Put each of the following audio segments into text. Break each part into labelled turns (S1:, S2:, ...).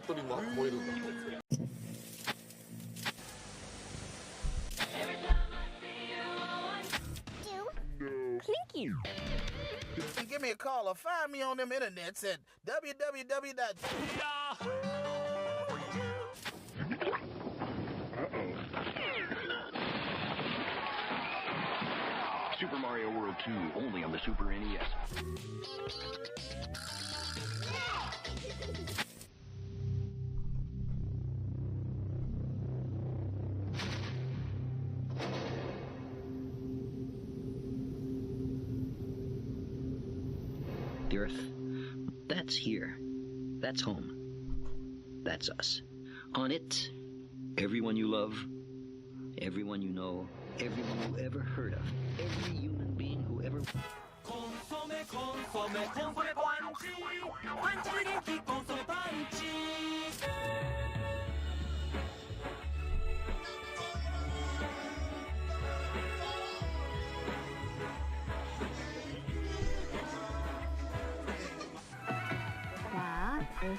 S1: 鳥も燃えるんだ。
S2: Clinky.
S3: Give me a call or find me on them internets at www.
S4: Super Mario World 2, only on the Super NES.
S5: The Earth, that's here. That's home. That's us. On it, everyone you love, everyone you know, everyone you ever heard of, every human being who ever...
S2: 자,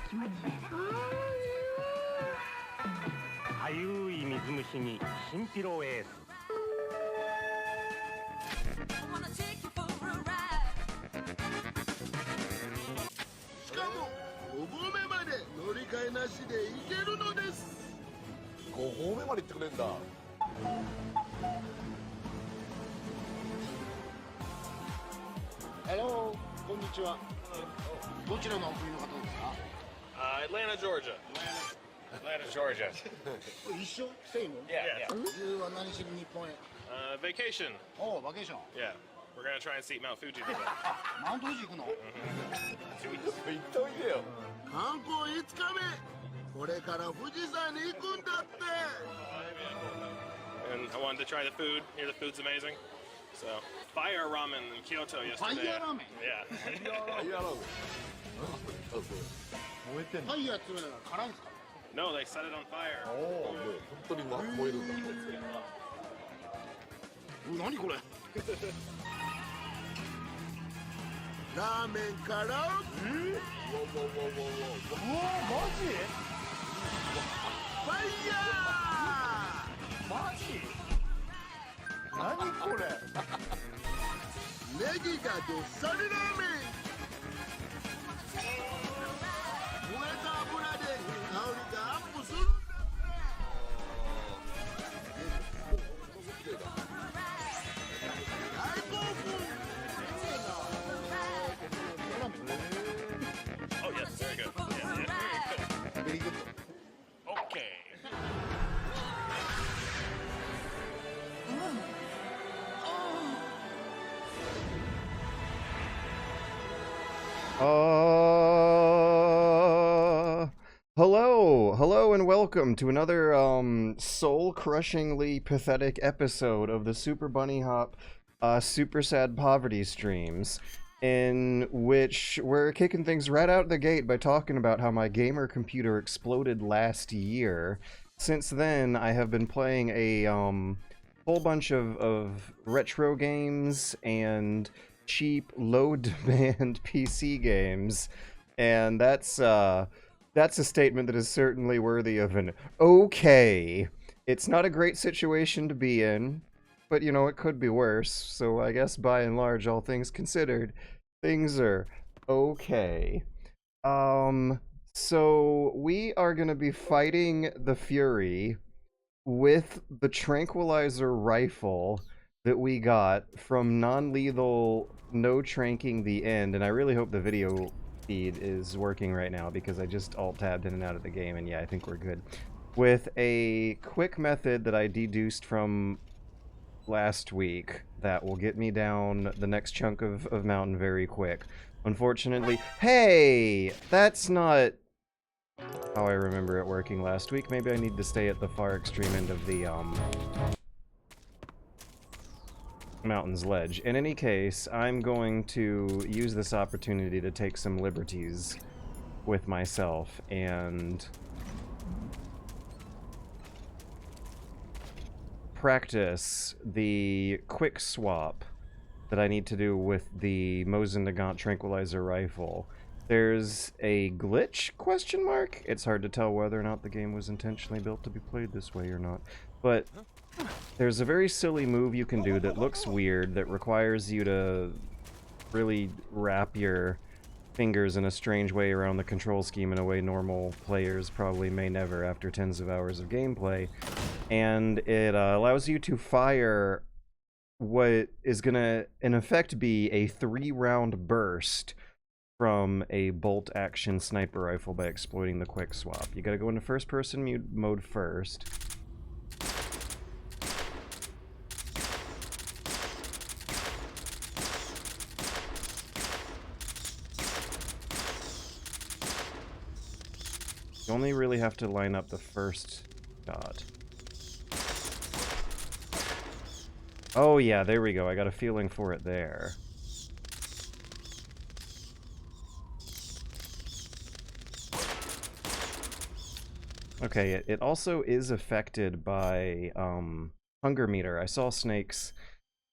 S2: 키모치.
S6: かゆい水虫にシンピロエース。
S7: しかも5合目まで乗り換えなしで行けるのです。
S1: 5合目まで行ってくれんだ。
S7: ハロー、こんにちは。どちらのお国の方ですか？
S8: Atlanta, Georgia. Atlanta, Georgia.
S7: 一緒セイム？
S8: Yeah, yeah.
S7: 理由は何しに日本へ？
S8: Vacation.
S7: おう、バケーション。
S8: Yeah. We're gonna try and see Mount Fuji today.
S7: マウント富士行くの？
S1: 行っておいでよ。
S7: 観光5日目。これから富士山に行くんだって。
S8: And I wanted to try the food. Here, the food's amazing. So, fire ramen in Kyoto yesterday.
S7: Fire ramen?
S8: Yeah.
S1: いやろう。
S7: ファイヤーっていうのは辛いんですか？
S8: No, they set it on fire.
S1: もう本当に燃えるんだ。
S7: 何これ？ラーメンからマジ？ファイヤー！マジ？何これ？ネギがどっさりラーメン。燃えた油で香りがアップするんだって。大興奮。
S8: Oh, yes, very good. Yeah, yeah, very good. Okay.
S9: Hello and welcome to another soul-crushingly pathetic episode of the Super Bunny Hop Super Sad Poverty streams, in which we're kicking things right out the gate by talking about how my gamer computer exploded last year. Since then, I have been playing a whole bunch of retro games and cheap, low-demand PC games, and that's a statement that is certainly worthy of an okay. It's not a great situation to be in, but you know, it could be worse, so I guess by and large, all things considered, things are okay. So we are gonna be fighting the Fury with the tranquilizer rifle that we got from non-lethal Notranqing the End, and I really hope the video feed is working right now because I just alt-tabbed in and out of the game, and yeah, I think we're good. With a quick method that I deduced from last week that will get me down the next chunk of mountain very quick. Unfortunately, hey! That's not how I remember it working last week. Maybe I need to stay at the far extreme end of the, mountain's ledge. In any case, I'm going to use this opportunity to take some liberties with myself and practice the quick swap that I need to do with the Mosin Nagant tranquilizer rifle. There's a glitch, question mark? It's hard to tell whether or not the game was intentionally built to be played this way or not, but there's a very silly move you can do that looks weird, that requires you to really wrap your fingers in a strange way around the control scheme in a way normal players probably may never after tens of hours of gameplay. And it allows you to fire what is gonna in effect be a 3-round burst from a bolt action sniper rifle by exploiting the quick swap. You gotta go into first person mode first. You only really have to line up the first shot. Oh yeah, there we go. I got a feeling for it there. Okay, it also is affected by hunger meter. I saw Snake's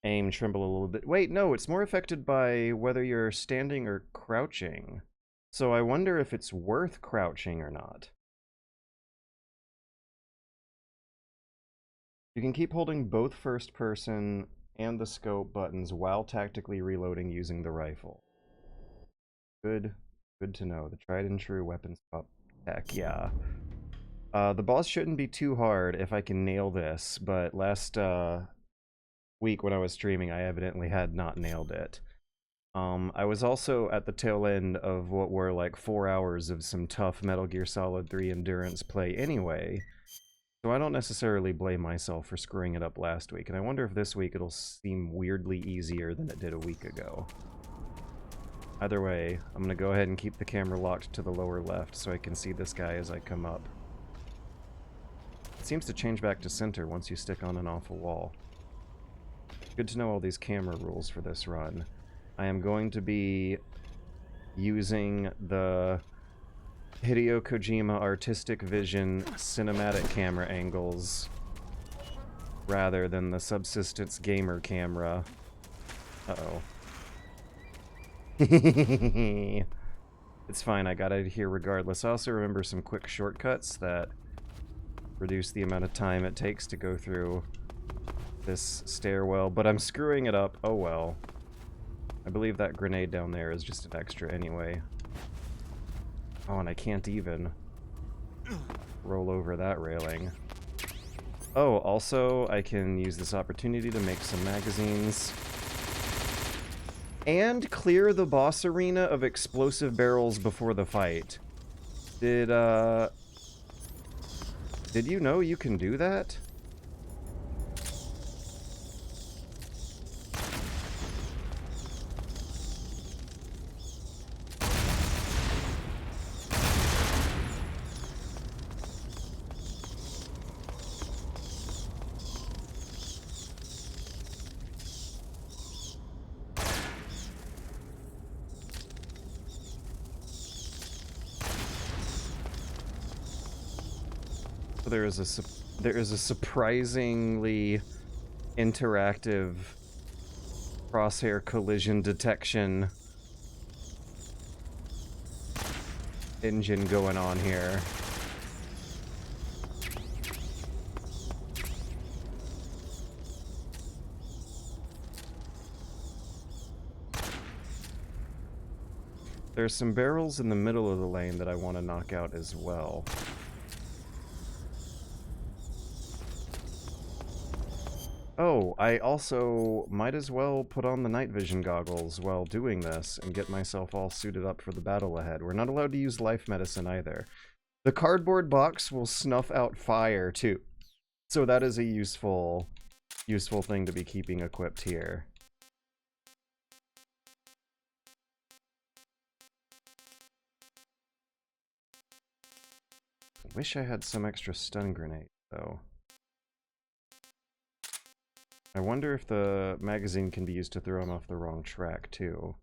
S9: aim tremble a little bit. Wait, no, it's more affected by whether you're standing or crouching. So I wonder if it's worth crouching or not. You can keep holding both first person and the scope buttons while tactically reloading using the rifle. Good to know. The tried and true weapon swap tech, yeah. The boss shouldn't be too hard if I can nail this, but last week when I was streaming, I evidently had not nailed it. I was also at the tail end of what were like 4 hours of some tough Metal Gear Solid 3 endurance play anyway, so I don't necessarily blame myself for screwing it up last week, and I wonder if this week it'll seem weirdly easier than it did a week ago. Either way, I'm gonna go ahead and keep the camera locked to the lower left so I can see this guy as I come up. It seems to change back to center once you stick on and off a wall. Good to know all these camera rules for this run. I am going to be using the Hideo Kojima Artistic Vision cinematic camera angles rather than the Subsistence Gamer camera. Uh-oh. It's fine, I got it here regardless. I also remember some quick shortcuts that reduce the amount of time it takes to go through this stairwell, but I'm screwing it up. Oh well. I believe that grenade down there is just an extra anyway. Oh, and I can't even roll over that railing. Oh, also, I can use this opportunity to make some magazines. And clear the boss arena of explosive barrels before the fight. Did you know you can do that? There is a surprisingly interactive crosshair collision detection engine going on here. There's some barrels in the middle of the lane that I want to knock out as well. Oh, I also might as well put on the night vision goggles while doing this and get myself all suited up for the battle ahead. We're not allowed to use life medicine either. The cardboard box will snuff out fire too, so that is a useful thing to be keeping equipped here. I wish I had some extra stun grenades though. I wonder if the magazine can be used to throw him off the wrong track, too.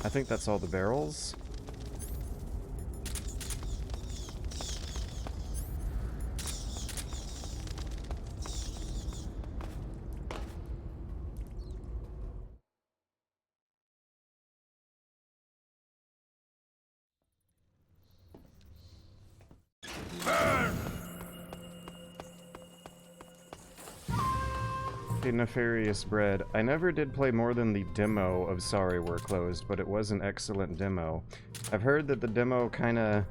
S9: I think that's all the barrels. Hey, Nefarious Bread. I never did play more than the demo of Sorry We're Closed, but it was an excellent demo. I've heard that the demo kinda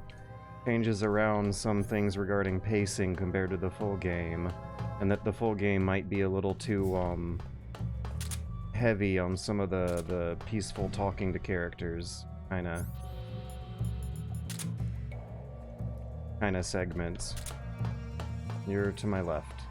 S9: changes around some things regarding pacing compared to the full game, and that the full game might be a little too, heavy on some of the peaceful talking to characters kinda segments. You're to my left.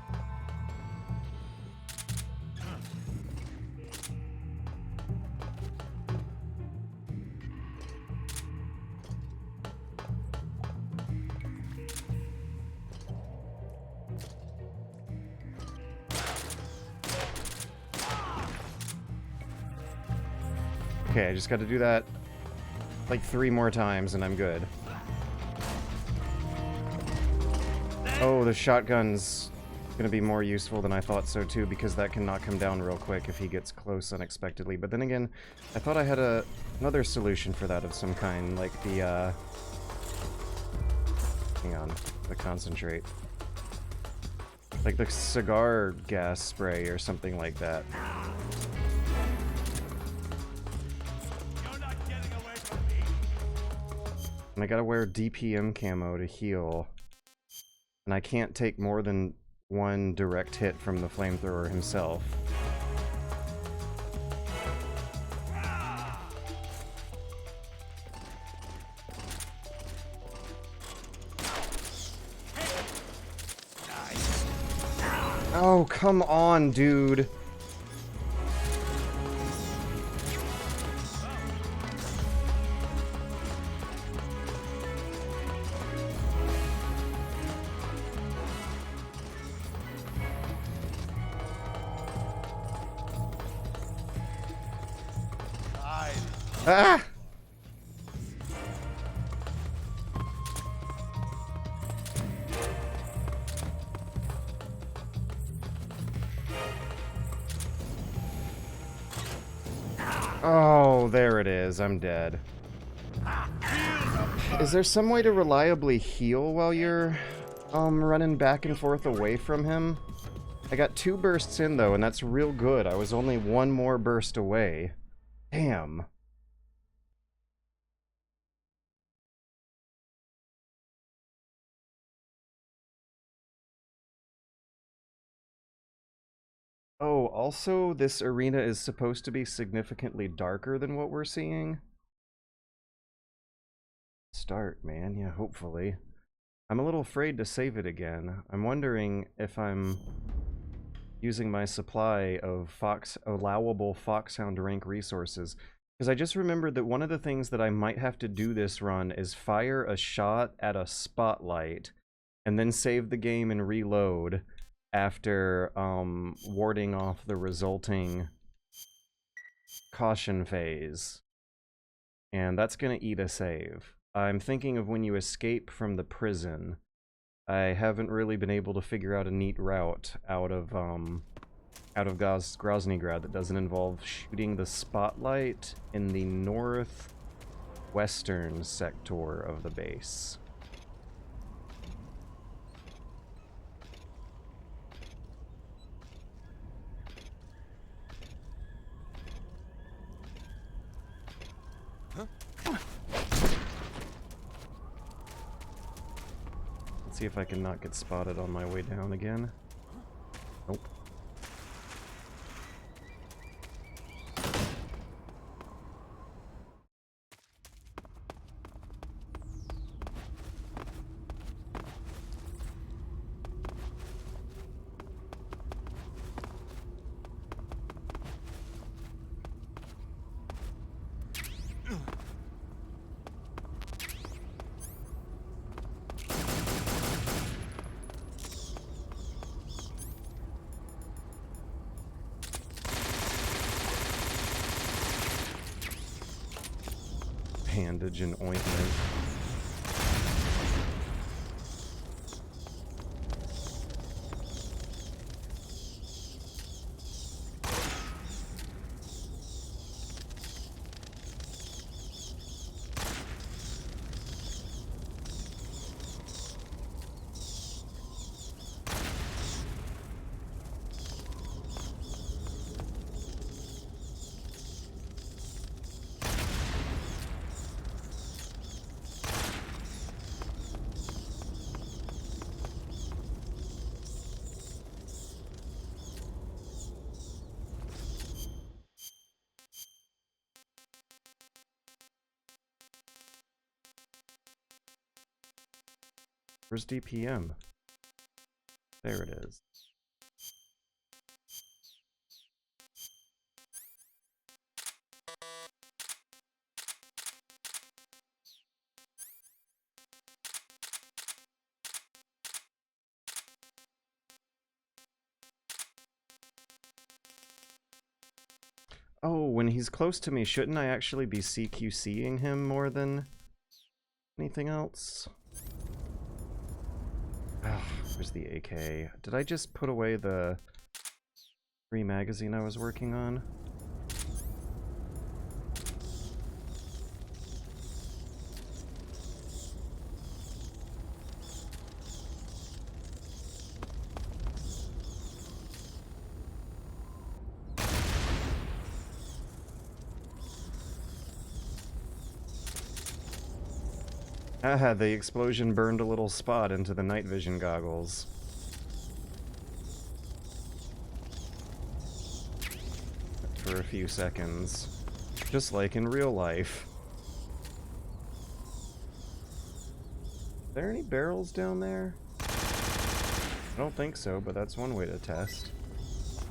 S9: Okay, I just gotta do that like 3 more times and I'm good. Oh, the shotgun's gonna be more useful than I thought so too, because that can knock him down real quick if he gets close unexpectedly. But then again, I thought I had another solution for that of some kind, like the, hang on, the concentrate. Like the cigar gas spray or something like that. And I gotta wear DPM camo to heal. And I can't take more than 1 direct hit from the flamethrower himself. Oh, come on, dude. Ah! Oh, there it is. I'm dead. Is there some way to reliably heal while you're running back and forth away from him? I got 2 bursts in though, and that's real good. I was only 1 more burst away. Damn. Oh, also, this arena is supposed to be significantly darker than what we're seeing. Start, man. Yeah, hopefully. I'm a little afraid to save it again. I'm wondering if I'm using my supply of allowable Foxhound rank resources. Because I just remembered that one of the things that I might have to do this run is fire a shot at a spotlight and then save the game and reload after warding off the resulting caution phase. And that's gonna eat a save. I'm thinking of when you escape from the prison. I haven't really been able to figure out a neat route out of Groznygrad that doesn't involve shooting the spotlight in the northwestern sector of the base. Let's see if I can not get spotted on my way down again. Nope. Bandage and ointment. Where's DPM? There it is. Oh, when he's close to me, shouldn't I actually be CQCing him more than anything else? Ah, where's the AK? Did I just put away the free magazine I was working on? Haha, the explosion burned a little spot into the night vision goggles. For a few seconds. Just like in real life. Are there any barrels down there? I don't think so, but that's one way to test.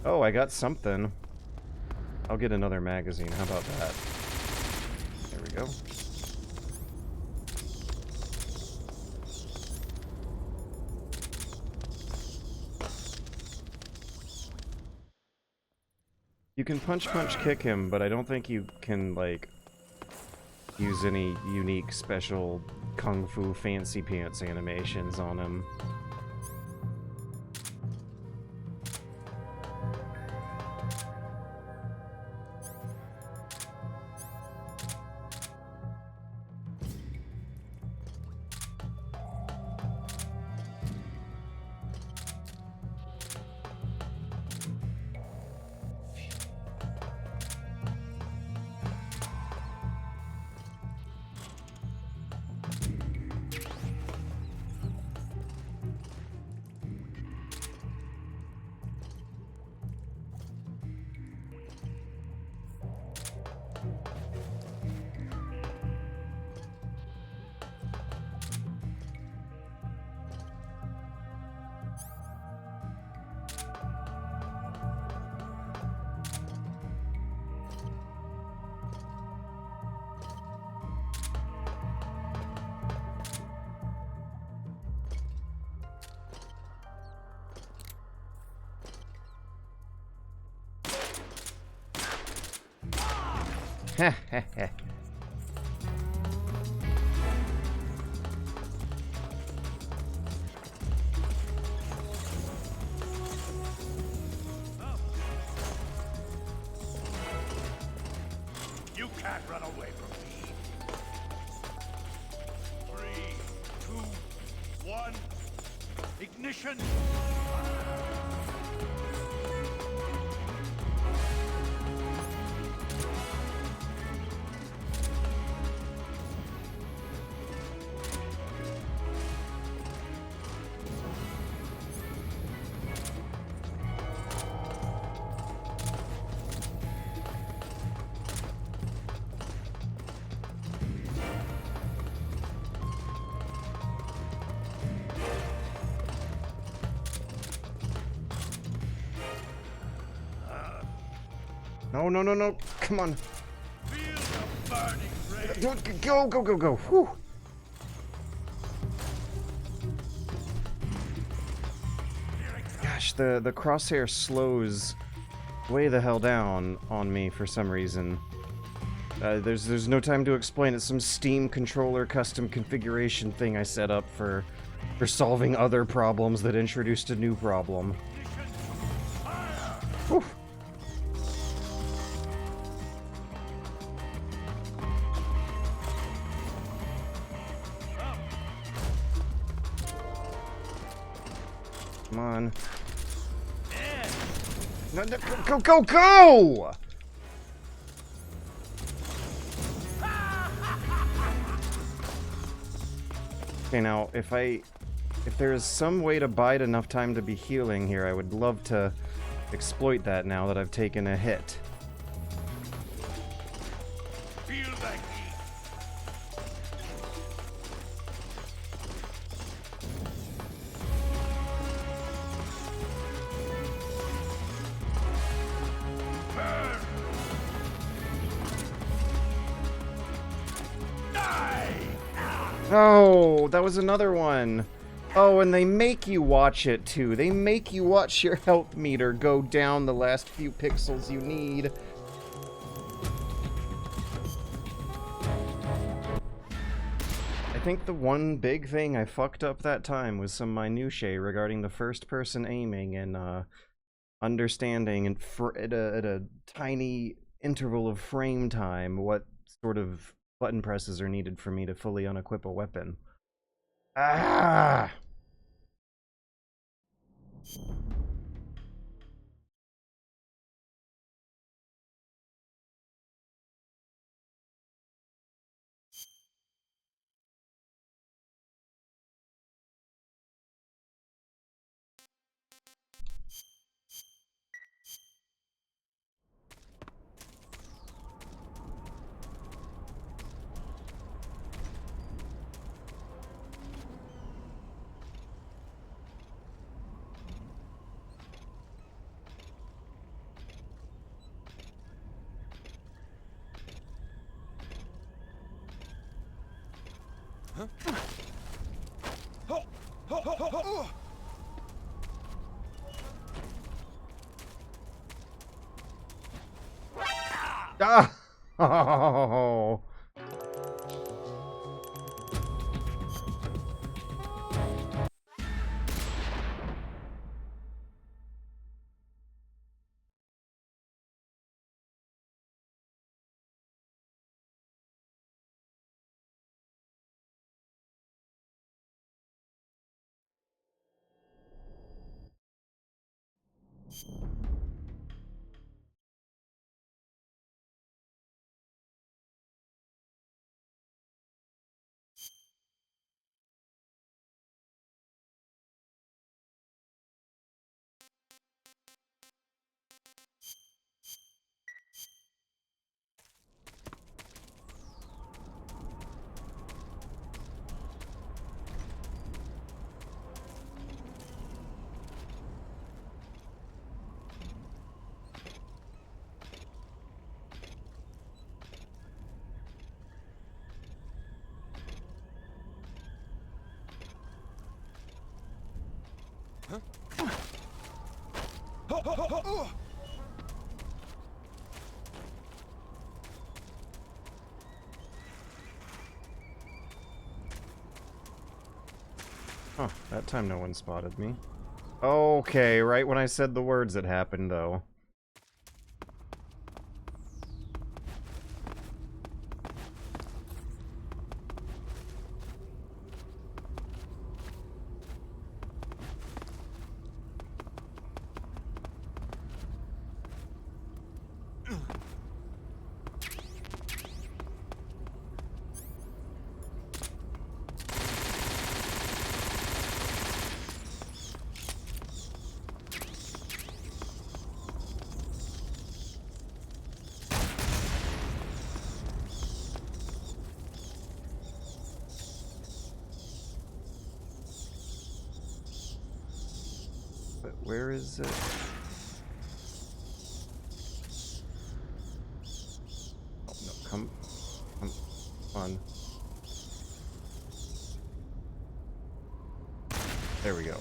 S9: Oh, I got something. I'll get another magazine, how about that? There we go. You can punch kick him, but I don't think you can, like, use any unique special kung fu fancy pants animations on him. Heh heh heh.
S6: You can't run away from me. 3, 2, 1. Ignition!
S9: No, no, no, no. Come on.
S6: Feel the burning rage.
S9: Go, go, go, go. Whew. Gosh, the crosshair slows way the hell down on me for some reason. There's no time to explain. It's some Steam controller custom configuration thing I set up for solving other problems that introduced a new problem. Whew. Come on. No, no, go, go, go! Okay, now, if there is some way to bide enough time to be healing here, I would love to exploit that now that I've taken a hit.
S6: Feel the heat.
S9: Oh, that was another one. Oh, and they make you watch it too. They make you watch your health meter go down the last few pixels you need. I think the one big thing I fucked up that time was some minutiae regarding the first-person aiming and understanding and at a tiny interval of frame time what sort of button presses are needed for me to fully unequip a weapon. Ah! Ah! Oh. Huh, that time no one spotted me. Okay, right when I said the words it happened, though. But where is it? Oh, no, come on. There we go.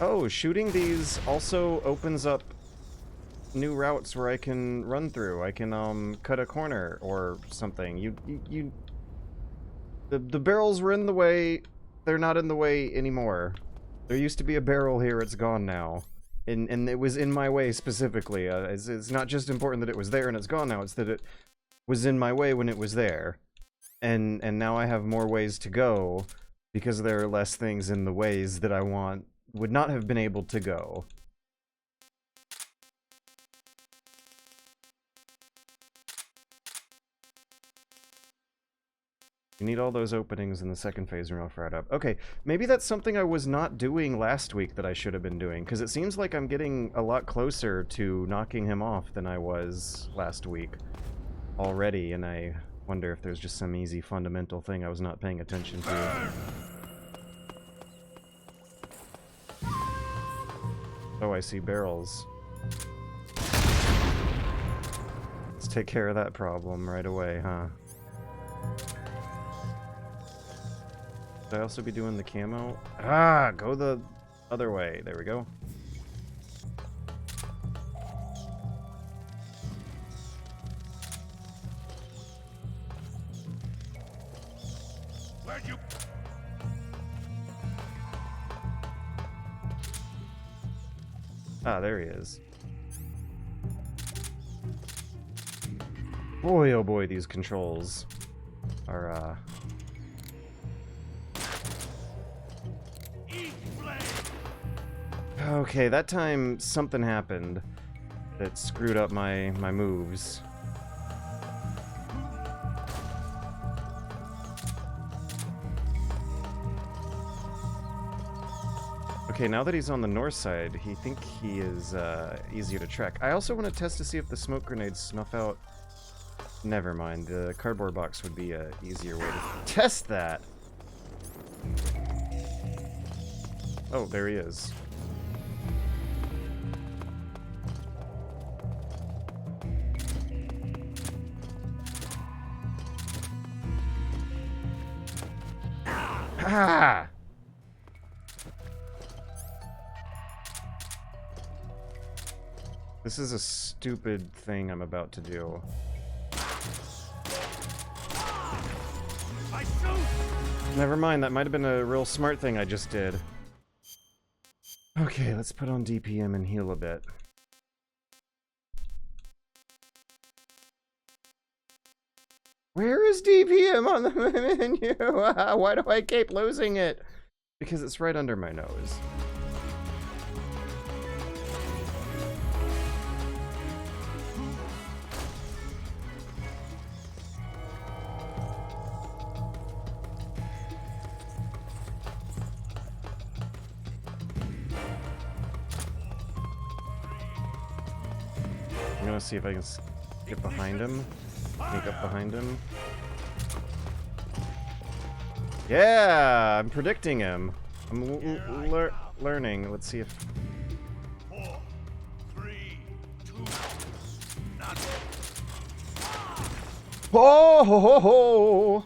S9: Oh, shooting these also opens up new routes where I can run through. I can, cut a corner or something. The barrels were in the way. They're not in the way anymore. There used to be a barrel here, it's gone now. And it was in my way specifically. It's not just important that it was there and it's gone now, it's that it was in my way when it was there. And now I have more ways to go, because there are less things in the ways that I would not have been able to go. You need all those openings in the second phase room right up. Okay, maybe that's something I was not doing last week that I should have been doing, because it seems like I'm getting a lot closer to knocking him off than I was last week already, and I wonder if there's just some easy fundamental thing I was not paying attention to. Oh, I see barrels. Let's take care of that problem right away, huh? Should I also be doing the camo? Ah, go the other way. There we go.
S6: Where'd you...
S9: Ah, there he is. Boy, oh boy, these controls are, Okay, that time something happened that screwed up my moves. Okay, now that he's on the north side, he is easier to track. I also want to test to see if the smoke grenades snuff out. Never mind, the cardboard box would be a easier way to test that. Oh, there he is. Ah! This is a stupid thing I'm about to do. Never mind, that might have been a real smart thing I just did. Okay, let's put on DPM and heal a bit. Where is DPM on the menu? Why do I keep losing it? Because it's right under my nose. I'm gonna see if I can get behind him. Sneak up behind him. Yeah, I'm predicting him. I'm learning. Let's see if...
S6: 4, 3, 2, not...
S9: Oh ho ho ho!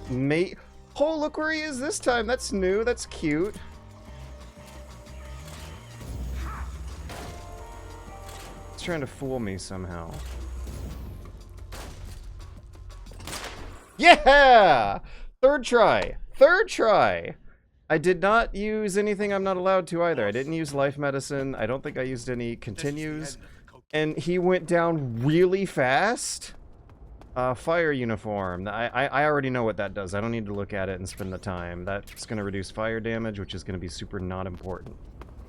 S9: Mate. Oh, look where he is this time. That's new. That's cute. He's trying to fool me somehow. Yeah! Third try. Third try. I did not use anything I'm not allowed to either. I didn't use life medicine. I don't think I used any continues. And he went down really fast. Fire uniform. I already know what that does. I don't need to look at it and spend the time. That's going to reduce fire damage, which is going to be super not important.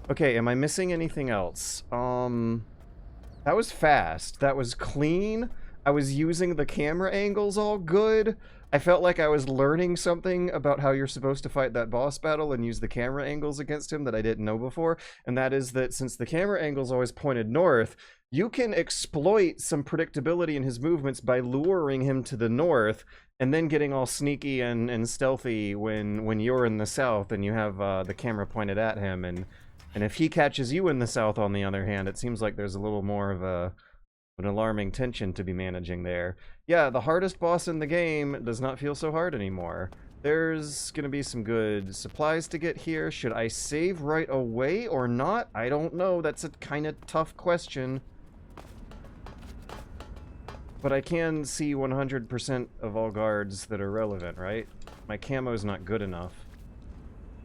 S9: Okay, am I missing anything else? That was fast. That was clean. I was using the camera angles all good. I felt like I was learning something about how you're supposed to fight that boss battle and use the camera angles against him that I didn't know before. And that is that since the camera angles always pointed north, you can exploit some predictability in his movements by luring him to the north and then getting all sneaky and stealthy when you're in the south and you have the camera pointed at him. And if he catches you in the south, on the other hand, it seems like there's a little more of an alarming tension to be managing there. Yeah, the hardest boss in the game does not feel so hard anymore. There's gonna be some good supplies to get here. Should I save right away or not? I don't know. That's a kind of tough question. But I can see 100% of all guards that are relevant, right? My camo's not good enough.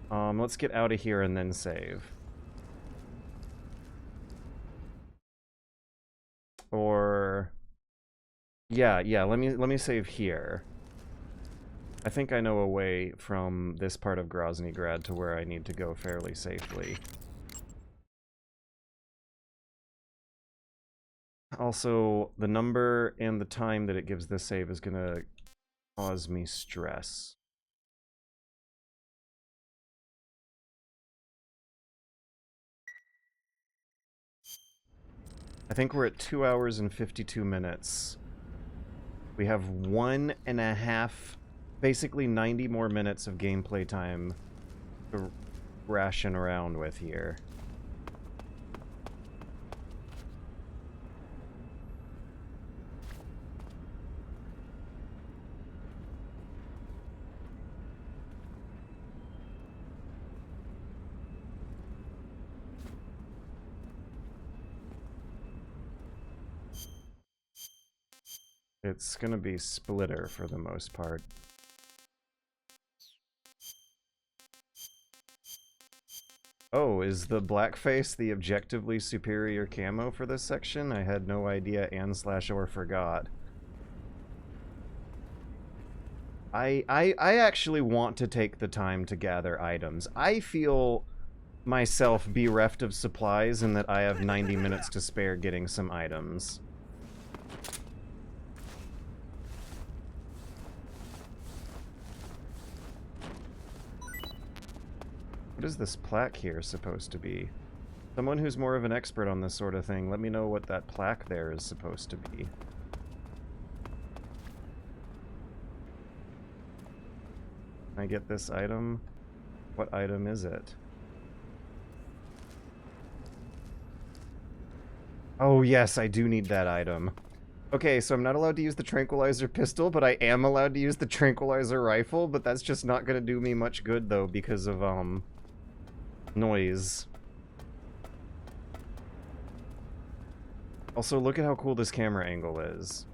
S9: Let's get out of here and then save. Or... Yeah, let me save here. I think I know a way from this part of Groznygrad to where I need to go fairly safely. Also, the number and the time that it gives this save is gonna cause me stress. I think we're at 2 hours and 52 minutes. We have 1.5, basically 90 more minutes of gameplay time to ration around with here. It's gonna be Splitter for the most part. Oh, is the blackface the objectively superior camo for this section? I had no idea and/or forgot. I actually want to take the time to gather items. I feel myself bereft of supplies and that I have 90 minutes to spare getting some items. What is this plaque here supposed to be? Someone who's more of an expert on this sort of thing, let me know what that plaque there is supposed to be. Can I get this item? What item is it? Oh yes, I do need that item. Okay, so I'm not allowed to use the tranquilizer pistol, but I am allowed to use the tranquilizer rifle, but that's just not gonna do me much good though because of, noise. Also, look at how cool this camera angle is.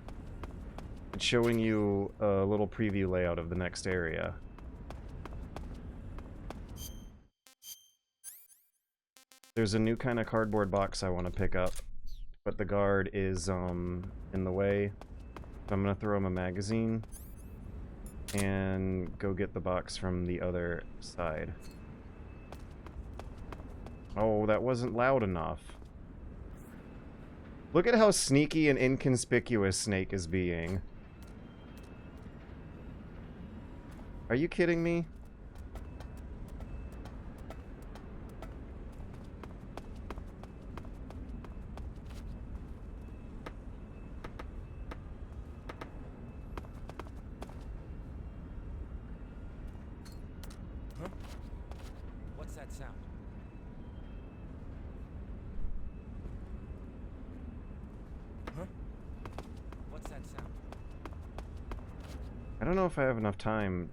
S9: It's showing you a little preview layout of the next area. There's a new kind of cardboard box I want to pick up, but the guard is, in the way. So I'm gonna throw him a magazine and go get the box from the other side. Oh, that wasn't loud enough. Look at how sneaky and inconspicuous Snake is being. Are you kidding me?
S10: Huh? What's that sound? Huh? What's that sound?
S9: I don't know if I have enough time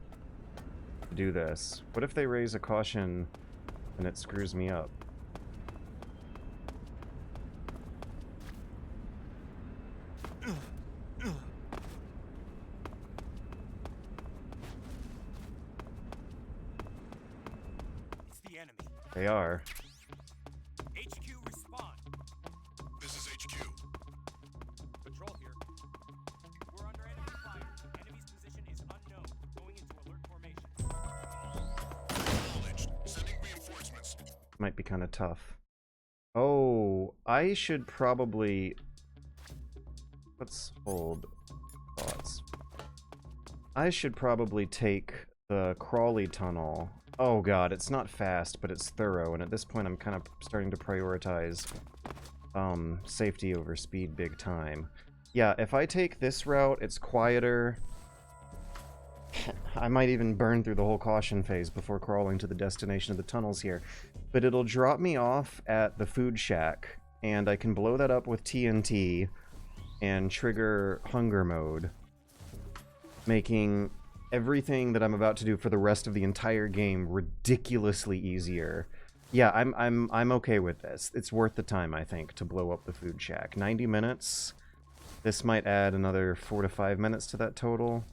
S9: to do this. What if they raise a caution and it screws me up?
S10: It's the enemy.
S9: They are.
S10: HQ respond.
S11: This is HQ.
S10: Patrol here. We're under enemy fire. Enemy's position is unknown. Going into alert formation.
S11: Acknowledged. Sending reinforcements.
S9: Might be kind of tough. Oh, I should probably... Let's hold thoughts. I should probably take the Crawley tunnel. Oh god, it's not fast, but it's thorough, and at this point I'm kind of starting to prioritize safety over speed big time. Yeah, if I take this route, it's quieter. I might even burn through the whole caution phase before crawling to the destination of the tunnels here. But it'll drop me off at the food shack, and I can blow that up with TNT and trigger hunger mode, making everything that I'm about to do for the rest of the entire game ridiculously easier. Yeah, I'm okay with this. It's worth the time, I think, to blow up the food shack. 90 minutes. This might add another 4 to 5 minutes to that total.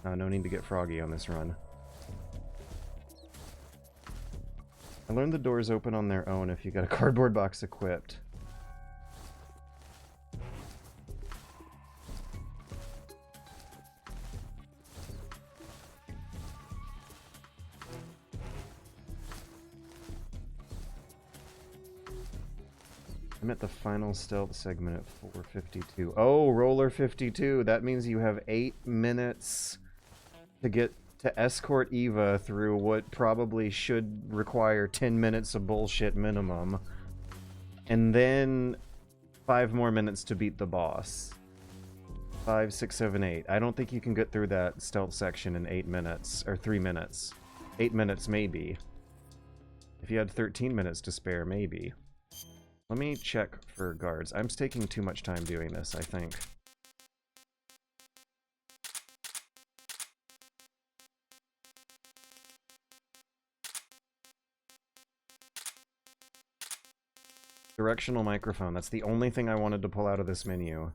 S9: No need to get froggy on this run. I learned the doors open on their own if you got a cardboard box equipped. I'm at the final stealth segment at 4:52. Oh, roller 52. That means you have 8 minutes to get to escort Eva through what probably should require 10 minutes of bullshit minimum. And then 5 more minutes to beat the boss. 5, 6, 7, 8. I don't think you can get through that stealth section in 8 minutes, or 3 minutes. 8 minutes, maybe. If you had 13 minutes to spare, maybe. Let me check for guards. I'm taking too much time doing this, I think. Directional microphone. That's the only thing I wanted to pull out of this menu.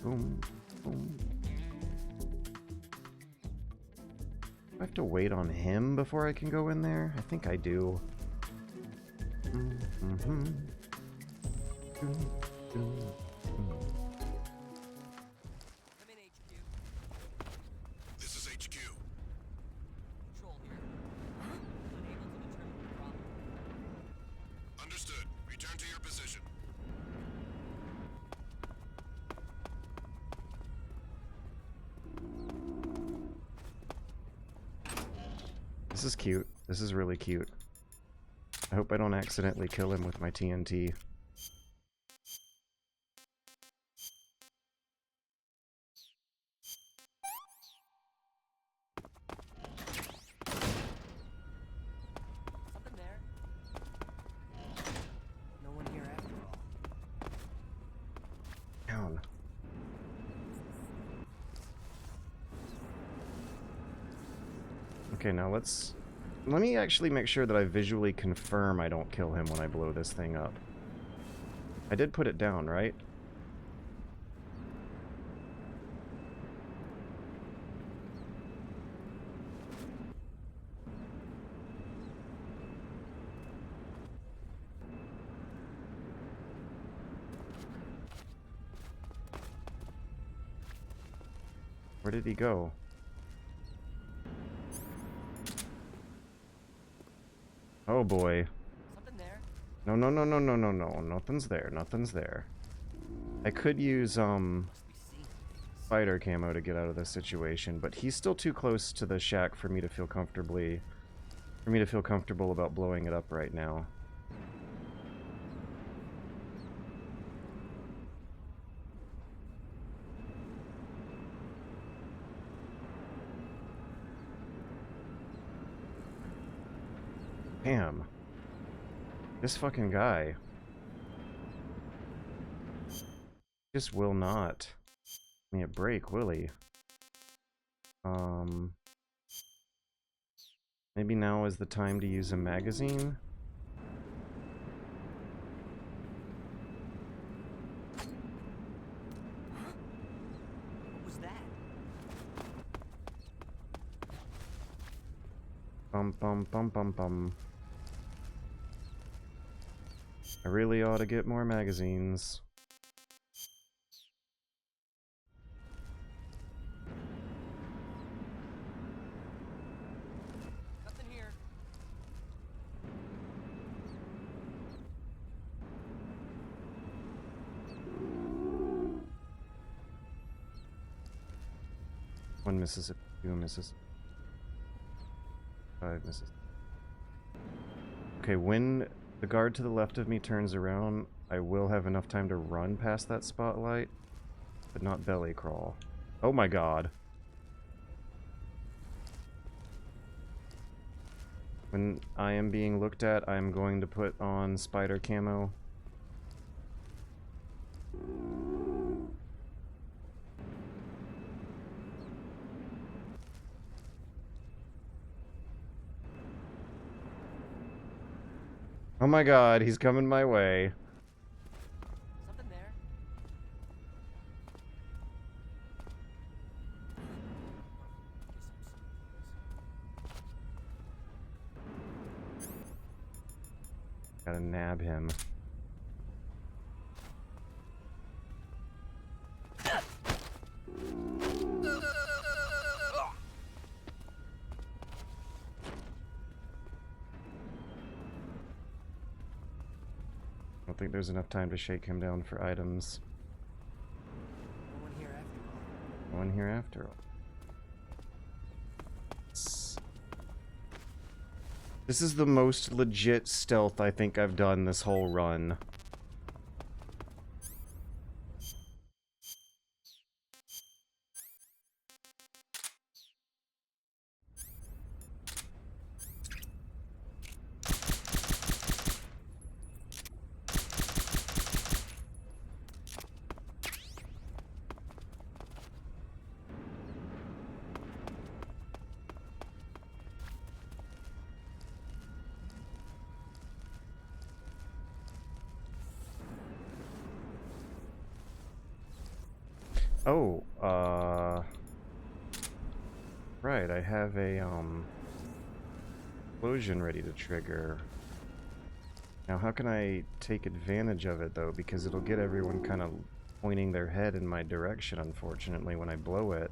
S9: Boom, boom. I have to wait on him before I can go in there? I think I do.
S11: This is HQ.
S10: Control here. Unable to determine the problem.
S11: Understood. Return to your position.
S9: This is cute. This is really cute. I hope I don't accidentally kill him with my TNT.
S10: Something there? No one here after all.
S9: Down. Okay, now let me actually make sure that I visually confirm I don't kill him when I blow this thing up. I did put it down, right? Where did he go? Oh boy.
S10: Something there?
S9: No, no, no, no, no, no, no. Nothing's there. Nothing's there. I could use, spider camo to get out of this situation, but he's still too close to the shack for me to feel comfortable about blowing it up right now. Damn. This fucking guy just will not give me a break, will he? Maybe now is the time to use a magazine?
S10: What was that?
S9: Bum bum bum bum bum. I really ought to get more magazines.
S10: Nothing here.
S9: One Mississippi, 2 Mississippi, 5 Mississippi. Okay, when the guard to the left of me turns around, I will have enough time to run past that spotlight, but not belly crawl. Oh my god. When I am being looked at, I am going to put on spider camo. my god, he's coming my way.
S10: Something there.
S9: Gotta nab him. I don't think there's enough time to shake him down for items.
S10: No one here after all.
S9: No one here after all. This is the most legit stealth I think I've done this whole run. Oh, right, I have a, explosion ready to trigger. Now, how can I take advantage of it, though? Because it'll get everyone kind of pointing their head in my direction, unfortunately, when I blow it.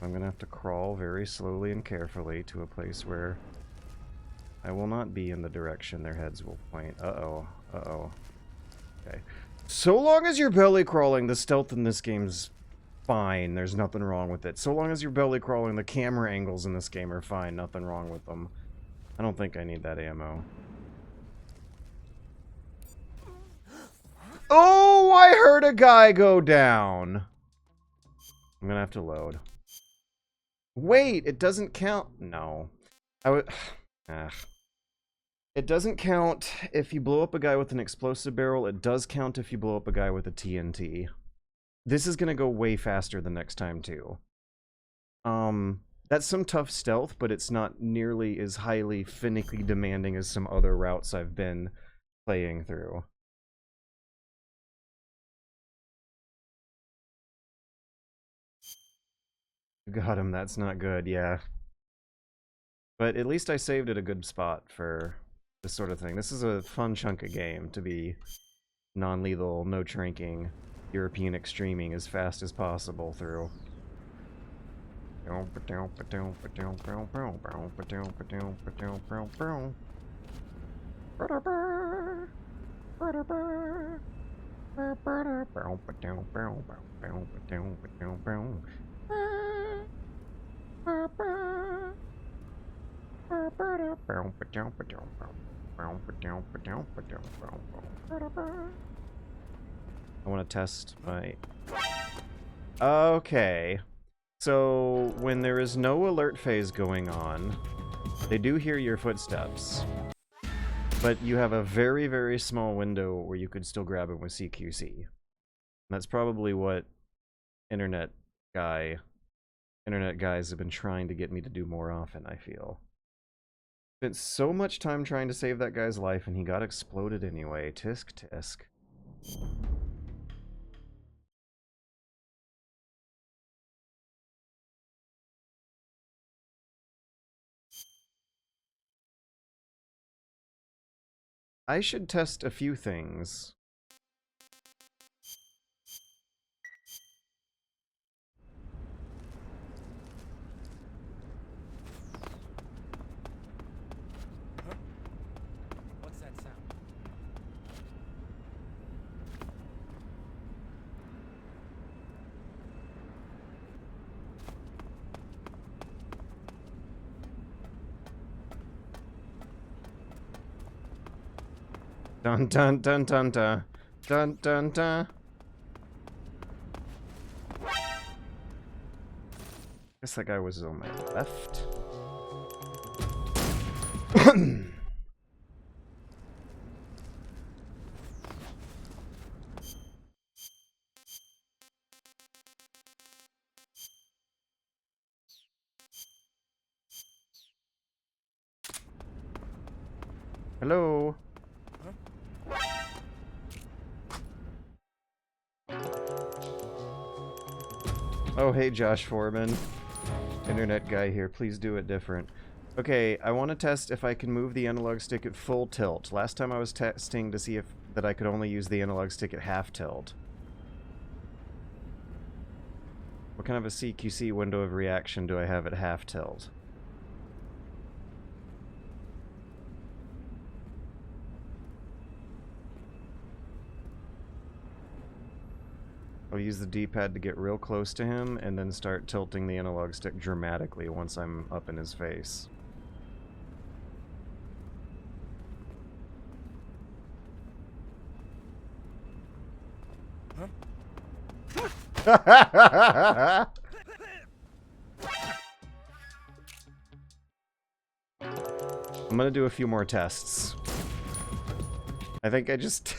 S9: I'm gonna have to crawl very slowly and carefully to a place where I will not be in the direction their heads will point. Uh-oh, uh-oh. Okay. So long as you're belly crawling, the stealth in this game's fine. There's nothing wrong with it. So long as you're belly crawling, the camera angles in this game are fine. Nothing wrong with them. I don't think I need that ammo. Oh, I heard a guy go down. I'm gonna have to load. Wait, it doesn't count. No. I would... It doesn't count if you blow up a guy with an explosive barrel. It does count if you blow up a guy with a TNT. This is gonna go way faster the next time, too. That's some tough stealth, but it's not nearly as highly finically demanding as some other routes I've been playing through. Got him, that's not good, yeah. But at least I saved at a good spot for this sort of thing. This is a fun chunk of game to be non-lethal, no tranking, European extreming as fast as possible through. I want to test my... Okay. So, when there is no alert phase going on, they do hear your footsteps. But you have a very, very small window where you could still grab them with CQC. That's probably what internet guys have been trying to get me to do more often, I feel. Spent so much time trying to save that guy's life, and he got exploded anyway. Tisk, tisk. I should test a few things.
S10: What's that sound?
S9: Dun dun dun dun dun dun dun dun. Guess that guy was on my left. Hello. Oh, hey, Josh Foreman. Internet guy here. Please do it different. Okay, I want to test if I can move the analog stick at full tilt. Last time I was testing to see if that I could only use the analog stick at half tilt. What kind of a CQC window of reaction do I have at half tilt? I'll use the D-pad to get real close to him, and then start tilting the analog stick dramatically once I'm up in his face. Huh? I'm gonna do a few more tests. I think I just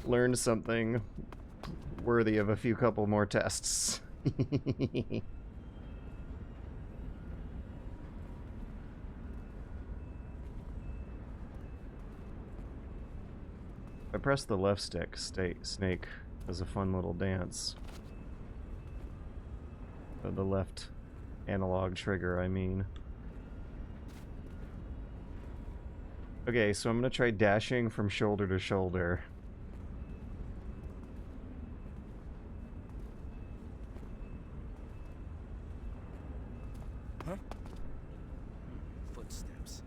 S9: learned something worthy of a few couple more tests. I press the left stick, Snake does a fun little dance. The left analog trigger, I mean. Okay, so I'm gonna try dashing from shoulder to shoulder.
S3: Huh? Footsteps.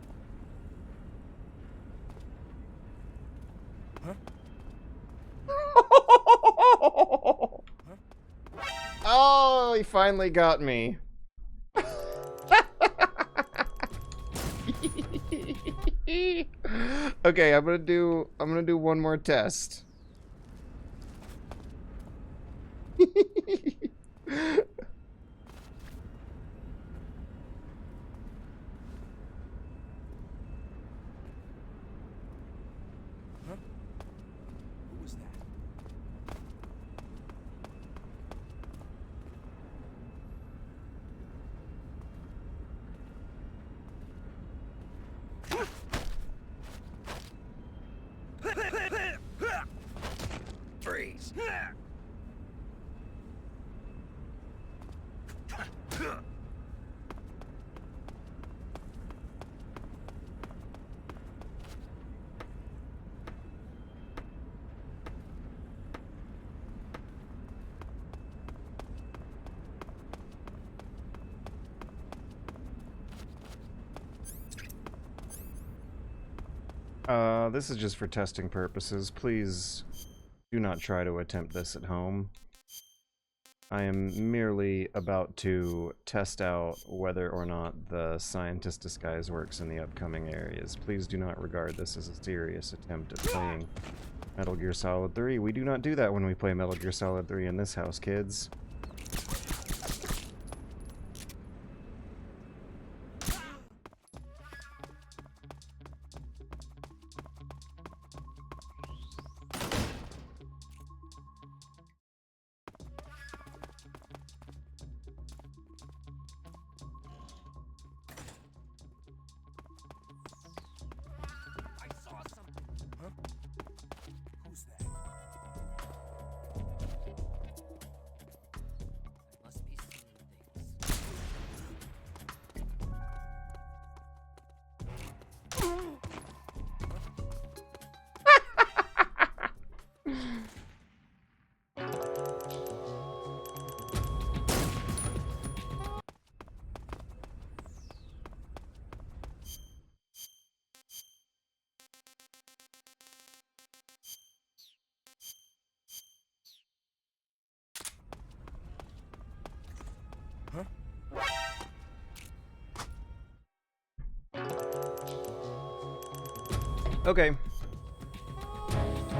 S3: Huh?
S9: Oh, he finally got me. Okay, I'm gonna do one more test.
S3: Who was that? Freeze!
S9: This is just for testing purposes. Please do not try to attempt this at home. I am merely about to test out whether or not the scientist disguise works in the upcoming areas. Please do not regard this as a serious attempt at playing Metal Gear Solid 3. We do not do that when we play Metal Gear Solid 3 in this house, kids.
S10: I saw something.
S3: Huh? Who's that?
S10: I must be seeing things.
S3: Huh?
S9: Okay.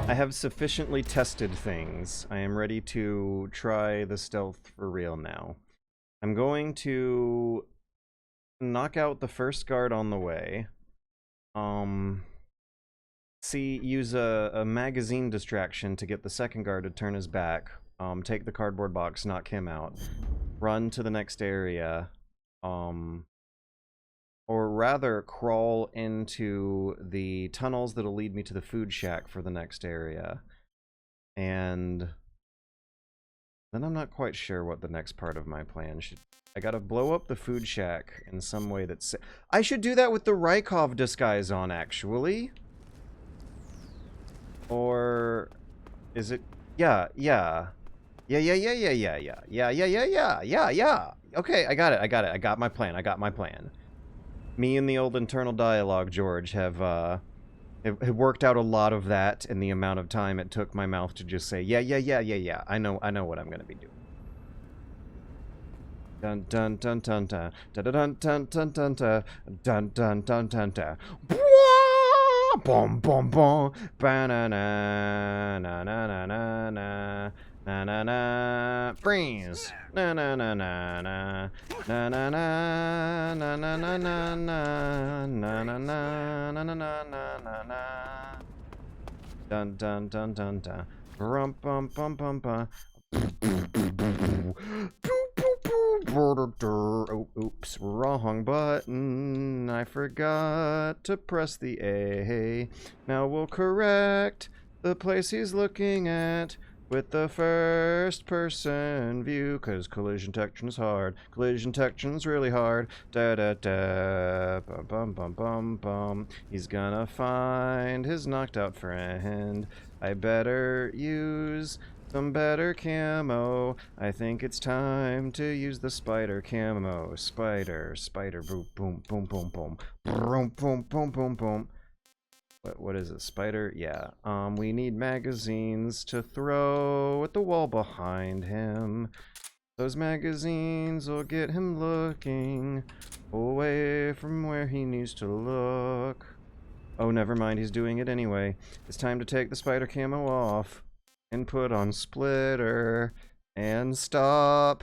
S9: I have sufficiently tested things. I am ready to try the stealth for real now. I'm going to knock out the first guard on the way. Use a magazine distraction to get the second guard to turn his back. Take the cardboard box, knock him out. Run to the next area. Or rather, crawl into the tunnels that'll lead me to the food shack for the next area. And Then I'm not quite sure what the next part of my plan should... I gotta blow up the food shack in some way that's... I should do that with the Rykov disguise on, actually. Or... Is it... Yeah. Okay, I got it. I got my plan. Me and the old internal dialogue, George, have worked out a lot of that in the amount of time it took my mouth to just say, yeah. I know what I'm gonna be doing. Dun dun dun dun dun dun dun dun dun dun dun dun dun dun dun dun. Bom bom bom. Ba-na-na na na na na na. Na na na, freeze. Na na na na na. Na na na na na na na na. Na na na na na na na na. Dun dun dun dun dun. Rum bum bum bum bum. Oh, oops, wrong button. I forgot to press the A. Now we'll correct the place he's looking at with the first person view, cause collision detection's hard. Collision detection's really hard. Da da da. Bum bum bum bum bum. He's gonna find his knocked out friend. I better use some better camo. I think it's time to use the spider camo. Spider, boom, boom, boom, boom, boom, boom, boom, boom, boom, boom. What is it? Spider? Yeah. We need magazines to throw at the wall behind him. Those magazines will get him looking away from where he needs to look. Oh, never mind. He's doing it anyway. It's time to take the spider camo off and put on Splitter and stop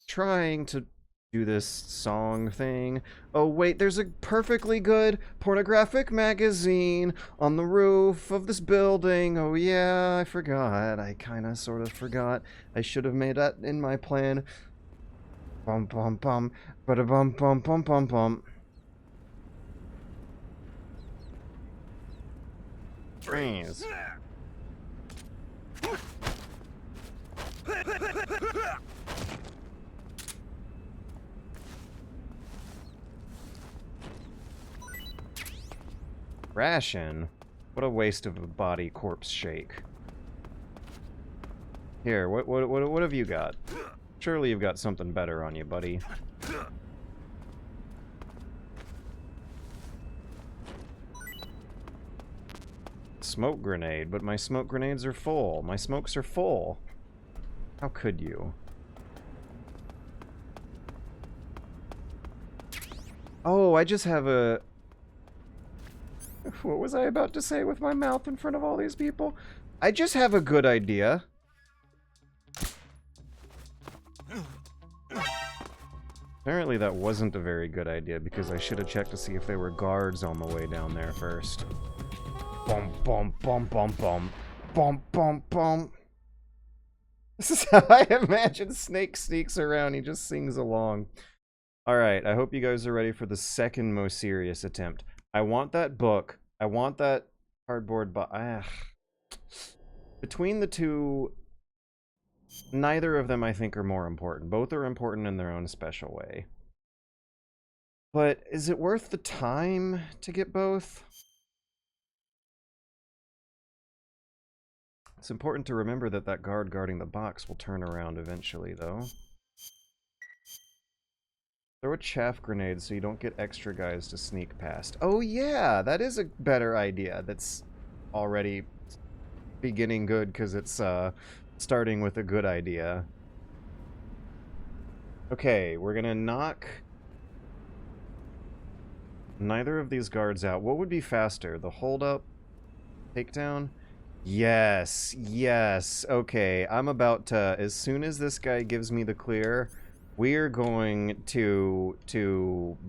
S9: trying to do this song thing. Oh wait, there's a perfectly good pornographic magazine on the roof of this building. Oh yeah, I forgot. I kinda sorta forgot. I should have made that in my plan. Bum bum bum. Bada bum bum bum bum bum. Freeze. Ration? What a waste of a body corpse shake. Here, what have you got? Surely you've got something better on you, buddy. Smoke grenade, but my smoke grenades are full. My smokes are full. How could you? Oh, I just have a... What was I about to say with my mouth in front of all these people? I just have a good idea. Apparently that wasn't a very good idea because I should have checked to see if there were guards on the way down there first. Bum bum bum bum bum. Bum bum bum. This is how I imagine Snake sneaks around. He just sings along. Alright, I hope you guys are ready for the second most serious attempt. I want that book. I want that cardboard box. Between the two, neither of them I think are more important. Both are important in their own special way. But is it worth the time to get both? It's important to remember that that guard guarding the box will turn around eventually, though. Throw a chaff grenade so you don't get extra guys to sneak past. Oh yeah, that is a better idea. That's already beginning good because it's starting with a good idea. Okay, we're gonna knock neither of these guards out. What would be faster? The hold up? Takedown? Yes, yes. Okay, I'm about to, as soon as this guy gives me the clear, we're going to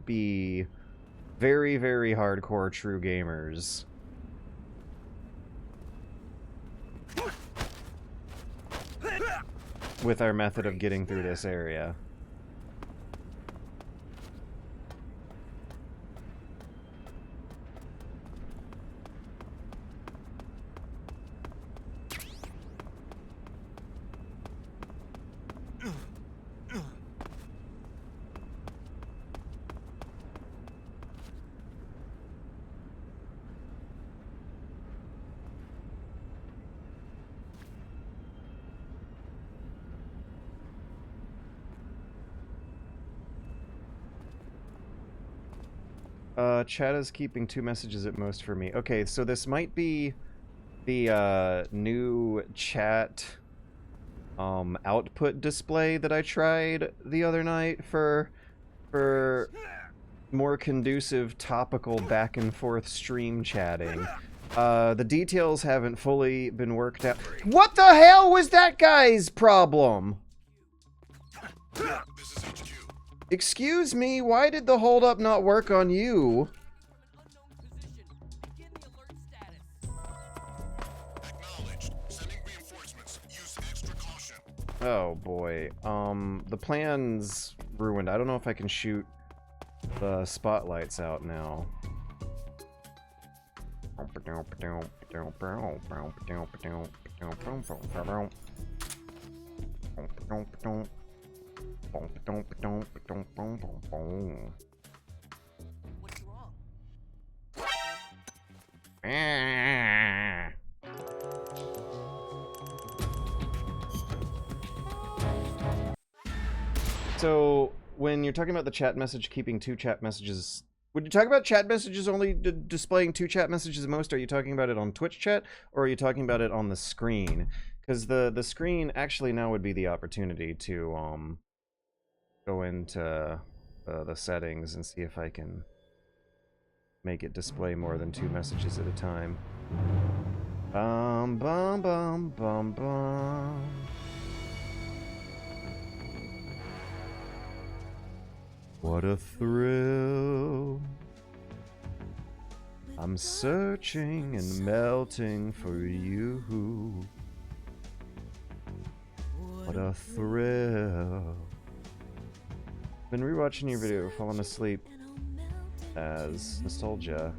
S9: be very, very hardcore true gamers. With our method of getting through this area. Chat is keeping 2 messages at most for me. Okay, so this might be the new chat output display that I tried the other night for more conducive topical back and forth stream chatting. The details haven't fully been worked out. What the hell was that guy's problem?
S11: This is HQ.
S9: Excuse me, why did the holdup not work on you?
S11: Acknowledged. Sending reinforcements. Use extra caution.
S9: Oh boy. The plan's ruined. I don't know if I can shoot the spotlights out now. So, when you're talking about the chat message keeping 2 chat messages, would you talk about chat messages only displaying 2 chat messages most? Are you talking about it on Twitch chat, or are you talking about it on the screen? Because the screen actually now would be the opportunity to go into the settings and see if I can make it display more than 2 messages at a time. Bum bum bum bum bum. What a thrill. I'm searching and melting for you. What a thrill. Been rewatching your video, falling asleep as nostalgia.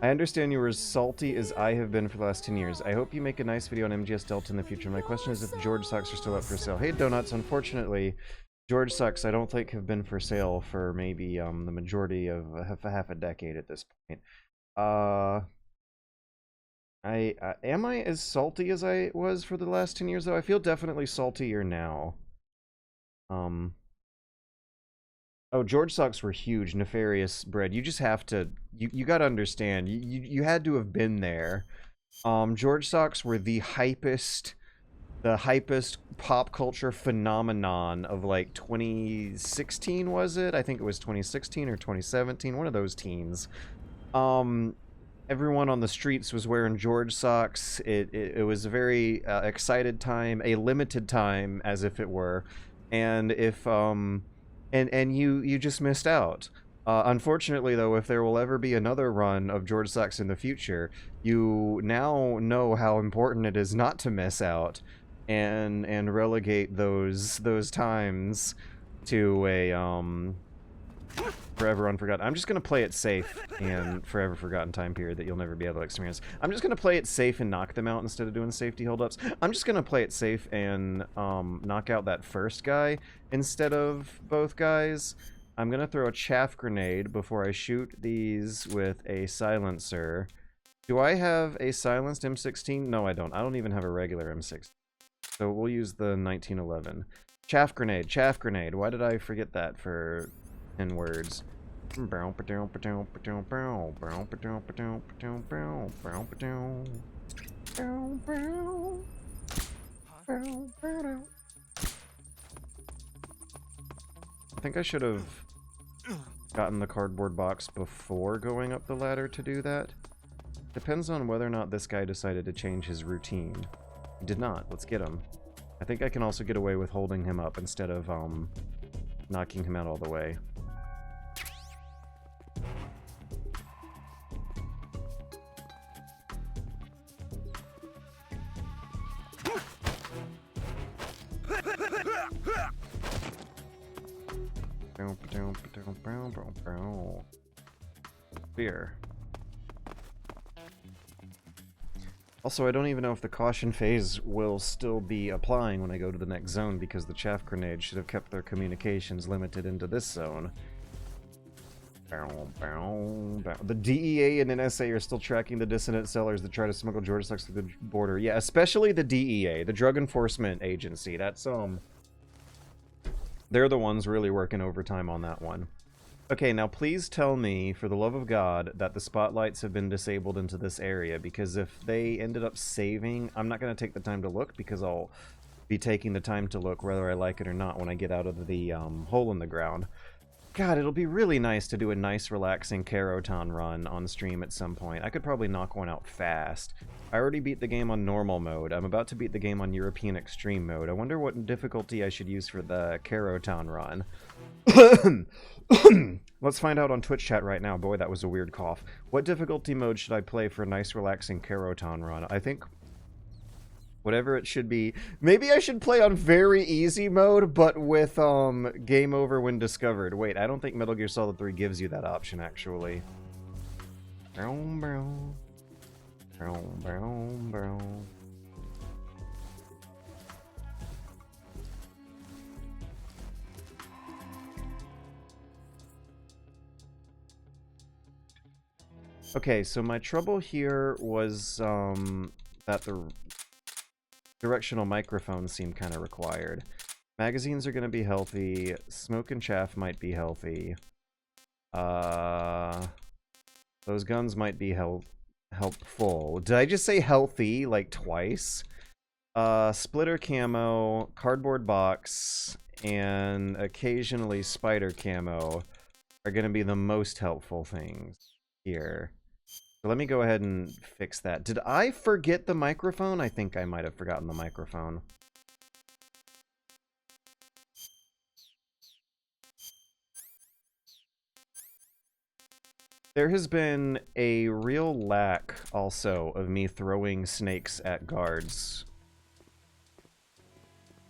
S9: I understand you were as salty as I have been for the last 10 years. I hope you make a nice video on MGS Delta in the future. My question is if George socks are still up for sale. Hey Donuts, unfortunately, George socks I don't think have been for sale for maybe the majority of half a decade at this point. Am I as salty as I was for the last 10 years though? I feel definitely saltier now. Oh, George socks were huge, nefarious bread. You just have to, you gotta understand, you had to have been there. George socks were the hypest pop culture phenomenon of like 2016, was it? I think it was 2016 or 2017, one of those teens. Everyone on the streets was wearing George socks. It was a very excited time, a limited time, as if it were. And if and you just missed out. Unfortunately, though, if there will ever be another run of George socks in the future, you now know how important it is not to miss out, and relegate those times to a forever unforgotten. I'm just gonna play it safe and forever forgotten time period that you'll never be able to experience. I'm just gonna play it safe and knock them out instead of doing safety holdups. I'm just gonna play it safe and knock out that first guy instead of both guys. I'm gonna throw a chaff grenade before I shoot these with a silencer. Do I have a silenced M16? No, I don't. I don't even have a regular M16. So we'll use the 1911. Chaff grenade, chaff grenade. Why did I forget that for 10 words? I think I should have gotten the cardboard box before going up the ladder to do that. Depends on whether or not this guy decided to change his routine. He did not. Let's get him. I think I can also get away with holding him up instead of knocking him out all the way. Fear. Also, I don't even know if the caution phase will still be applying when I go to the next zone because the chaff grenade should have kept their communications limited into this zone. The DEA and NSA are still tracking the dissident sellers that try to smuggle George socks through the border. Yeah, especially the DEA, the Drug Enforcement Agency. That's, they're the ones really working overtime on that one. Okay, now please tell me, for the love of God, that the spotlights have been disabled into this area, because if they ended up saving, I'm not going to take the time to look, because I'll be taking the time to look whether I like it or not when I get out of the hole in the ground. God, it'll be really nice to do a nice, relaxing Karoton run on stream at some point. I could probably knock one out fast. I already beat the game on normal mode. I'm about to beat the game on European Extreme mode. I wonder what difficulty I should use for the Karoton run. Let's find out on Twitch chat right now. Boy, that was a weird cough. What difficulty mode should I play for a nice, relaxing Karoton run? I think whatever it should be. Maybe I should play on very easy mode, but with game over when discovered. Wait, I don't think Metal Gear Solid 3 gives you that option, actually. Okay, so my trouble here was that the directional microphones seem kind of required. Magazines are going to be healthy. Smoke and chaff might be healthy. Those guns might be helpful. Did I just say healthy like twice? Splitter camo, cardboard box, and occasionally spider camo are going to be the most helpful things here. So let me go ahead and fix that. Did I forget the microphone? I think I might have forgotten the microphone. There has been a real lack, also, of me throwing snakes at guards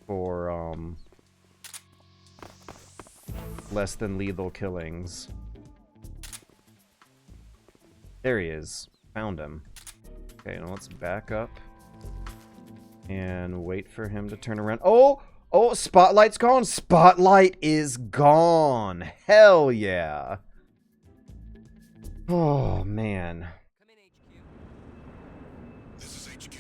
S9: for, less than lethal killings. There he is. Found him. Okay, now let's back up and wait for him to turn around. Oh! Oh, Spotlight's gone! Spotlight is gone! Hell yeah! Oh, man.
S11: This is HQ.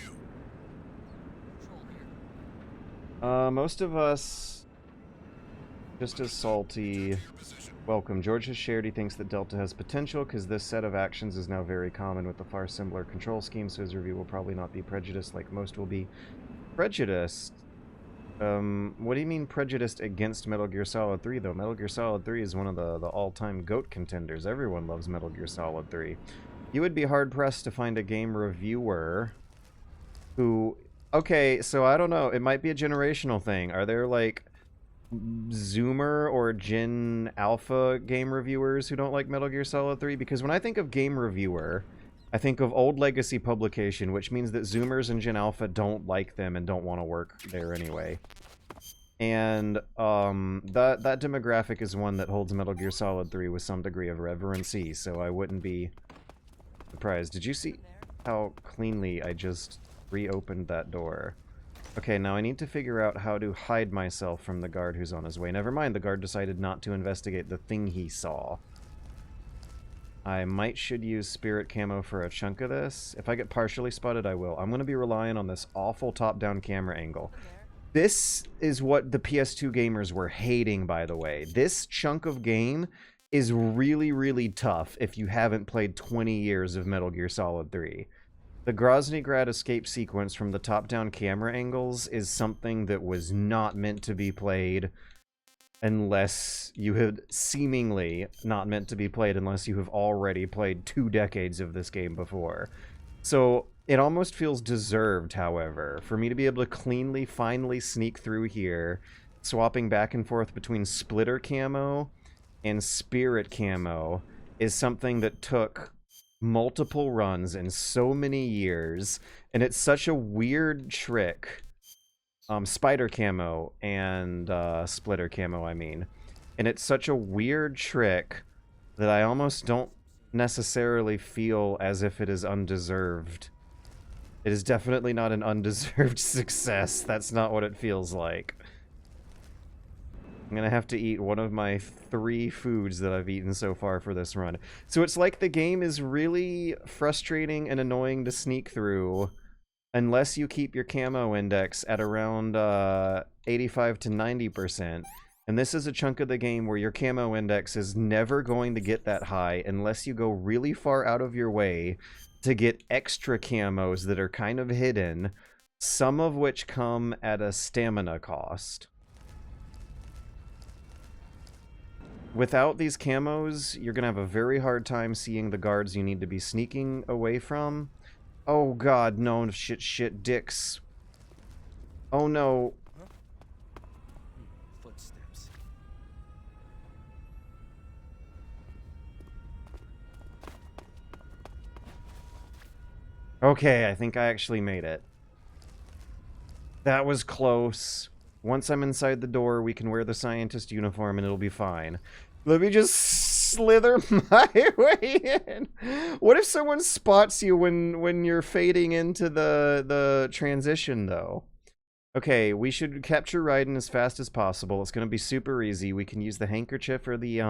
S9: Most of us just as salty. Welcome. George has shared he thinks that Delta has potential because this set of actions is now very common with the far similar control scheme, so his review will probably not be prejudiced like most will be. Prejudiced? What do you mean prejudiced against Metal Gear Solid 3, though? Metal Gear Solid 3 is one of the all-time GOAT contenders. Everyone loves Metal Gear Solid 3. You would be hard-pressed to find a game reviewer who... Okay, so I don't know. It might be a generational thing. Are there, like, Zoomer or Gen Alpha game reviewers who don't like Metal Gear Solid 3? Because when I think of game reviewer, I think of old legacy publication, which means that Zoomers and Gen Alpha don't like them and don't want to work there anyway. And that demographic is one that holds Metal Gear Solid 3 with some degree of reverency, so I wouldn't be surprised. Did you see how cleanly I just reopened that door? Okay, now I need to figure out how to hide myself from the guard who's on his way. Never mind, the guard decided not to investigate the thing he saw. I should use spirit camo for a chunk of this. If I get partially spotted, I will. I'm going to be relying on this awful top-down camera angle. This is what the PS2 gamers were hating, by the way. This chunk of game is really, really tough if you haven't played 20 years of Metal Gear Solid 3. The Groznygrad escape sequence from the top-down camera angles is something that was not meant to be played unless you had seemingly not meant to be played unless you have already played 2 decades of this game before. So it almost feels deserved, however, for me to be able to cleanly, finally sneak through here, swapping back and forth between splitter camo and spirit camo is something that took multiple runs and so many years, and it's such a weird trick. Spider camo and splitter camo, I mean. And it's such a weird trick that I almost don't necessarily feel as if it is undeserved. It is definitely not an undeserved success. That's not what it feels like. I'm gonna have to eat one of my 3 foods that I've eaten so far for this run. So it's like the game is really frustrating and annoying to sneak through unless you keep your camo index at around 85 to 90%. And this is a chunk of the game where your camo index is never going to get that high unless you go really far out of your way to get extra camos that are kind of hidden, some of which come at a stamina cost. Without these camos, you're going to have a very hard time seeing the guards you need to be sneaking away from. Oh god, no, shit, dicks. Oh no.
S10: Footsteps.
S9: Okay, I think I actually made it. That was close. Once I'm inside the door, we can wear the scientist uniform and it'll be fine. Let me just slither my way in. What if someone spots you when you're fading into the transition, though? Okay, we should capture Raiden as fast as possible. It's going to be super easy. We can use the handkerchief or the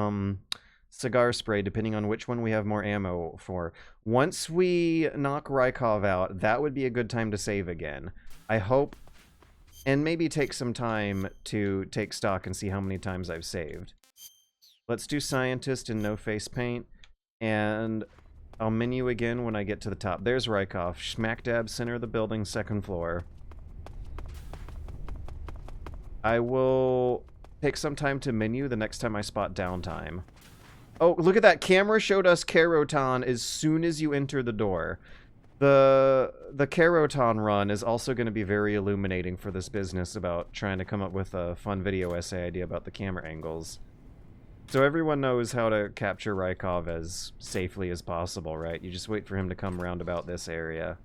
S9: cigar spray, depending on which one we have more ammo for. Once we knock Rykov out, that would be a good time to save again. I hope, and maybe take some time to take stock and see how many times I've saved. Let's do Scientist and no face paint, and I'll menu again when I get to the top. There's Rykov, smack dab center of the building, second floor. I will take some time to menu the next time I spot downtime. Oh, look at that. Camera showed us Karotan as soon as you enter the door. The Karotan run is also going to be very illuminating for this business about trying to come up with a fun video essay idea about the camera angles. So everyone knows how to capture Rykov as safely as possible, right? You just wait for him to come around about this area.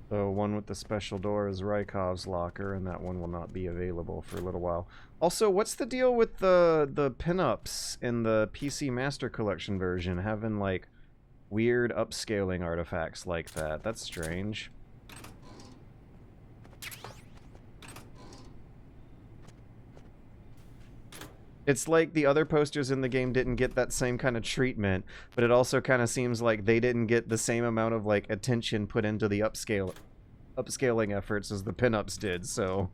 S9: The one with the special door is Rykov's locker, and that one will not be available for a little while. Also, what's the deal with the pinups in the PC Master Collection version having, like, weird upscaling artifacts like that? That's strange. It's like the other posters in the game didn't get that same kind of treatment, but it also kind of seems like they didn't get the same amount of, like, attention put into the upscaling efforts as the pinups did, so...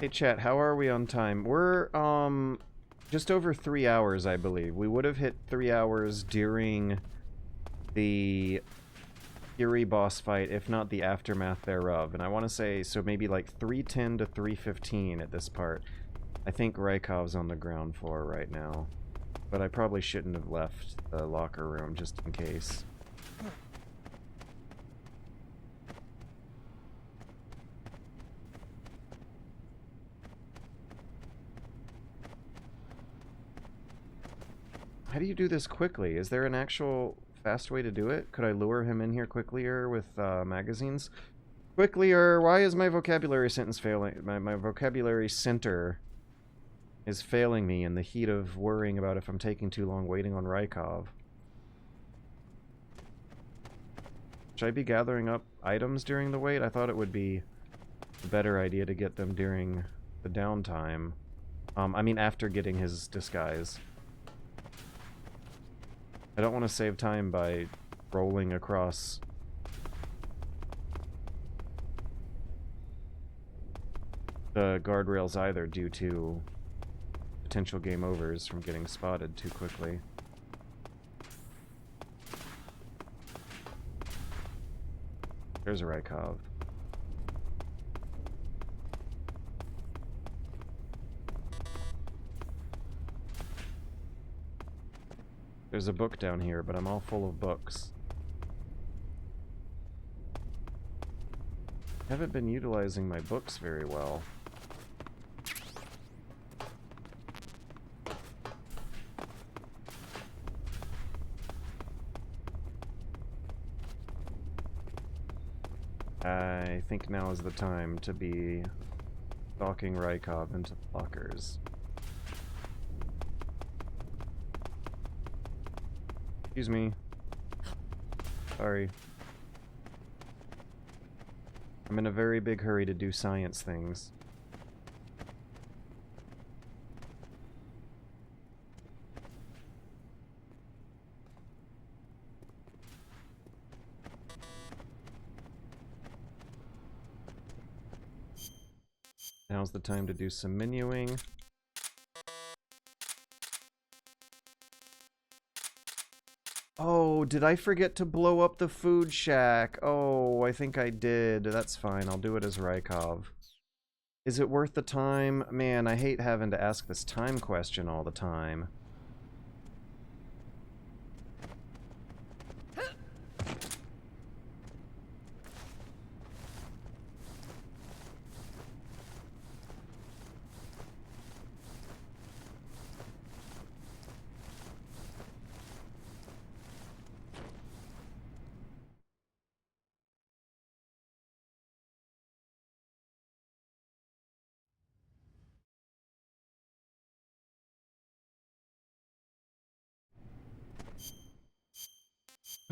S9: Hey chat, how are we on time? We're, just over 3 hours, I believe. We would have hit 3 hours during the Fury boss fight, if not the aftermath thereof. And I want to say, so maybe like 3:10 to 3:15 at this part. I think Rykov's on the ground floor right now. But I probably shouldn't have left the locker room just in case. How do you do this quickly? Is there an actual fast way to do it? Could I lure him in here quicklier with magazines? Quicklier, why is my vocabulary sentence failing? My vocabulary center is failing me in the heat of worrying about if I'm taking too long waiting on Rykov. Should I be gathering up items during the wait? I thought it would be a better idea to get them during the downtime. I mean after getting his disguise. I don't want to save time by rolling across the guardrails either due to potential game overs from getting spotted too quickly. There's a Rykov. There's a book down here, but I'm all full of books. Haven't been utilizing my books very well. I think now is the time to be stalking Rykov into the lockers. Excuse me. Sorry. I'm in a very big hurry to do science things. Now's the time to do some menuing. Oh, did I forget to blow up the food shack? Oh, I think I did. That's fine. I'll do it as Rykov. Is it worth the time? Man, I hate having to ask this time question all the time.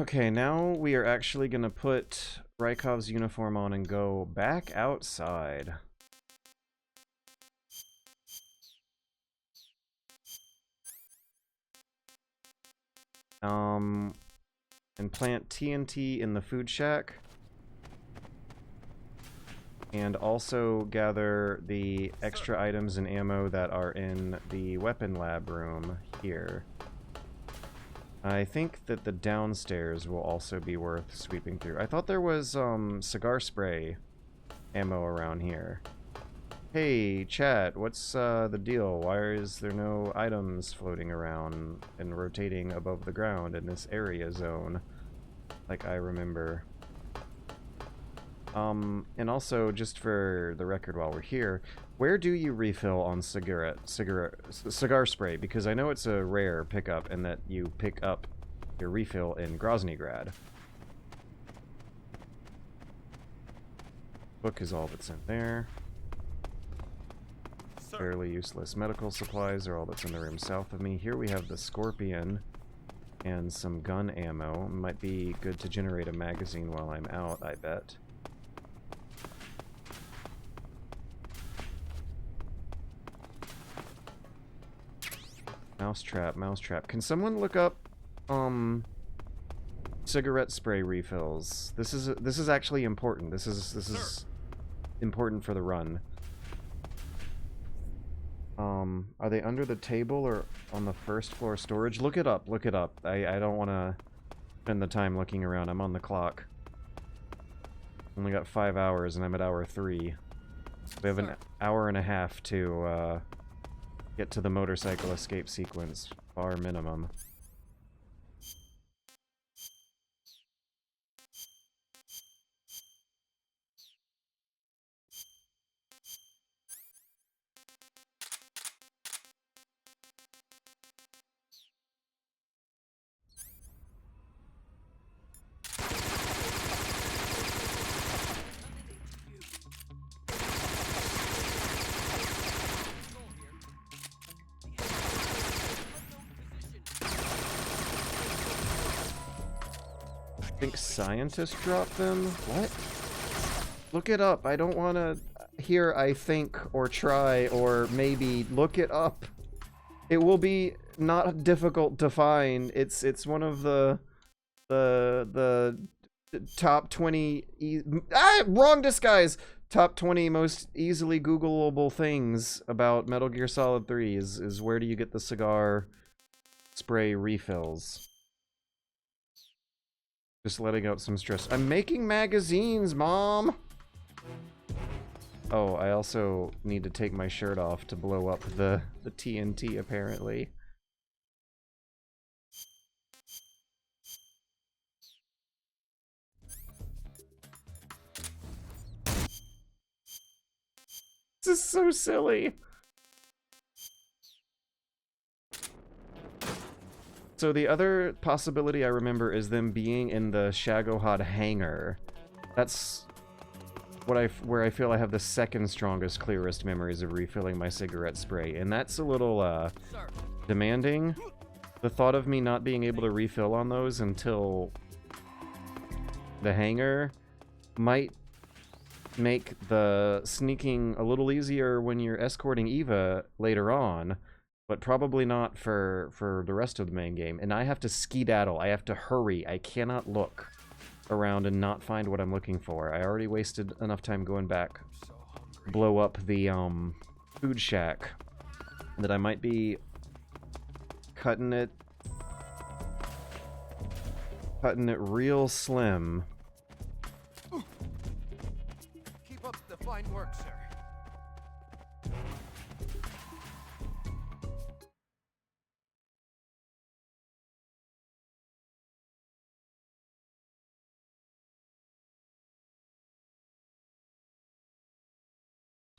S9: Okay, now we are actually gonna put Rykov's uniform on and go back outside. And plant TNT in the food shack. And also gather the extra items and ammo that are in the weapon lab room here. I think that the downstairs will also be worth sweeping through. I thought there was cigar spray ammo around here. Hey, chat, what's the deal? Why is there no items floating around and rotating above the ground in this area zone? Like I remember. And also, just for the record while we're here, where do you refill on cigar spray? Because I know it's a rare pickup and that you pick up your refill in Groznygrad. Book is all that's in there. Fairly useless medical supplies are all that's in the room south of me. Here we have the Scorpion and some gun ammo. Might be good to generate a magazine while I'm out, I bet. Mousetrap, mousetrap. Can someone look up cigarette spray refills? This is actually important. This is important for the run. Are they under the table or on the first floor storage? Look it up, look it up. I don't want to spend the time looking around. I'm on the clock. Only got 5 hours and I'm at hour 3. We have an hour and a half to get to the motorcycle escape sequence, bar minimum. I think scientists dropped them? What? Look it up. I don't want to hear I think or try or maybe. Look it up. It will be not difficult to find. It's one of the top 20 wrong disguise. Top 20 most easily Googleable things about Metal Gear Solid 3 is where do you get the cigar spray refills? Just letting out some stress. I'm making magazines, Mom! Oh, I also need to take my shirt off to blow up the TNT, apparently. This is so silly. So the other possibility I remember is them being in the Shagohod hangar. That's what where I feel I have the second strongest, clearest memories of refilling my cigarette spray, and that's a little demanding. The thought of me not being able to refill on those until the hangar might make the sneaking a little easier when you're escorting Eva later on, but probably not for the rest of the main game. And I have to skedaddle. I have to hurry. I cannot look around and not find what I'm looking for. I already wasted enough time going back, blow up the food shack, that I might be cutting it real slim.
S10: Keep up the fine work, sir.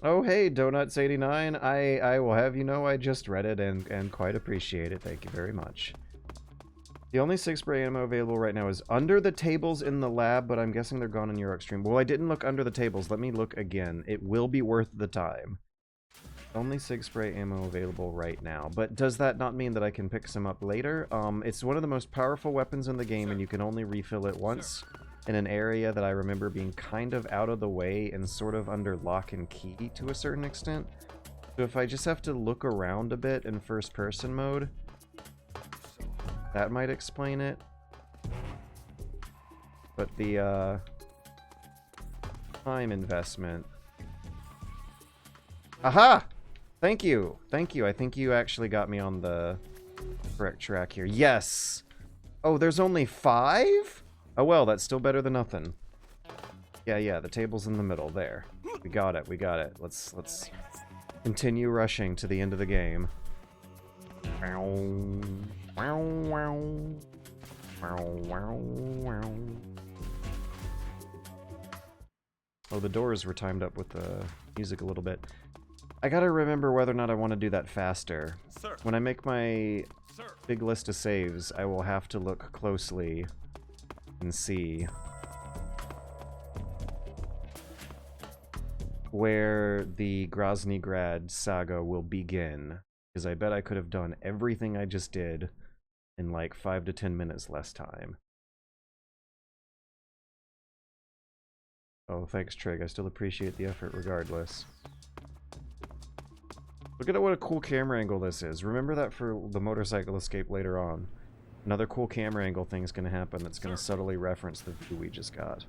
S9: Oh hey, Donuts89, I will have you know I just read it and quite appreciate it. Thank you very much. The only 6-spray ammo available right now is under the tables in the lab, but I'm guessing they're gone in your Extreme. Well, I didn't look under the tables. Let me look again. It will be worth the time. Only 6-spray ammo available right now. But does that not mean that I can pick some up later? It's one of the most powerful weapons in the game, and you can only refill it once in an area that I remember being kind of out of the way and sort of under lock and key to a certain extent. So if I just have to look around a bit in first-person mode, that might explain it. But the time investment. Aha! Thank you. Thank you. I think you actually got me on the correct track here. Yes! Oh, there's only 5? Oh well, that's still better than nothing. Yeah, the table's in the middle. There. We got it. We got it. Let's continue rushing to the end of the game. Oh, the doors were timed up with the music a little bit. I gotta remember whether or not I want to do that faster. When I make my big list of saves, I will have to look closely and see where the Groznygrad saga will begin. Because I bet I could have done everything I just did in like 5 to 10 minutes less time. Oh, thanks, Trig. I still appreciate the effort regardless. Look at what a cool camera angle this is. Remember that for the motorcycle escape later on. Another cool camera angle thing's gonna happen that's gonna subtly reference the view we just got.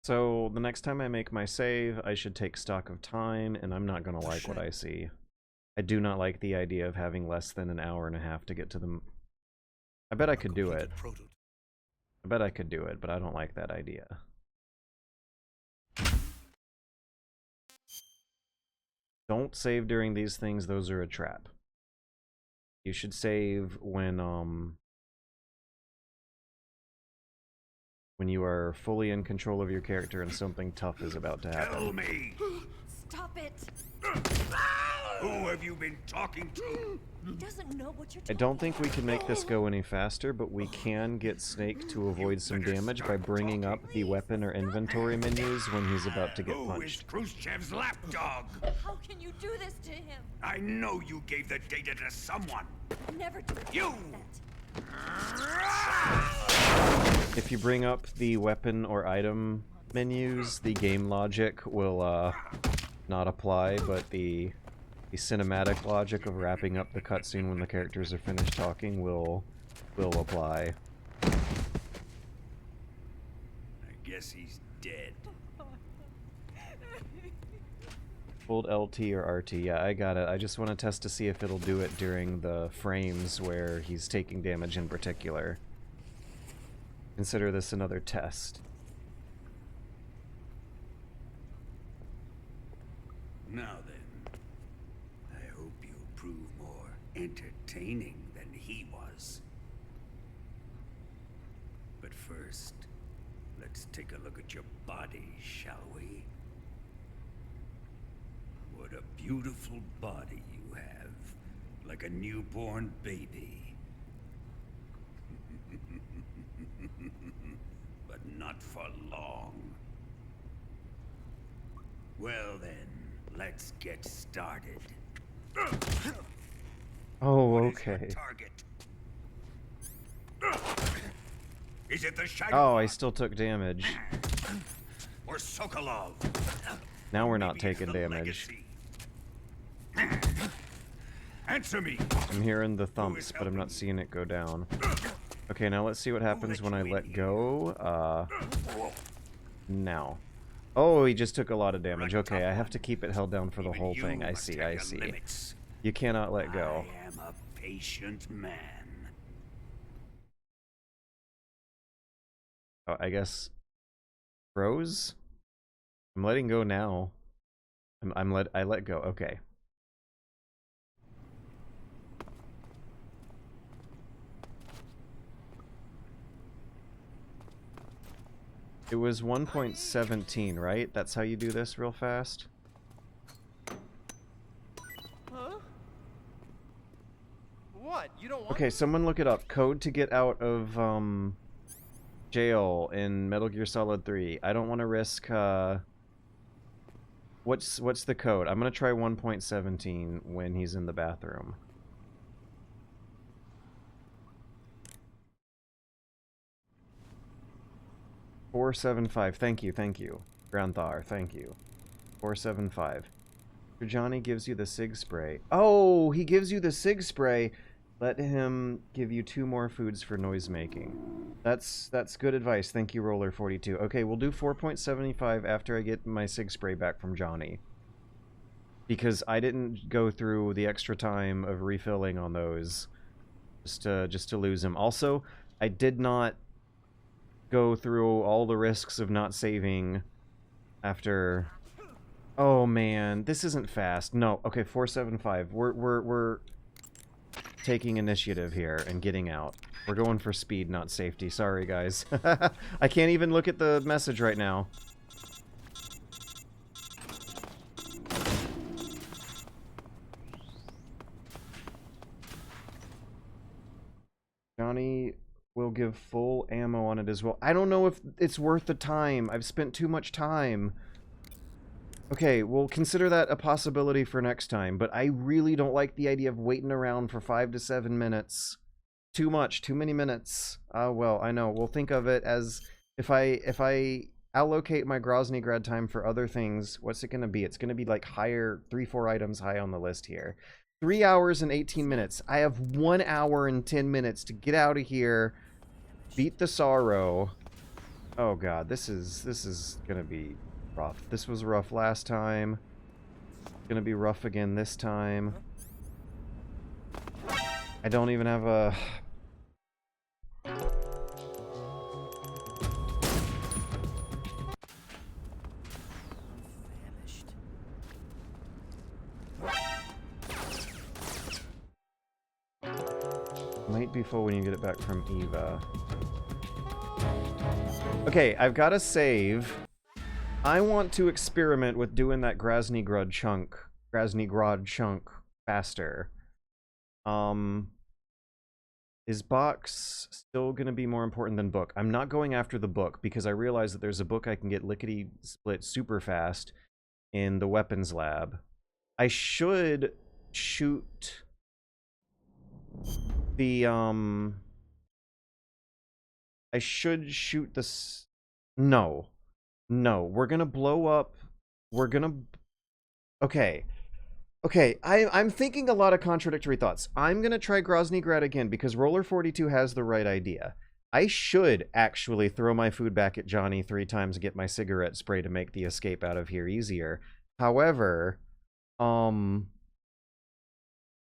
S9: So, the next time I make my save, I should take stock of time, and I'm not gonna like what I see. I do not like the idea of having less than an hour and a half to get to the... I bet I could do it. I bet I could do it, but I don't like that idea. Don't save during these things, those are a trap. You should save when you are fully in control of your character and something tough is about to happen.
S11: Tell me!
S2: Stop it!
S11: Who have you been talking to?
S2: He doesn't know what you're
S9: I don't think we can make this go any faster, but we can get Snake to avoid some damage by bringing up the weapon or inventory menus when he's about to get
S11: Who is
S9: punched.
S11: Khrushchev's lapdog?
S2: How can you do this to him?
S11: I know you gave the data to someone.
S2: Never do
S11: You!
S9: If you bring up the weapon or item menus, the game logic will not apply, but the cinematic logic of wrapping up the cutscene when the characters are finished talking will apply.
S11: I guess he's dead.
S9: Hold LT or RT. Yeah, I got it. I just want to test to see if it'll do it during the frames where he's taking damage in particular. Consider this another test.
S12: Now then, I hope you prove more entertaining than he was. But first, let's take a look at your body, shall we? What a beautiful body you have, like a newborn baby. But not for long. Well then, let's get started.
S9: Oh,
S12: What is
S9: okay.
S12: your target? Is it the Shadow
S9: Oh, I
S12: One
S9: still took damage.
S12: or Sokolov?
S9: Now we're not
S12: Maybe it's
S9: taking
S12: the
S9: damage.
S12: Legacy. Answer me.
S9: I'm hearing the thumps, but I'm not seeing it go down. Okay, now let's see what happens when I let go. Now. Oh, he just took a lot of damage. Okay, I have to keep it held down for the whole thing. I see, I see. You cannot let go.
S12: I am a patient man.
S9: Oh, I guess froze? I'm letting go now. I let go. Okay. It was 1.17, right? That's how you do this real fast?
S10: Huh? What? You don't want
S9: Okay, someone look it up. Code to get out of jail in Metal Gear Solid 3. I don't want to risk what's the code? I'm going to try 1.17 when he's in the bathroom. $475. Thank you. Grandthar, thank you. 475. Johnny gives you the SIG spray. Oh, he gives you the SIG spray. Let him give you 2 more foods for noise making. That's good advice. Thank you, Roller42. Okay, we'll do 4.75 after I get my SIG spray back from Johnny. Because I didn't go through the extra time of refilling on those just to lose him. Also, I did not go through all the risks of not saving after. Oh man, this isn't fast. No, okay, 475. We're taking initiative here and getting out. We're going for speed, not safety. Sorry, guys. I can't even look at the message right now. Johnny will give full ammo on it as well. I don't know if it's worth the time. I've spent too much time. Okay, we'll consider that a possibility for next time, but I really don't like the idea of waiting around for 5 to 7 minutes. Too much, too many minutes. Well, I know. We'll think of it as if I allocate my Groznygrad time for other things, what's it going to be? It's going to be like higher, 3-4 items high on the list here. 3 hours and 18 minutes. I have 1 hour and 10 minutes to get out of here, beat the sorrow. Oh god, this is going to be rough. This was rough last time. It's going to be rough again this time. I don't even have a... Might be full when you get it back from Eva. Okay, I've got to save. I want to experiment with doing that Groznygrad chunk faster. Is box still going to be more important than book? I'm not going after the book because I realize that there's a book I can get lickety-split super fast in the weapons lab. I should shoot the, I should shoot this... No. No, we're gonna blow up... We're gonna... Okay. Okay, I'm thinking a lot of contradictory thoughts. I'm gonna try Groznygrad again because Roller42 has the right idea. I should actually throw my food back at Johnny 3 times and get my cigarette spray to make the escape out of here easier. However,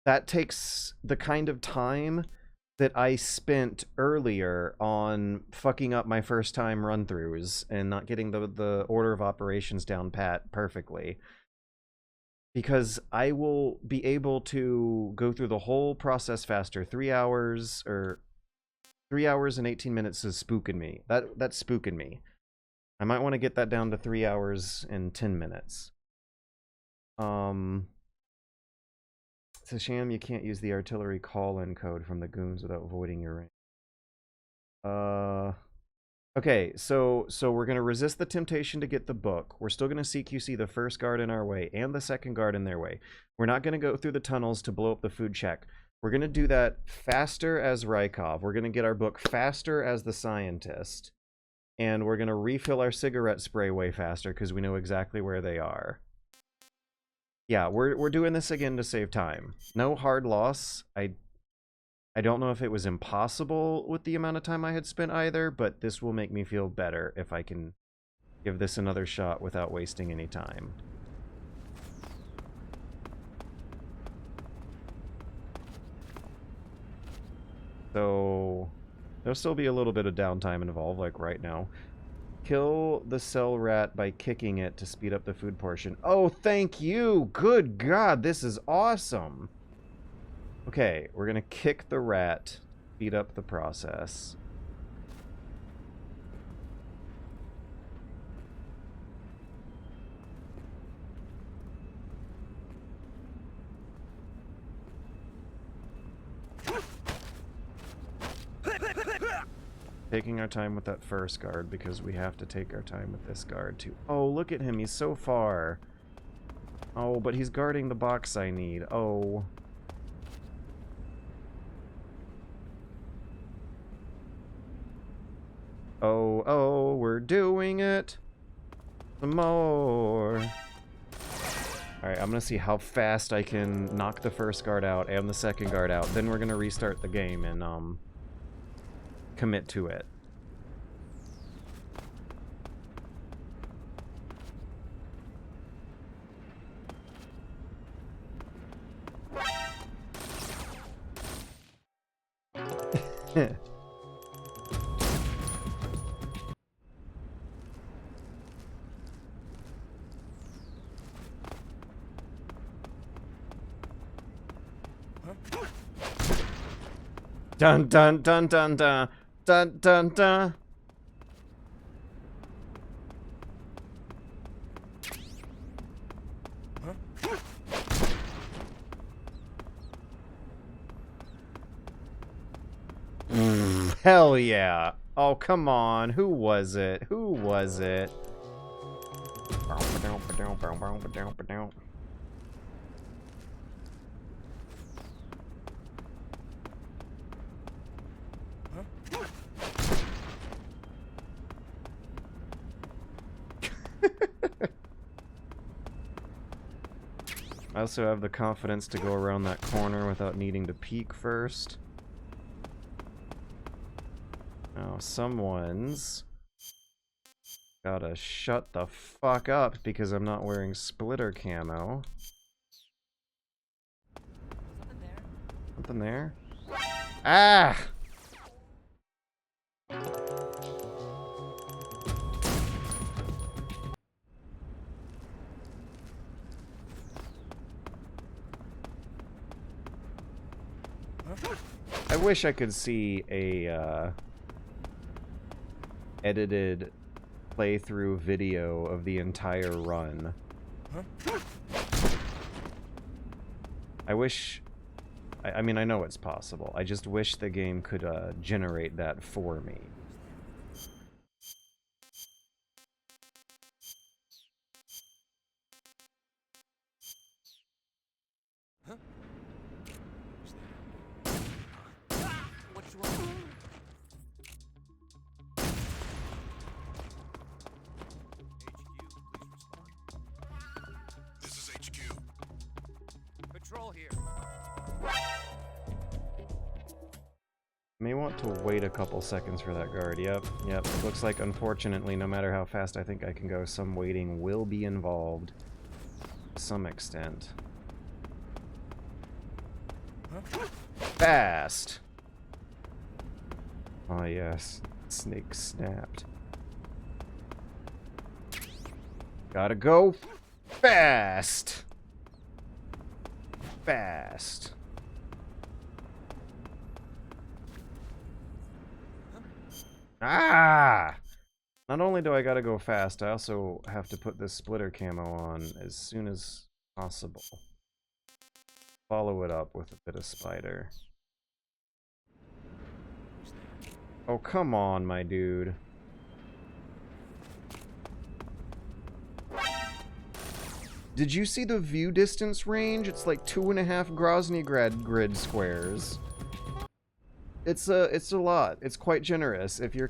S9: that takes the kind of time that I spent earlier on fucking up my first time run-throughs and not getting the order of operations down pat perfectly. because I will be able to go through the whole process faster. 3 hours or 3 hours and 18 minutes is spooking me. That's spooking me. I might want to get that down to 3 hours and 10 minutes. It's a shame you can't use the artillery call-in code from the goons without voiding your range. Okay, so we're gonna resist the temptation to get the book. We're still gonna CQC the first guard in our way and the second guard in their way. We're not gonna go through the tunnels to blow up the food shack. We're gonna do that faster as Rykov. We're gonna get our book faster as the scientist. And we're gonna refill our cigarette spray way faster because we know exactly where they are. Yeah, we're doing this again to save time. No hard loss. I don't know if it was impossible with the amount of time I had spent either, but this will make me feel better if I can give this another shot without wasting any time. So there'll still be a little bit of downtime involved, like right now. Kill the cell rat by kicking it to speed up the food portion. Oh, thank you! Good God, this is awesome! Okay, we're gonna kick the rat, speed up the process. Taking our time with that first guard because we have to take our time with this guard too. Oh, look at him, he's so far. Oh, but he's guarding the box I need. Oh. Oh, we're doing it. Some more. Alright, I'm gonna see how fast I can knock the first guard out and the second guard out. Then we're gonna restart the game and, commit to it. Dun dun dun dun dun dun dun dun. Hell yeah. Oh, come on. Who was it? Who was it? I also have the confidence to go around that corner without needing to peek first. Now, someone's gotta shut the fuck up because I'm not wearing splitter camo. Something there? Ah! I wish I could see a edited playthrough video of the entire run. I wish... I mean, I know it's possible. I just wish the game could generate that for me.
S10: Patrol here.
S9: May want to wait a couple seconds for that guard. Yep. Looks like, unfortunately, no matter how fast I think I can go, some waiting will be involved. To some extent. Fast! Oh yes. Snake snapped. Gotta go fast! Fast. Ah! Not only do I gotta go fast, I also have to put this splitter camo on as soon as possible. Follow it up with a bit of spider. Oh, come on, my dude. Did you see the view distance range? It's like 2.5 Groznygrad grid squares. It's a lot. It's quite generous. If your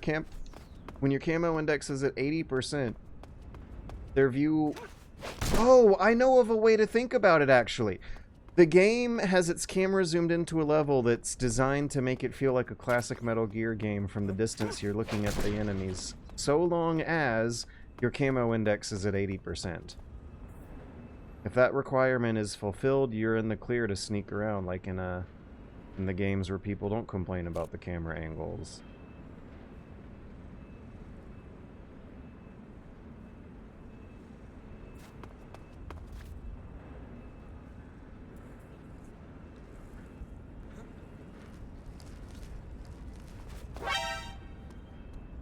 S9: when your camo index is at 80%, their view... Oh, I know of a way to think about it, actually. The game has its camera zoomed into a level that's designed to make it feel like a classic Metal Gear game from the distance you're looking at the enemies, so long as your camo index is at 80%. If that requirement is fulfilled, you're in the clear to sneak around, like in the games where people don't complain about the camera angles.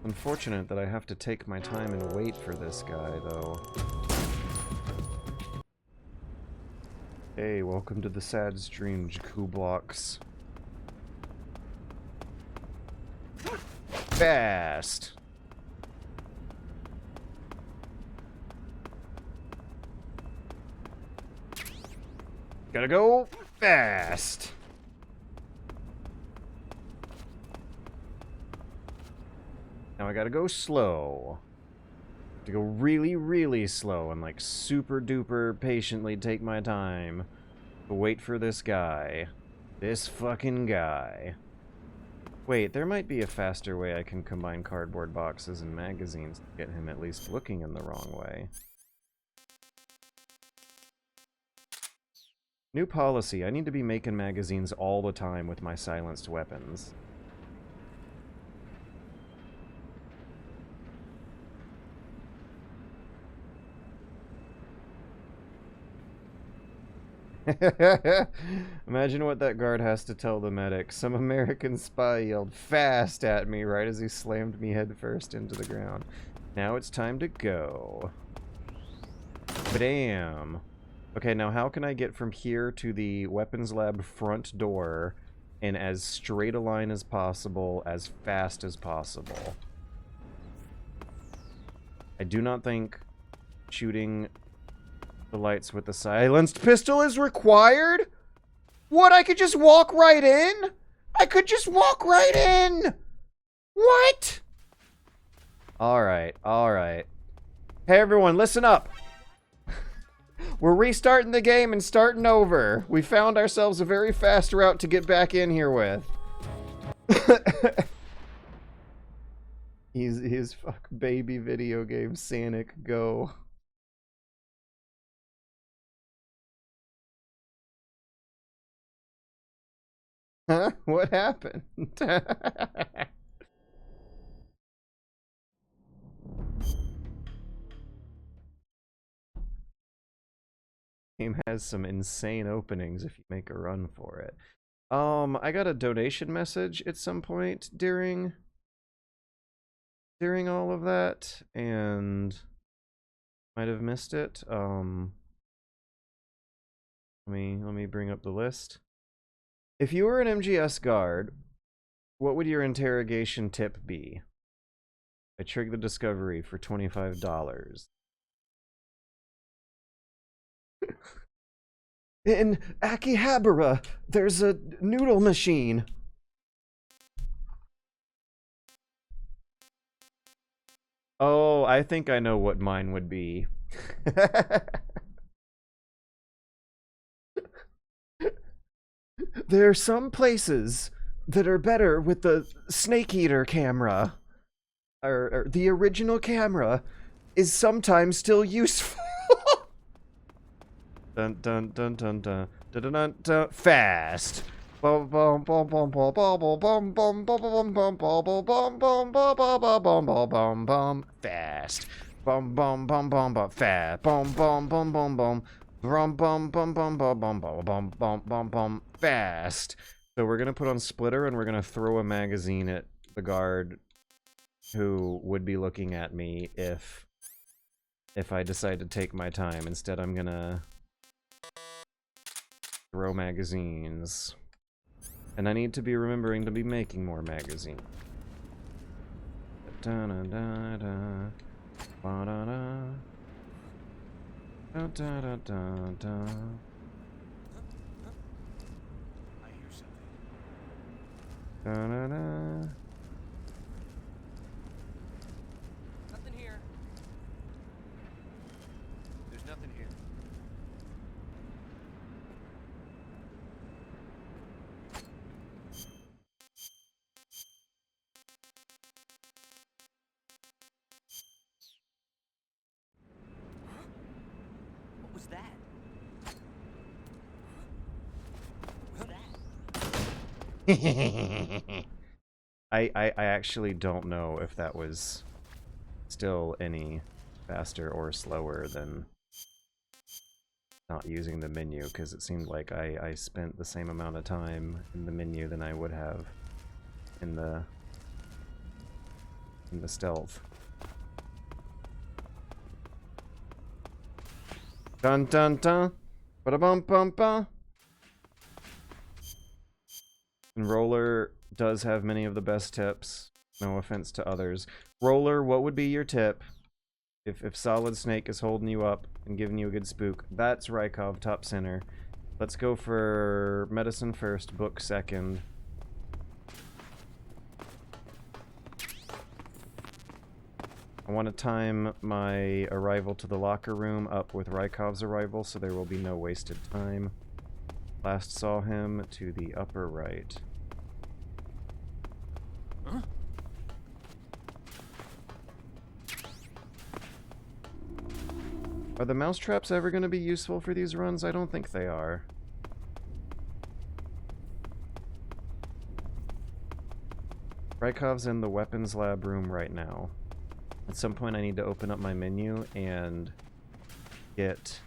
S9: Unfortunate that I have to take my time and wait for this guy, though. Hey, welcome to the sad stream, Jakku Blocks. Fast! Gotta go fast! Now I gotta go slow. To go really, really slow and like super duper patiently take my time to wait for this guy. This fucking guy. Wait, there might be a faster way I can combine cardboard boxes and magazines to get him at least looking in the wrong way. New policy. I need to be making magazines all the time with my silenced weapons. Imagine what that guard has to tell the medic. Some American spy yelled "fast" at me right as he slammed me headfirst into the ground. Now it's time to go. Bam. Okay, now how can I get from here to the weapons lab front door in as straight a line as possible, as fast as possible? I do not think shooting the lights with the silenced pistol is required? What? I could just walk right in? I could just walk right in! What? Alright, alright. Hey everyone, listen up! We're restarting the game and starting over. We found ourselves a very fast route to get back in here with. He's fuck baby video game Sanic Go. Huh? What happened? Game has some insane openings if you make a run for it. I got a donation message at some point during all of that, and might have missed it. Let me bring up the list. If you were an MGS guard, what would your interrogation tip be? I triggered the discovery for $25. In Akihabara, there's a noodle machine. Oh, I think I know what mine would be. There are some places that are better with the Snake Eater camera. Or the original camera is sometimes still useful. Dun dun dun dun dun dun dun dun dun. Fast. Bum bum bum bum bum bum bum bum bum bum bum bum bum bum bum bum bum bum. Fast. Bum bum bum bum bum. Fast. Bum bum bum bum bum. Bum bum bum bum bum bum bum bum bum bum bum fast. So we're gonna put on Splitter and we're gonna throw a magazine at the guard who would be looking at me if I decide to take my time. Instead, I'm gonna throw magazines. And I need to be remembering to be making more magazines. Da da da da. Ba da da. Da da da da da.
S10: I hear something.
S9: Da da da.
S10: Nothing here. There's nothing here. What was that? What was that?
S9: I actually don't know if that was still any faster or slower than not using the menu, because it seemed like I spent the same amount of time in the menu than I would have in the stealth. Dun dun dun. Ba bum bum bum. And Roller does have many of the best tips. No offense to others. Roller, what would be your tip if Solid Snake is holding you up and giving you a good spook? That's Rykov, top center. Let's go for medicine first, book second. I want to time my arrival to the locker room up with Rykov's arrival, so there will be no wasted time. Last saw him to the upper right.
S10: Huh?
S9: Are the mousetraps ever going to be useful for these runs? I don't think they are. Rykov's in the weapons lab room right now. At some point I need to open up my menu and get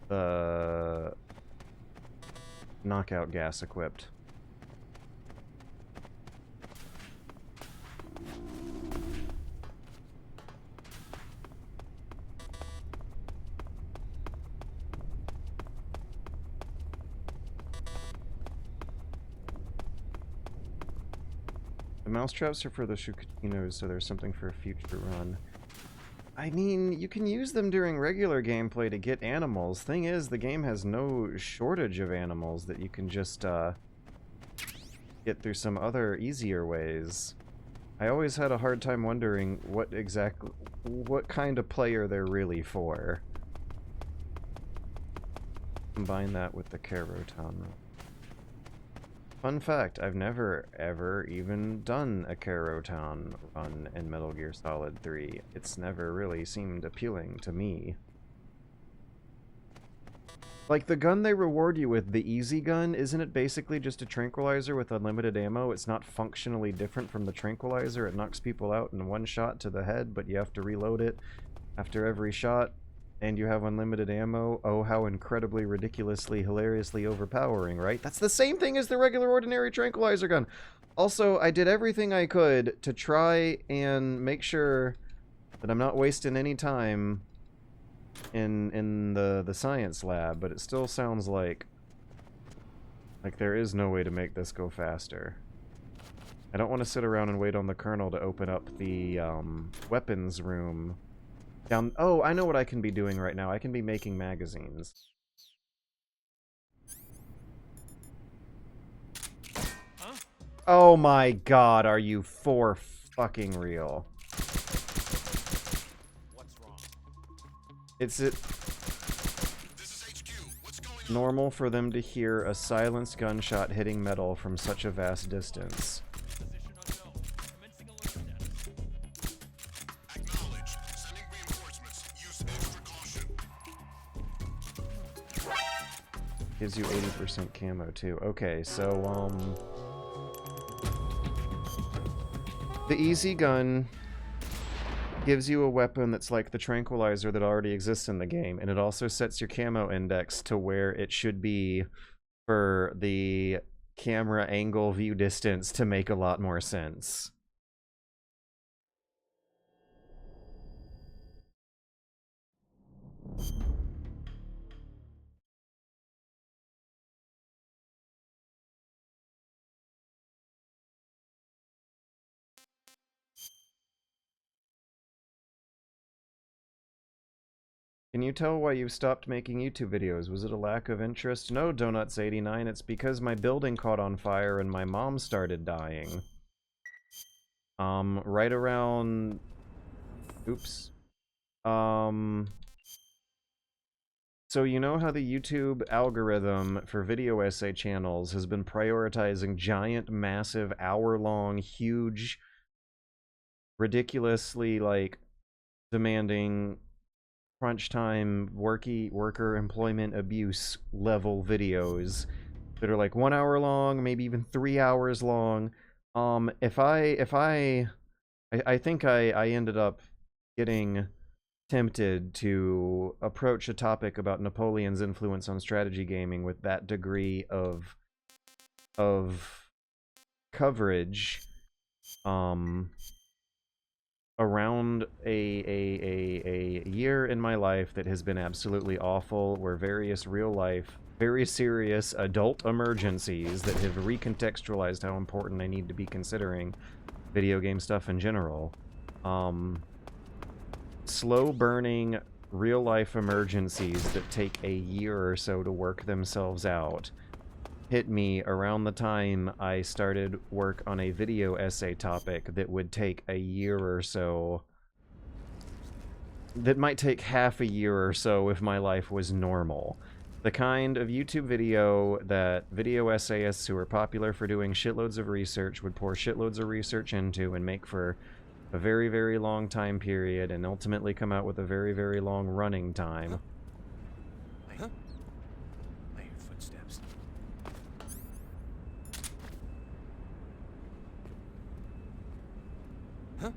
S9: the knockout gas equipped. The mousetraps are for the Shukatinos, so there's something for a future run. I mean, you can use them during regular gameplay to get animals. Thing is, the game has no shortage of animals that you can just, get through some other easier ways. I always had a hard time wondering what kind of player they're really for. Combine that with the Carotown. Fun fact, I've never, ever even done a Carotown run in Metal Gear Solid 3. It's never really seemed appealing to me. Like, the gun they reward you with, the easy gun, isn't it basically just a tranquilizer with unlimited ammo? It's not functionally different from the tranquilizer. It knocks people out in one shot to the head, but you have to reload it after every shot. And you have unlimited ammo. Oh, how incredibly, ridiculously, hilariously overpowering, right? That's the same thing as the regular ordinary tranquilizer gun. Also, I did everything I could to try and make sure that I'm not wasting any time in the science lab, but it still sounds like there is no way to make this go faster. I don't want to sit around and wait on the colonel to open up the weapons room. Oh, I know what I can be doing right now. I can be making magazines.
S10: Huh?
S9: Oh my god, are you for fucking real?
S10: What's wrong?
S9: Is it normal for them to hear a silenced gunshot hitting metal from such a vast distance? Gives you 80% camo too. Okay, so the easy gun gives you a weapon that's like the tranquilizer that already exists in the game, and it also sets your camo index to where it should be for the camera angle view distance to make a lot more sense. Can you tell why you stopped making YouTube videos? Was it a lack of interest? No, Donuts89, it's because my building caught on fire and my mom started dying. Right around... Oops. So you know how the YouTube algorithm for video essay channels has been prioritizing giant, massive, hour-long, huge, ridiculously, like, demanding crunch time, worker employment abuse level videos that are like 1 hour long, maybe even 3 hours long. I think I ended up getting tempted to approach a topic about Napoleon's influence on strategy gaming with that degree of coverage around a year in my life that has been absolutely awful, where various real life, very serious adult emergencies that have recontextualized how important I need to be considering video game stuff in general. Slow burning real life emergencies that take a year or so to work themselves out hit me around the time I started work on a video essay topic that would take a year or so. That might take half a year or so if my life was normal. The kind of YouTube video that video essayists who are popular for doing shitloads of research would pour shitloads of research into and make for a very, very long time period and ultimately come out with a very, very long running time.
S10: Huh? I hear footsteps. Huh?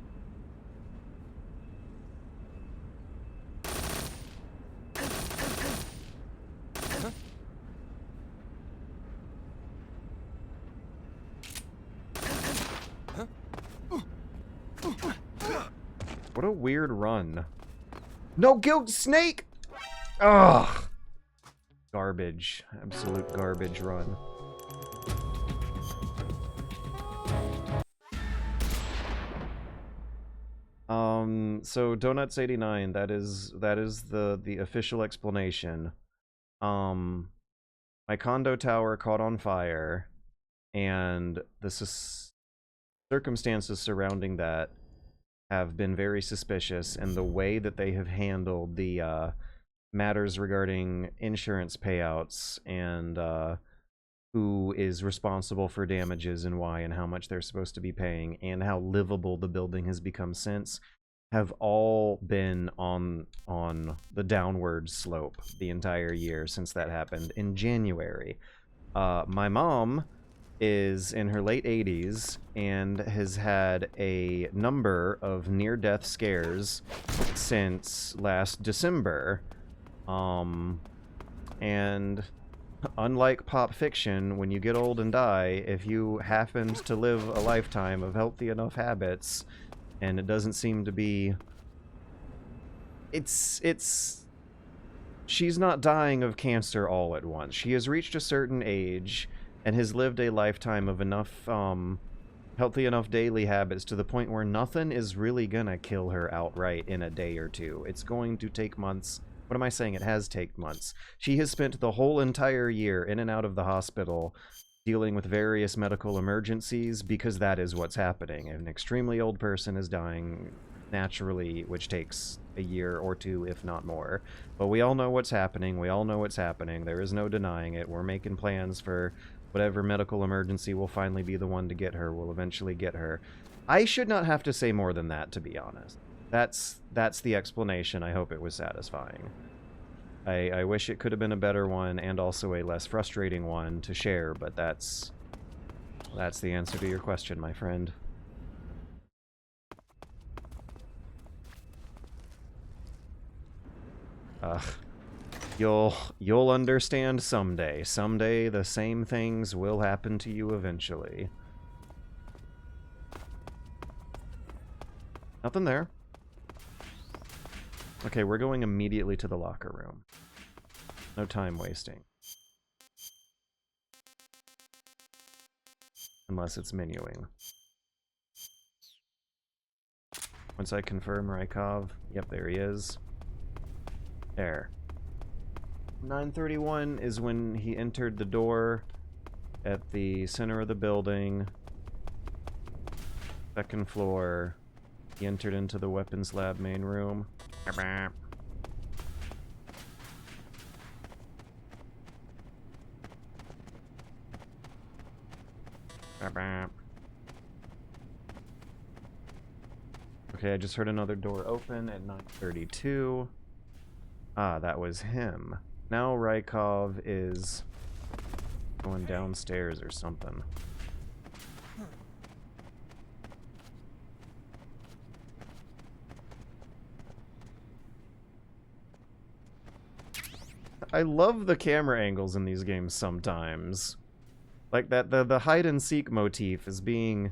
S9: What a weird run. No guilt, snake! Ugh! Garbage. Absolute garbage run. So Donuts89, that is the official explanation. My condo tower caught on fire, and the circumstances surrounding that have been very suspicious, and the way that they have handled the matters regarding insurance payouts and who is responsible for damages and why and how much they're supposed to be paying and how livable the building has become since have all been on the downward slope the entire year since that happened in January. My mom is in her late 80s and has had a number of near-death scares since last December. And unlike pop fiction, when you get old and die, if you happened to live a lifetime of healthy enough habits, and it doesn't seem to be... She's not dying of cancer all at once. She has reached a certain age and has lived a lifetime of enough, healthy enough daily habits to the point where nothing is really gonna kill her outright in a day or two. It's going to take months. What am I saying? It has taken months. She has spent the whole entire year in and out of the hospital dealing with various medical emergencies because that is what's happening. An extremely old person is dying naturally, which takes a year or two, if not more. But we all know what's happening. We all know what's happening. There is no denying it. We're making plans for whatever medical emergency will finally be the one to get her. We'll eventually get her. I should not have to say more than that, to be honest. That's the explanation. I hope it was satisfying. I wish it could have been a better one and also a less frustrating one to share, but that's the answer to your question, my friend. Ugh. You'll understand someday. Someday the same things will happen to you eventually. Nothing there. Okay, we're going immediately to the locker room. No time wasting. Unless it's menuing. Once I confirm Rykov, yep, there he is. There. 9:31 is when he entered the door at the center of the building. Second floor. He entered into the weapons lab main room. Okay, I just heard another door open at 9:32. Ah, that was him. Now Rykov is going downstairs or something. I love the camera angles in these games sometimes. Like that the hide and seek motif is being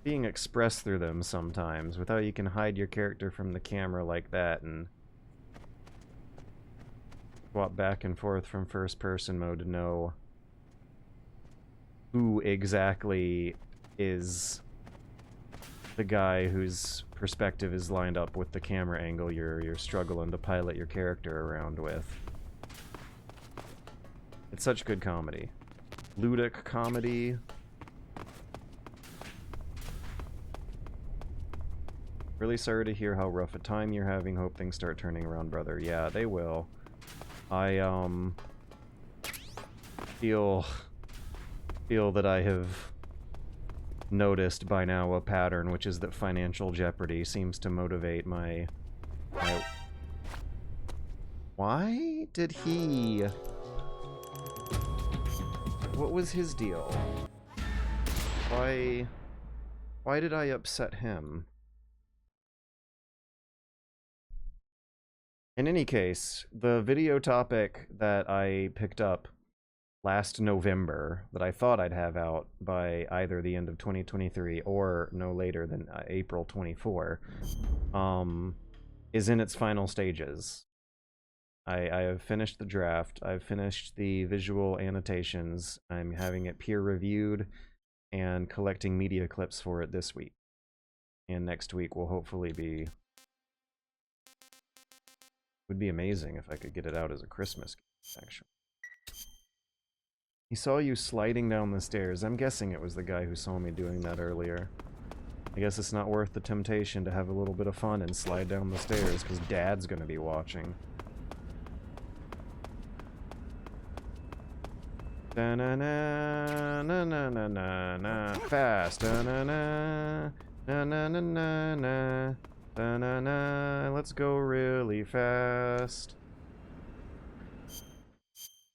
S9: expressed through them sometimes, with how you can hide your character from the camera like that and swap back and forth from first person mode to know who exactly is the guy whose perspective is lined up with the camera angle you're struggling to pilot your character around with. It's such good comedy. Ludic comedy. Really sorry to hear how rough a time you're having. Hope things start turning around, brother. Yeah, they will. I feel that I have noticed by now a pattern, which is that financial jeopardy seems to motivate my Why did he... What was his deal? Why did I upset him? In any case, the video topic that I picked up last November that I thought I'd have out by either the end of 2023 or no later than April 24 is in its final stages. I have finished the draft. I've finished the visual annotations. I'm having it peer reviewed and collecting media clips for it this week. And next week will hopefully be... Would be amazing if I could get it out as a Christmas gift, actually. He saw you sliding down the stairs. I'm guessing it was the guy who saw me doing that earlier. I guess it's not worth the temptation to have a little bit of fun and slide down the stairs, because Dad's gonna be watching. Da-na-na, na-na-na-na-na, fast, da-na-na, na-na-na-na-na, da-na-na, let's go really fast.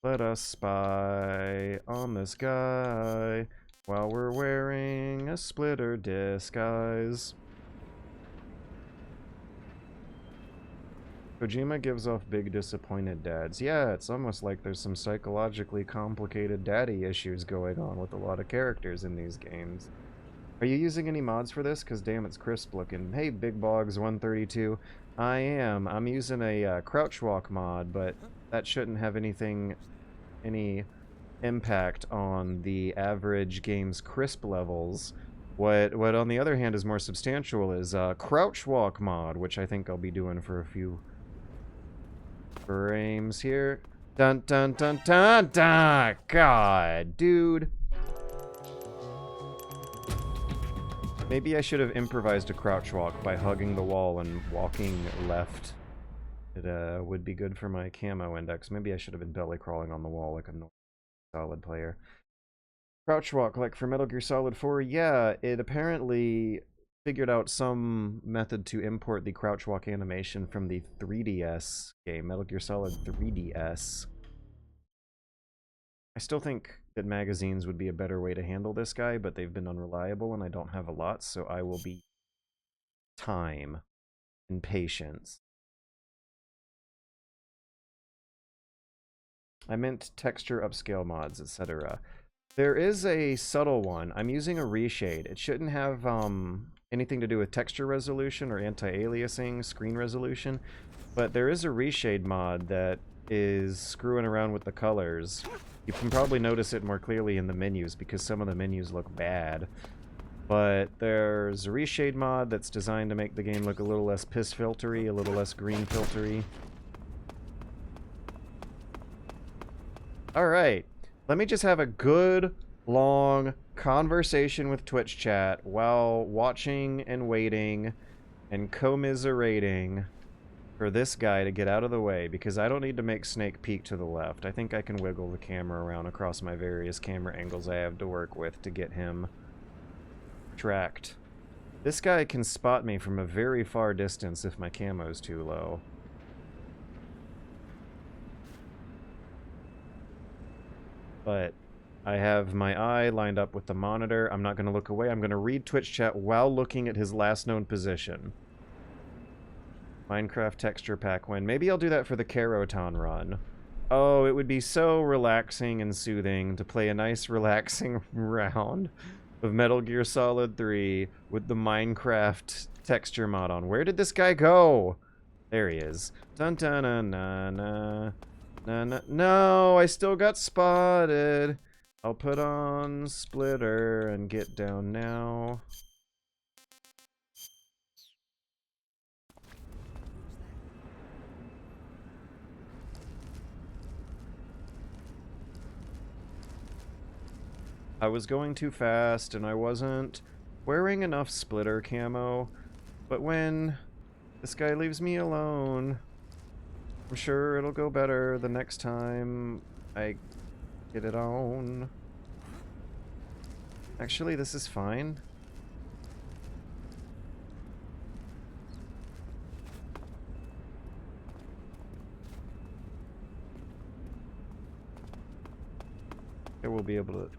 S9: Let us spy on this guy while we're wearing a splitter disguise. Kojima gives off big disappointed dads. Yeah, it's almost like there's some psychologically complicated daddy issues going on with a lot of characters in these games. Are you using any mods for this? Because damn, it's crisp looking. Hey, Big Bogs 132. I am. I'm using a crouch walk mod, but that shouldn't have any impact on the average game's crisp levels. What on the other hand is more substantial is crouch walk mod, which I think I'll be doing for a few frames here. Dun dun dun dun dun! God, dude. Maybe I should have improvised a crouch walk by hugging the wall and walking left. It would be good for my camo index. Maybe I should have been belly crawling on the wall like a normal Solid player. Crouch walk, like for Metal Gear Solid 4, yeah, it apparently figured out some method to import the crouch walk animation from the 3DS game, Metal Gear Solid 3DS. I still think that magazines would be a better way to handle this guy, but they've been unreliable and I don't have a lot, so I will be... time and patience. I meant texture upscale mods, etc. There is a subtle one. I'm using a reshade. It shouldn't have anything to do with texture resolution or anti-aliasing, screen resolution, but there is a reshade mod that is screwing around with the colors. You can probably notice it more clearly in the menus because some of the menus look bad. But there's a reshade mod that's designed to make the game look a little less piss filtery, a little less green filtery. Alright, let me just have a good, long conversation with Twitch chat while watching and waiting and commiserating for this guy to get out of the way, because I don't need to make Snake peek to the left. I think I can wiggle the camera around across my various camera angles I have to work with to get him tracked. This guy can spot me from a very far distance if my camo's too low. But I have my eye lined up with the monitor. I'm not going to look away. I'm going to read Twitch chat while looking at his last known position. Minecraft texture pack win. Maybe I'll do that for the Caroton run. Oh, it would be so relaxing and soothing to play a nice relaxing round of Metal Gear Solid 3 with the Minecraft texture mod on. Where did this guy go? There he is. Dun dun dun na na na na. No, I still got spotted. I'll put on Splitter and get down now. I was going too fast and I wasn't wearing enough Splitter camo, but when this guy leaves me alone, I'm sure it'll go better the next time I get it on. Actually, this is fine. I will be able to...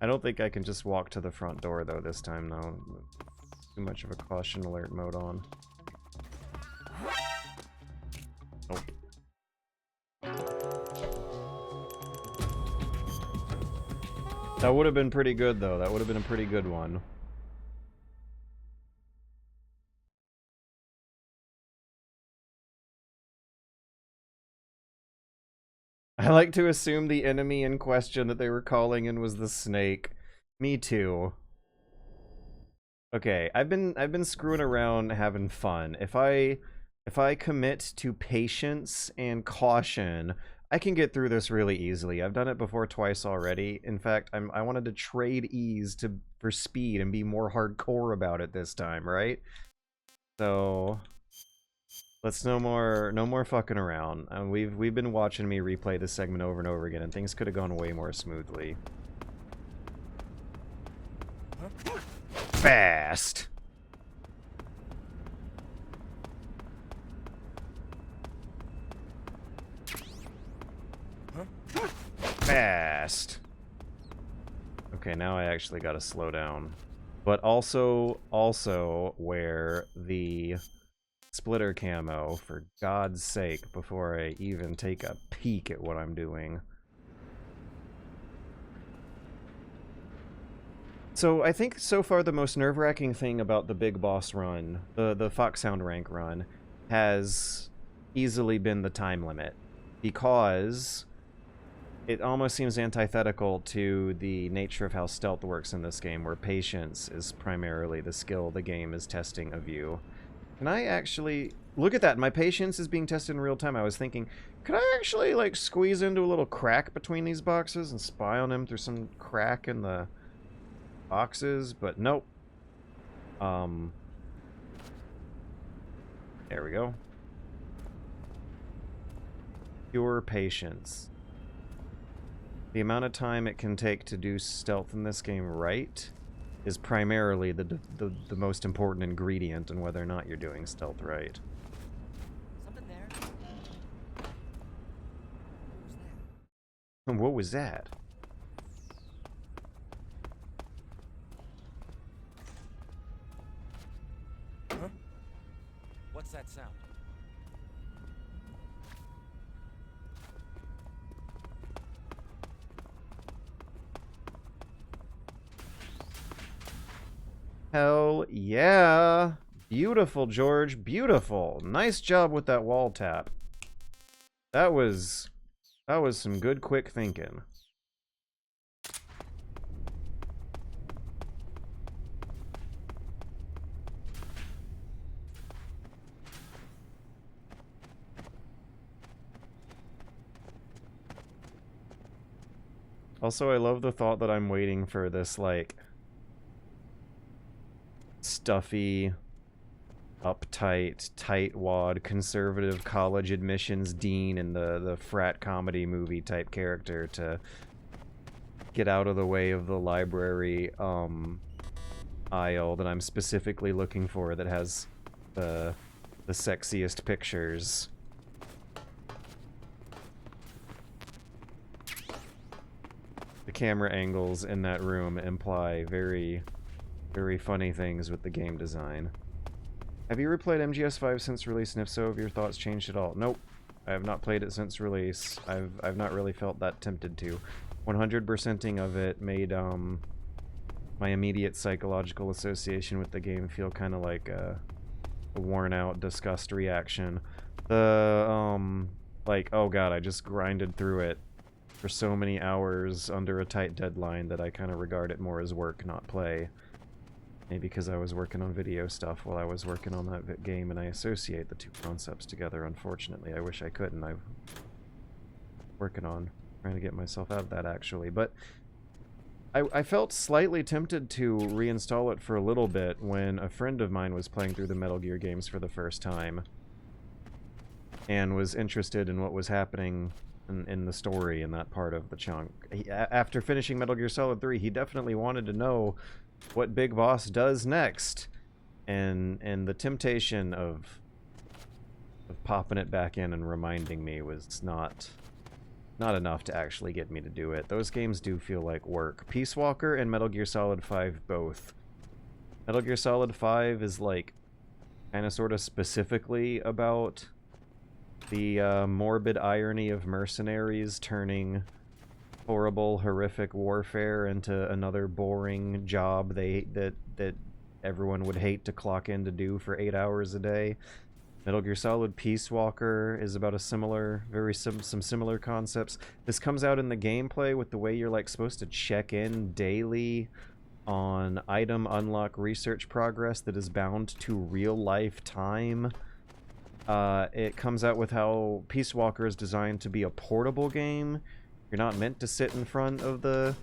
S9: I don't think I can just walk to the front door though this time, though. Too much of a caution alert mode on. Nope. That would have been pretty good though. That would have been a pretty good one. I like to assume the enemy in question that they were calling in was the snake. Me too. Okay, I've been screwing around having fun. If I commit to patience and caution, I can get through this really easily. I've done it before twice already. In fact, I wanted to trade ease for speed and be more hardcore about it this time, right? So let's no more fucking around. We've been watching me replay this segment over and over again, and things could have gone way more smoothly. Fast. Fast. Okay, now I actually gotta slow down. But also wear the Splitter camo, for God's sake, before I even take a peek at what I'm doing. So I think so far the most nerve-wracking thing about the Big Boss run, the Foxhound rank run, has easily been the time limit, because it almost seems antithetical to the nature of how stealth works in this game, where patience is primarily the skill the game is testing of you. Can I actually... Look at that, my patience is being tested in real time. I was thinking, could I actually, like, squeeze into a little crack between these boxes and spy on him through some crack in the boxes, but nope. There we go. Pure patience. The amount of time it can take to do stealth in this game right is primarily the most important ingredient in whether or not you're doing stealth right.
S10: Something there.
S9: And what was that?
S10: Huh? What's that sound?
S9: Hell yeah! Beautiful, George. Beautiful. Nice job with that wall tap. That was some good quick thinking. Also, I love the thought that I'm waiting for this, like, stuffy, uptight, tightwad, conservative college admissions dean in the frat comedy movie type character to get out of the way of the library aisle that I'm specifically looking for that has the sexiest pictures. The camera angles in that room imply very, very funny things with the game design. Have you replayed MGS5 since release, and if so, have your thoughts changed at all? Nope. I have not played it since release. I've not really felt that tempted to. 100%ing of it made my immediate psychological association with the game feel kind of like a worn out disgust reaction. Like, oh god, I just grinded through it for so many hours under a tight deadline that I kind of regard it more as work, not play. Maybe because I was working on video stuff while I was working on that game, and I associate the two concepts together, unfortunately. I wish I couldn't. I'm working on trying to get myself out of that, actually. But I felt slightly tempted to reinstall it for a little bit when a friend of mine was playing through the Metal Gear games for the first time and was interested in what was happening in the story in that part of the chunk. After finishing Metal Gear Solid 3, he definitely wanted to know what Big Boss does next, and the temptation of popping it back in and reminding me was not enough to actually get me to do it. Those games do feel like work. Peace Walker and Metal Gear Solid 5 both. Metal Gear Solid 5 is like kind of sort of specifically about the morbid irony of mercenaries turning horrible, horrific warfare into another boring job that everyone would hate to clock in to do for 8 hours a day. Metal Gear Solid Peace Walker is about a similar, some similar concepts. This comes out in the gameplay with the way you're like supposed to check in daily on item unlock research progress that is bound to real life time. It comes out with how Peace Walker is designed to be a portable game. You're not meant to sit in front of the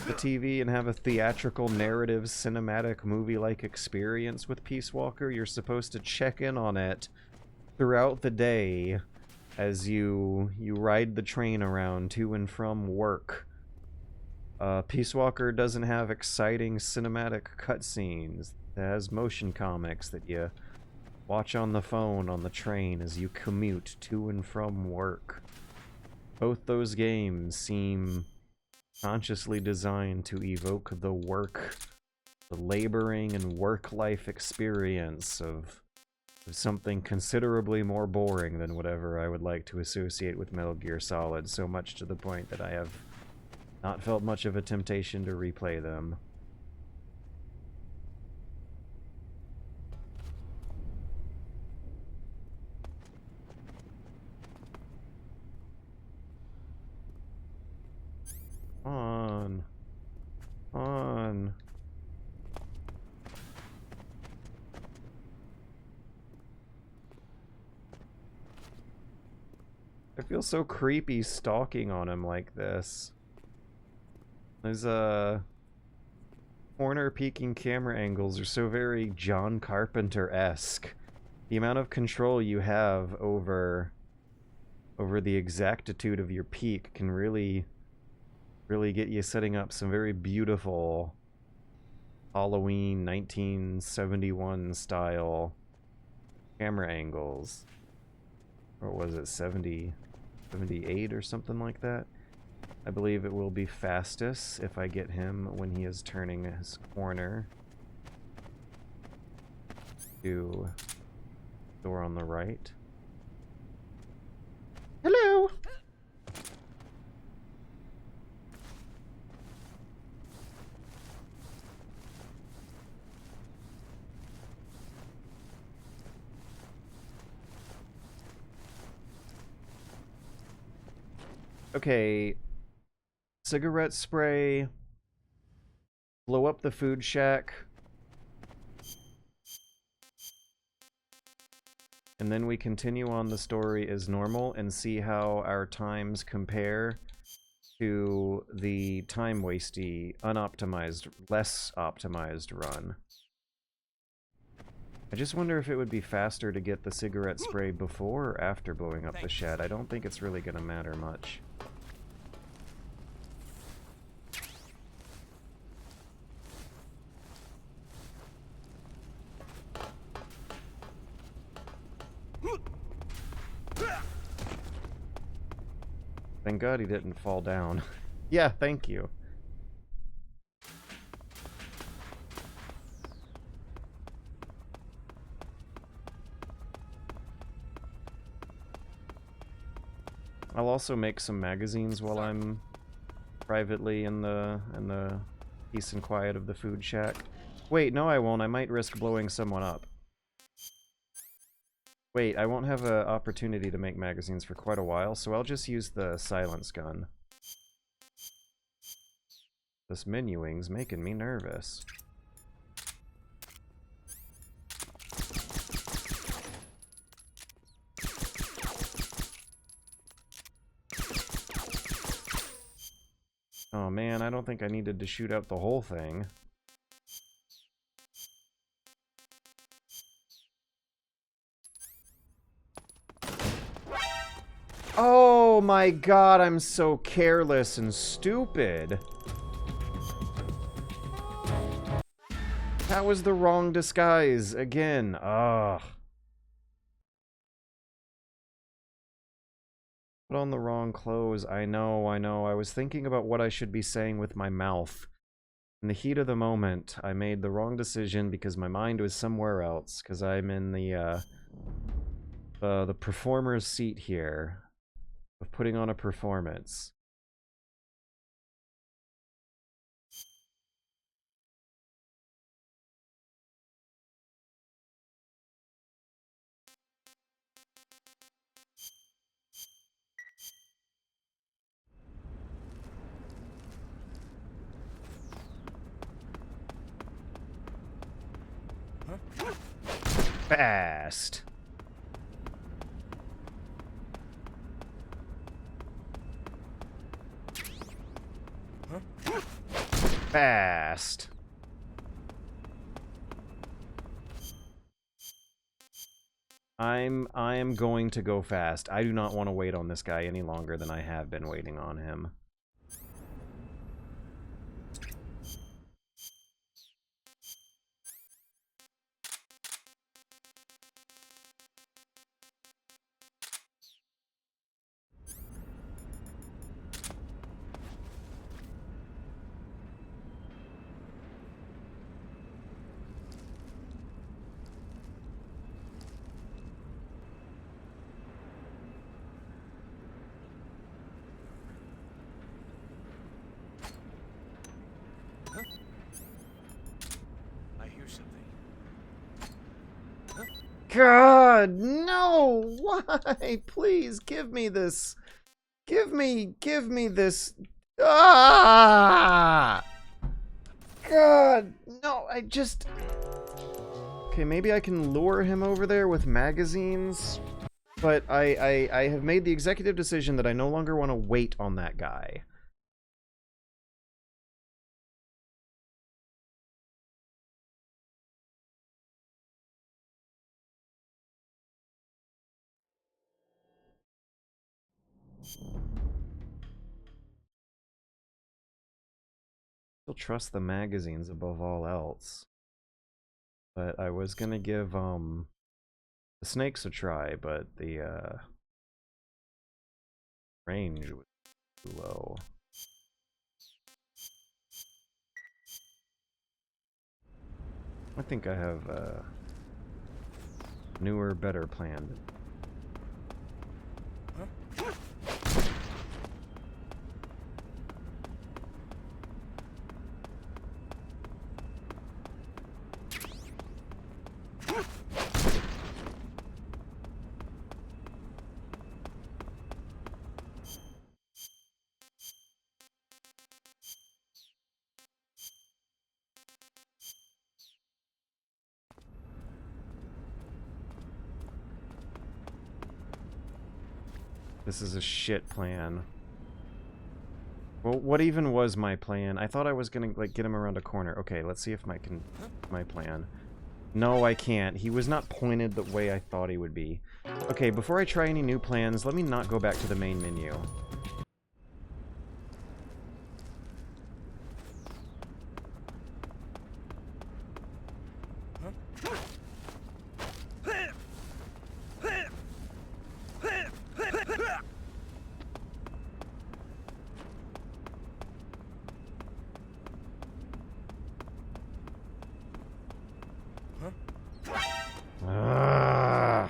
S9: TV and have a theatrical, narrative, cinematic, movie-like experience with Peace Walker. You're supposed to check in on it throughout the day as you ride the train around to and from work. Peace Walker doesn't have exciting cinematic cutscenes. It has motion comics that you watch on the phone on the train as you commute to and from work. Both those games seem consciously designed to evoke the laboring and work-life experience of something considerably more boring than whatever I would like to associate with Metal Gear Solid, so much to the point that I have not felt much of a temptation to replay them. On. I feel so creepy stalking on him like this. There's corner peeking camera angles are so very John Carpenter-esque. The amount of control you have over the exactitude of your peak can really get you setting up some very beautiful Halloween 1971 style camera angles. Or was it 78 or something like that? I believe it will be fastest if I get him when he is turning his corner to door on the right. Hello! Okay, cigarette spray, blow up the food shack, and then we continue on the story as normal and see how our times compare to the time-wasty, unoptimized, less optimized run. I just wonder if it would be faster to get the cigarette spray before or after blowing up the shed. I don't think it's really gonna matter much. Thank God he didn't fall down. Yeah, thank you. I'll also make some magazines while I'm privately in the peace and quiet of the food shack. Wait, no I won't. I might risk blowing someone up. Wait, I won't have an opportunity to make magazines for quite a while, so I'll just use the silence gun. This menuing's making me nervous. Oh man, I don't think I needed to shoot out the whole thing. Oh my god, I'm so careless and stupid. That was the wrong disguise again. Ugh. Put on the wrong clothes. I know. I was thinking about what I should be saying with my mouth. In the heat of the moment, I made the wrong decision because my mind was somewhere else. Because I'm in the performer's seat here. Of putting on a performance. Fast. Fast. I am going to go fast. I do not want to wait on this guy any longer than I have been waiting on him. God, no! Why? Please, give me this. Give me this. Ah! God, no, I just... Okay, maybe I can lure him over there with magazines, but I have made the executive decision that I no longer want to wait on that guy. Still trust the magazines above all else. But I was gonna give the snakes a try, but the range was too low. I think I have a newer, better plan. This is a shit plan. Well, what even was my plan? I thought I was gonna, like, get him around a corner. Okay, let's see if my plan. No, I can't. He was not pointed the way I thought he would be. Okay, before I try any new plans, let me not go back to the main menu. Ah.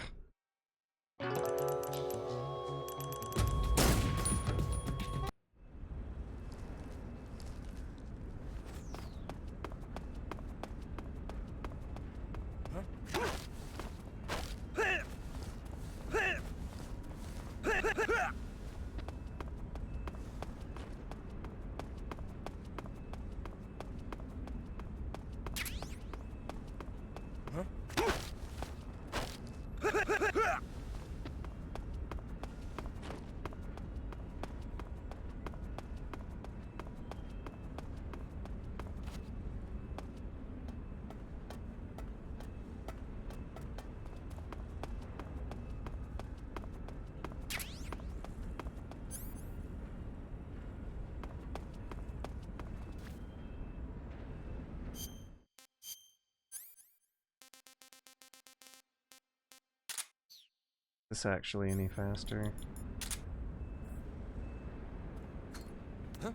S9: Is this actually any faster?
S10: Huh?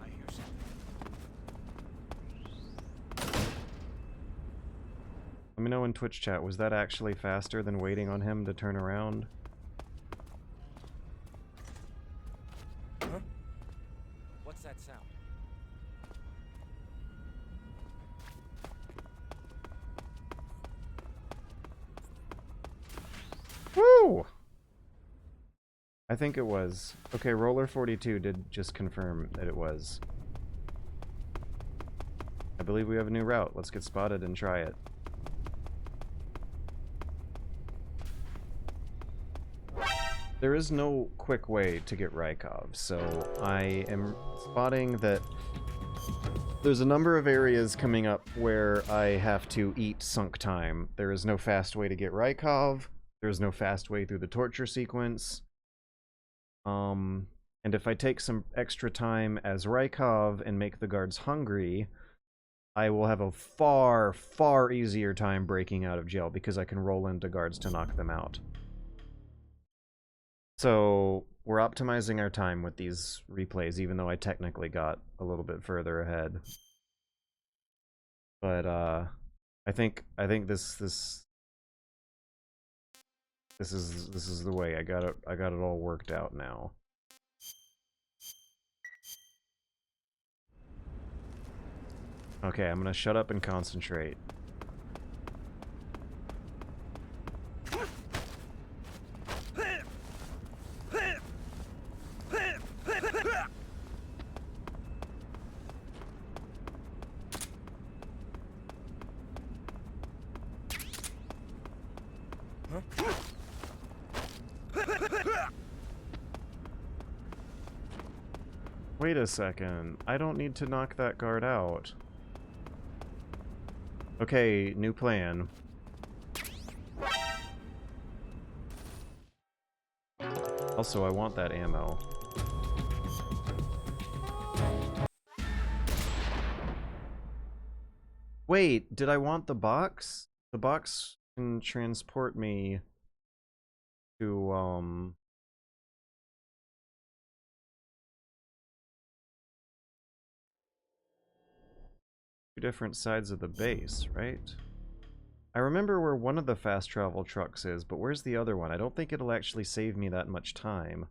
S10: I hear something.
S9: Let me know in Twitch chat, was that actually faster than waiting on him to turn around?
S10: Huh? What's that sound?
S9: Woo! I think it was. Okay, Roller 42 did just confirm that it was. I believe we have a new route. Let's get spotted and try it. There is no quick way to get Rykov, so I am spotting that there's a number of areas coming up where I have to eat sunk time. There is no fast way to get Rykov. There's no fast way through the torture sequence. And if I take some extra time as Rykov and make the guards hungry, I will have a far, far easier time breaking out of jail because I can roll into guards to knock them out. So we're optimizing our time with these replays, even though I technically got a little bit further ahead. But I think this is the way. I got it all worked out now. Okay, I'm gonna shut up and concentrate. Wait a second. I don't need to knock that guard out. Okay, new plan. Also, I want that ammo. Wait, did I want the box? The box can transport me to, two different sides of the base, right? I remember where one of the fast travel trucks is, but where's the other one? I don't think it'll actually save me that much time.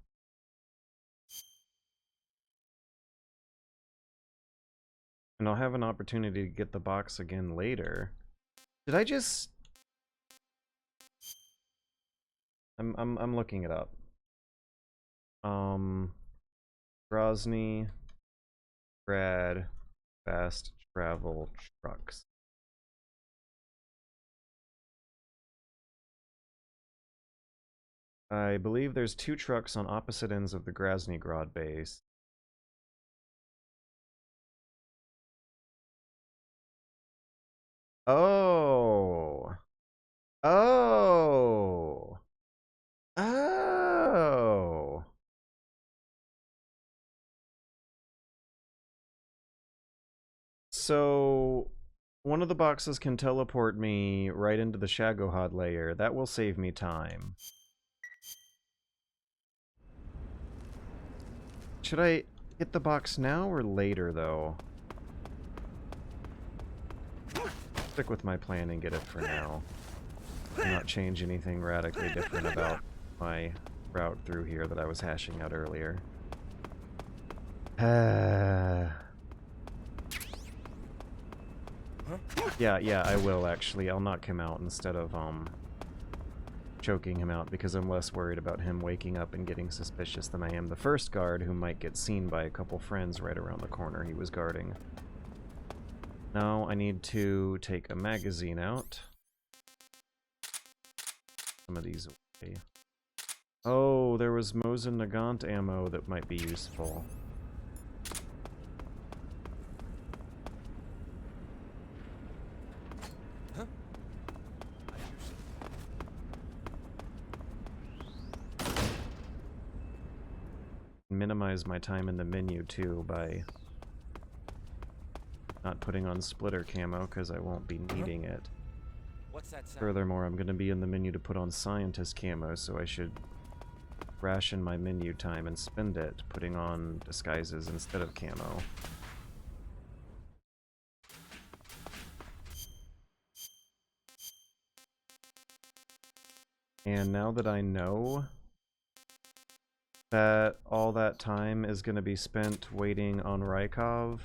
S9: And I'll have an opportunity to get the box again later. Did I just... I'm looking it up. Grozny, Brad, fast travel trucks. I believe there's 2 trucks on opposite ends of the Groznygrad base. Oh. Oh. Oh. So, one of the boxes can teleport me right into the Shagohod layer. That will save me time. Should I get the box now or later, though? Stick with my plan and get it for now. Not change anything radically different about my route through here that I was hashing out earlier. Yeah, I will actually. I'll knock him out instead of choking him out because I'm less worried about him waking up and getting suspicious than I am the first guard who might get seen by a couple friends right around the corner he was guarding. Now I need to take a magazine out. Some of these away. Oh, there was Mosin Nagant ammo that might be useful. Minimize my time in the menu too by not putting on splitter camo because I won't be needing it.
S10: What's that sound?
S9: Furthermore, I'm going to be in the menu to put on scientist camo, so I should ration my menu time and spend it putting on disguises instead of camo. And now that I know that all that time is going to be spent waiting on Rykov,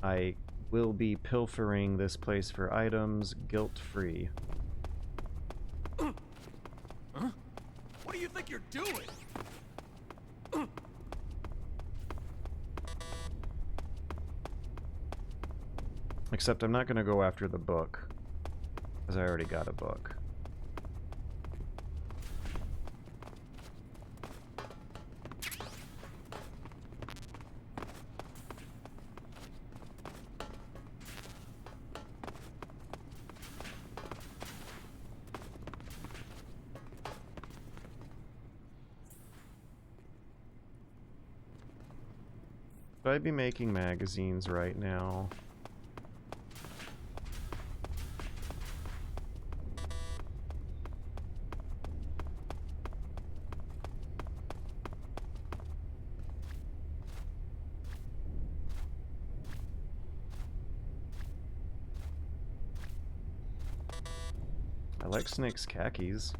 S9: I will be pilfering this place for items guilt-free.
S10: Huh? What do you think you're doing?
S9: Except I'm not going to go after the book, because I already got a book. Should I be making magazines right now? I like Snake's khakis.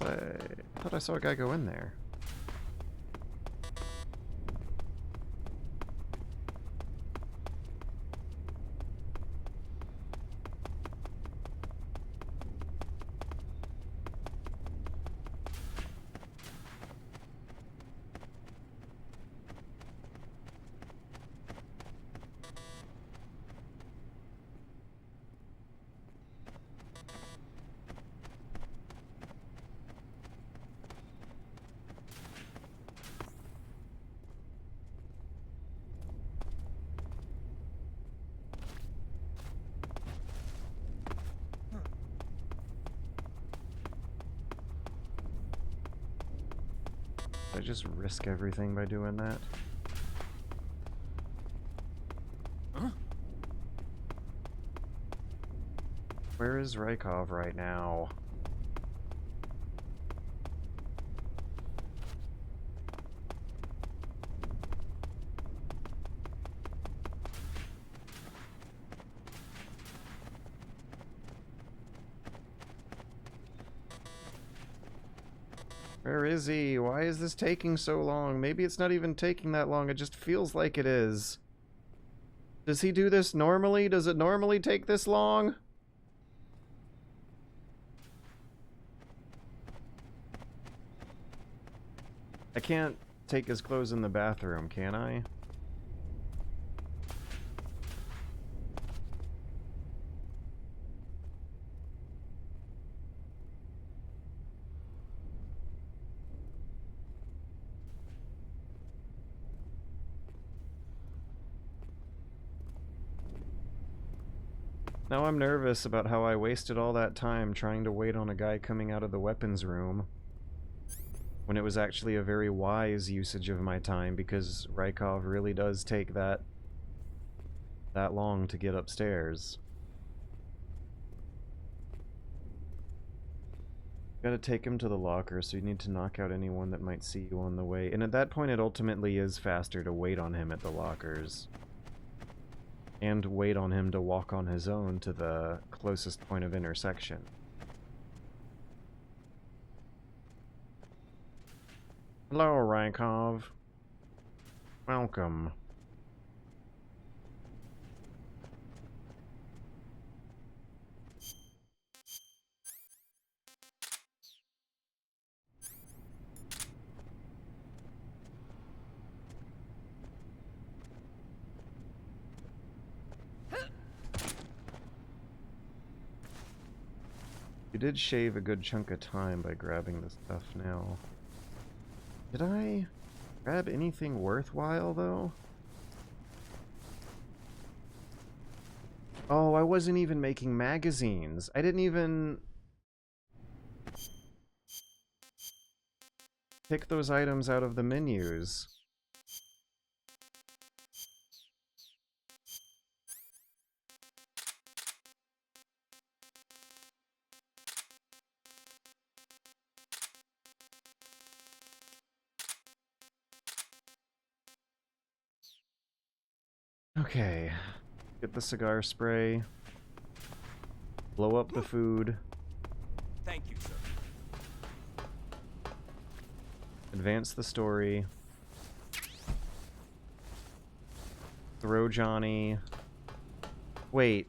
S9: I thought I saw a guy go in there. Did I just risk everything by doing that?
S10: Huh?
S9: Where is Rykov right now? Where is he? Why is this taking so long? Maybe it's not even taking that long, it just feels like it is. Does he do this normally? Does it normally take this long? I can't take his clothes in the bathroom, can I? Now I'm nervous about how I wasted all that time trying to wait on a guy coming out of the weapons room, when it was actually a very wise usage of my time, because Rykov really does take that long to get upstairs. Gotta take him to the locker, so you need to knock out anyone that might see you on the way. And at that point it ultimately is faster to wait on him at the lockers. And wait on him to walk on his own to the closest point of intersection. Hello, Rykov. Welcome. You did shave a good chunk of time by grabbing the stuff now. Did I grab anything worthwhile, though? Oh, I wasn't even making magazines. I didn't even pick those items out of the menus. Okay, get the cigar spray, blow up the food.
S10: Thank you, sir.
S9: Advance the story. Throw Johnny. Wait.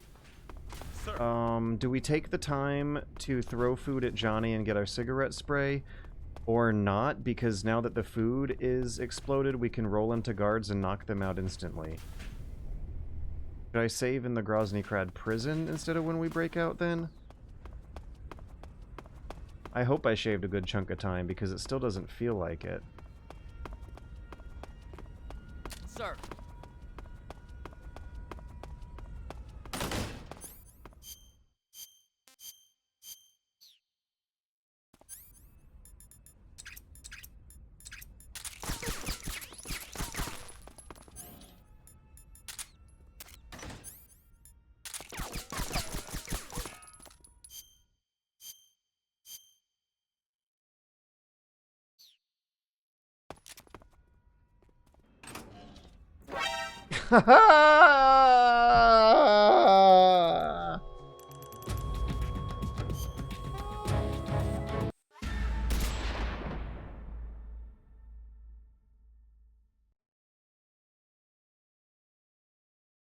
S10: Sir.
S9: Do we take the time to throw food at Johnny and get our cigarette spray? Or not? Because now that the food is exploded, we can roll into guards and knock them out instantly. Should I save in the Grozny Krad prison instead of when we break out, then? I hope I shaved a good chunk of time, because it still doesn't feel like it.
S10: Sir.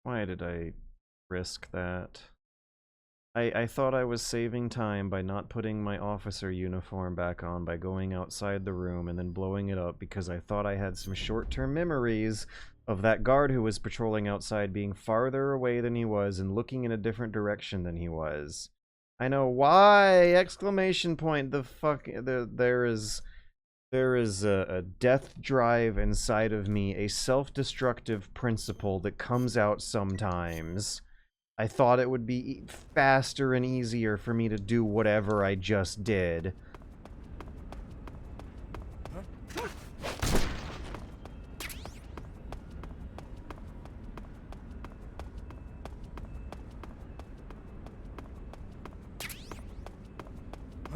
S9: Why did I risk that? I thought I was saving time by not putting my officer uniform back on by going outside the room and then blowing it up, because I thought I had some short-term memories of that guard who was patrolling outside being farther away than he was and looking in a different direction than he was. I know why! Exclamation point! The fuck... There is a death drive inside of me, a self-destructive principle that comes out sometimes. I thought it would be faster and easier for me to do whatever I just did.
S10: Huh?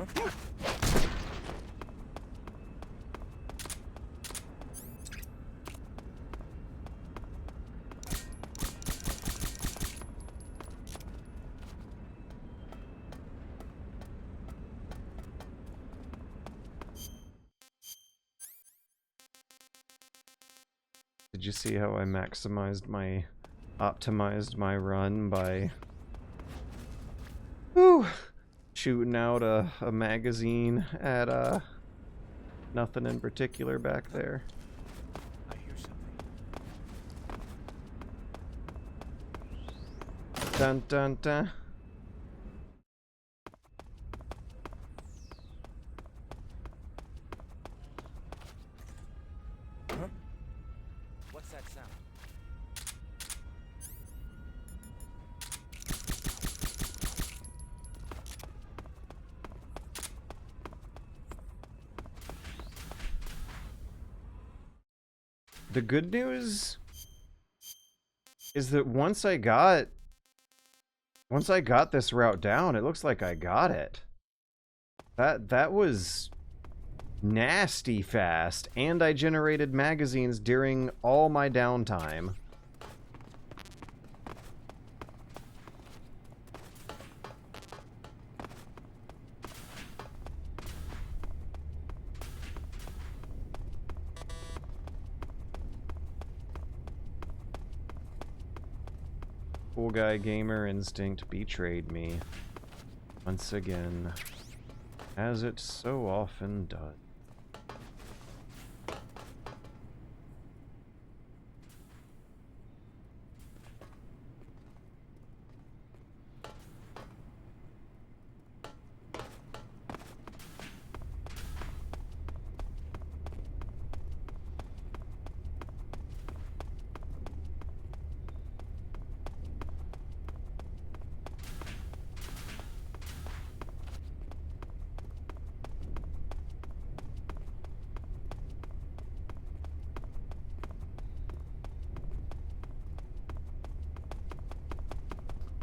S9: Did you see how I optimized my run by shooting out a magazine at nothing in particular back there?
S10: I hear something.
S9: Dun dun dun.
S10: What's that sound?
S9: The good news is that once I got this route down, it looks like I got it. That was nasty fast, and I generated magazines during all my downtime. Cool guy gamer instinct betrayed me once again, as it so often does.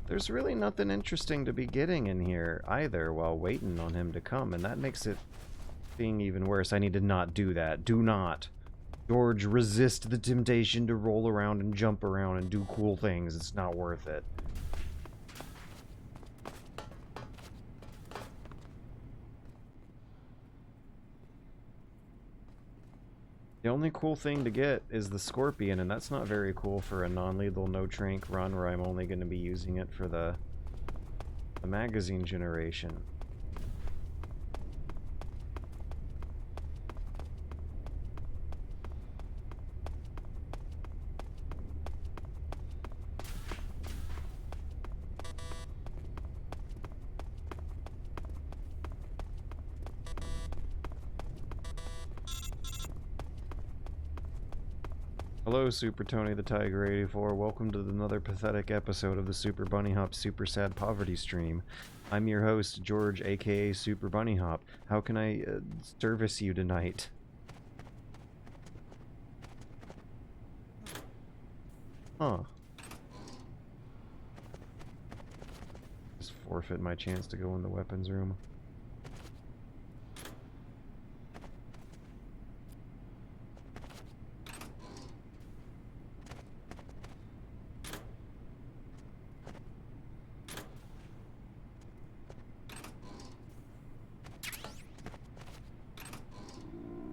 S9: There's really nothing interesting to be getting in here either while waiting on him to come, and that makes it being even worse. I need to not do that. Do not. George, resist the temptation to roll around and jump around and do cool things. It's not worth it. The only cool thing to get is the Scorpion, and that's not very cool for a non-lethal Notranq run where I'm only going to be using it for the magazine generation. Hello, Super Tony the Tiger 84. Welcome to another pathetic episode of the Super Bunny Hop Super Sad Poverty Stream. I'm your host, George, aka Super Bunny Hop. How can I service you tonight? Huh. Just forfeit my chance to go in the weapons room.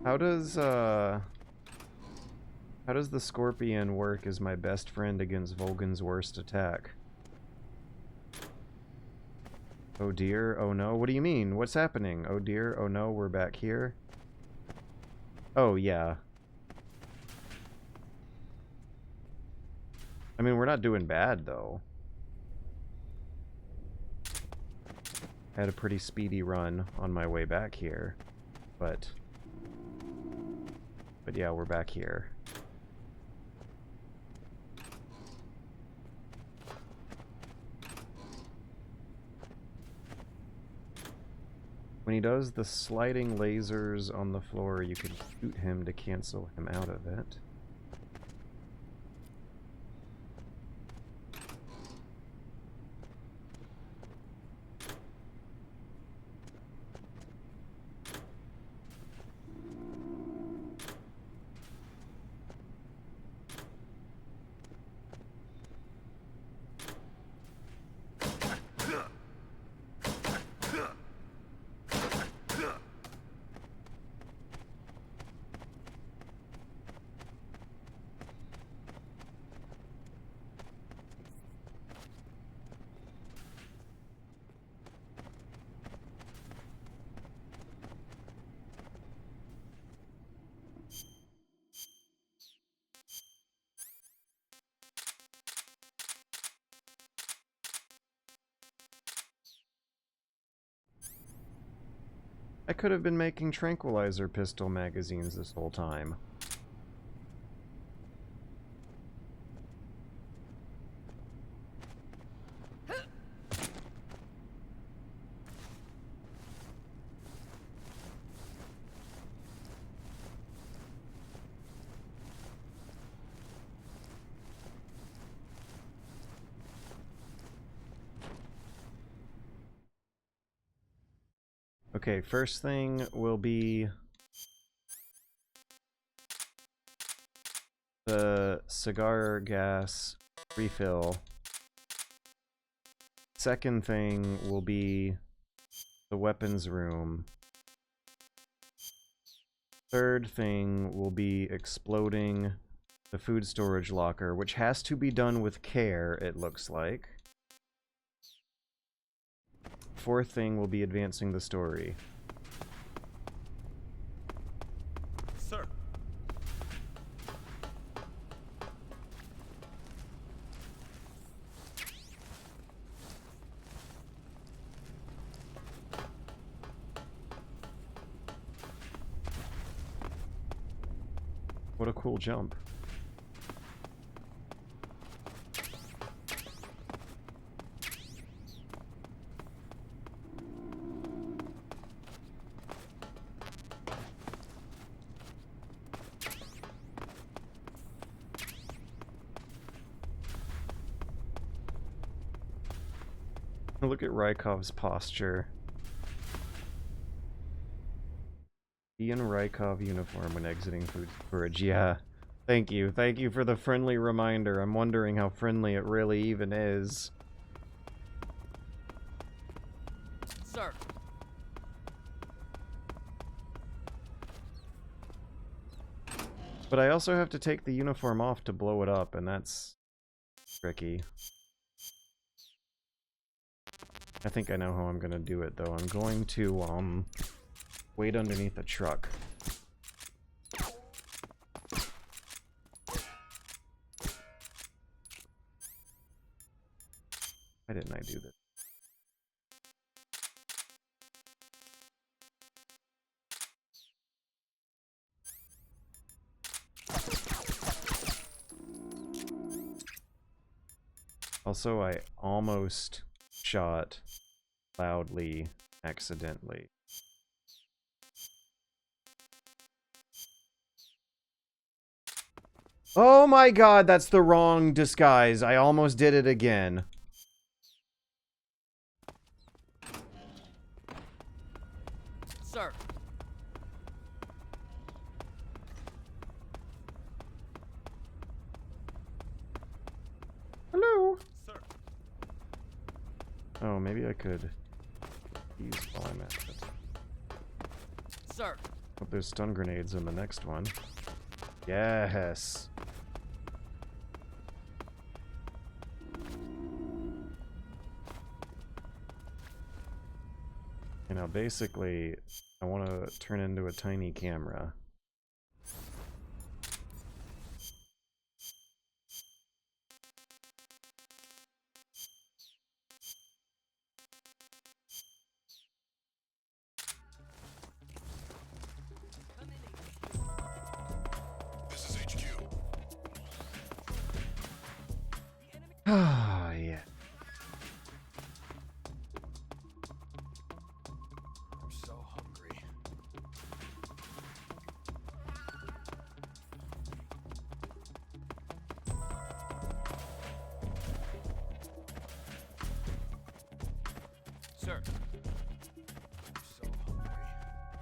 S9: How does the Scorpion work as my best friend against Volgan's worst attack? Oh dear, oh no, what do you mean? What's happening? Oh dear, oh no, we're back here? Oh yeah. I mean, we're not doing bad though. I had a pretty speedy run on my way back here, but yeah, we're back here. When he does the sliding lasers on the floor, you can shoot him to cancel him out of it. I could have been making tranquilizer pistol magazines this whole time. Okay, first thing will be the cigar gas refill. Second thing will be the weapons room. Third thing will be exploding the food storage locker, which has to be done with care, it looks like. Fourth thing will be advancing the story.
S10: Sir.
S9: What a cool jump. Look at Rykov's posture. Be in Rykov uniform when exiting food storage. Yeah. Thank you. Thank you for the friendly reminder. I'm wondering how friendly it really even is.
S10: Sir.
S9: But I also have to take the uniform off to blow it up, and that's tricky. I think I know how I'm gonna do it, though. I'm going to, wait underneath a truck. Why didn't I do this? Also, I almost shot loudly accidentally. Oh my god, that's the wrong disguise. I almost did it again.
S10: Sir.
S9: Hello.
S10: Sir.
S9: Oh, maybe I could use while I'm at it.
S10: Sir.
S9: Hope there's stun grenades in the next one. Yes. You know, basically, I want to turn into a tiny camera.
S11: This is HQ.
S9: Ah, yeah.
S10: I'm so hungry. Sir. I'm so hungry.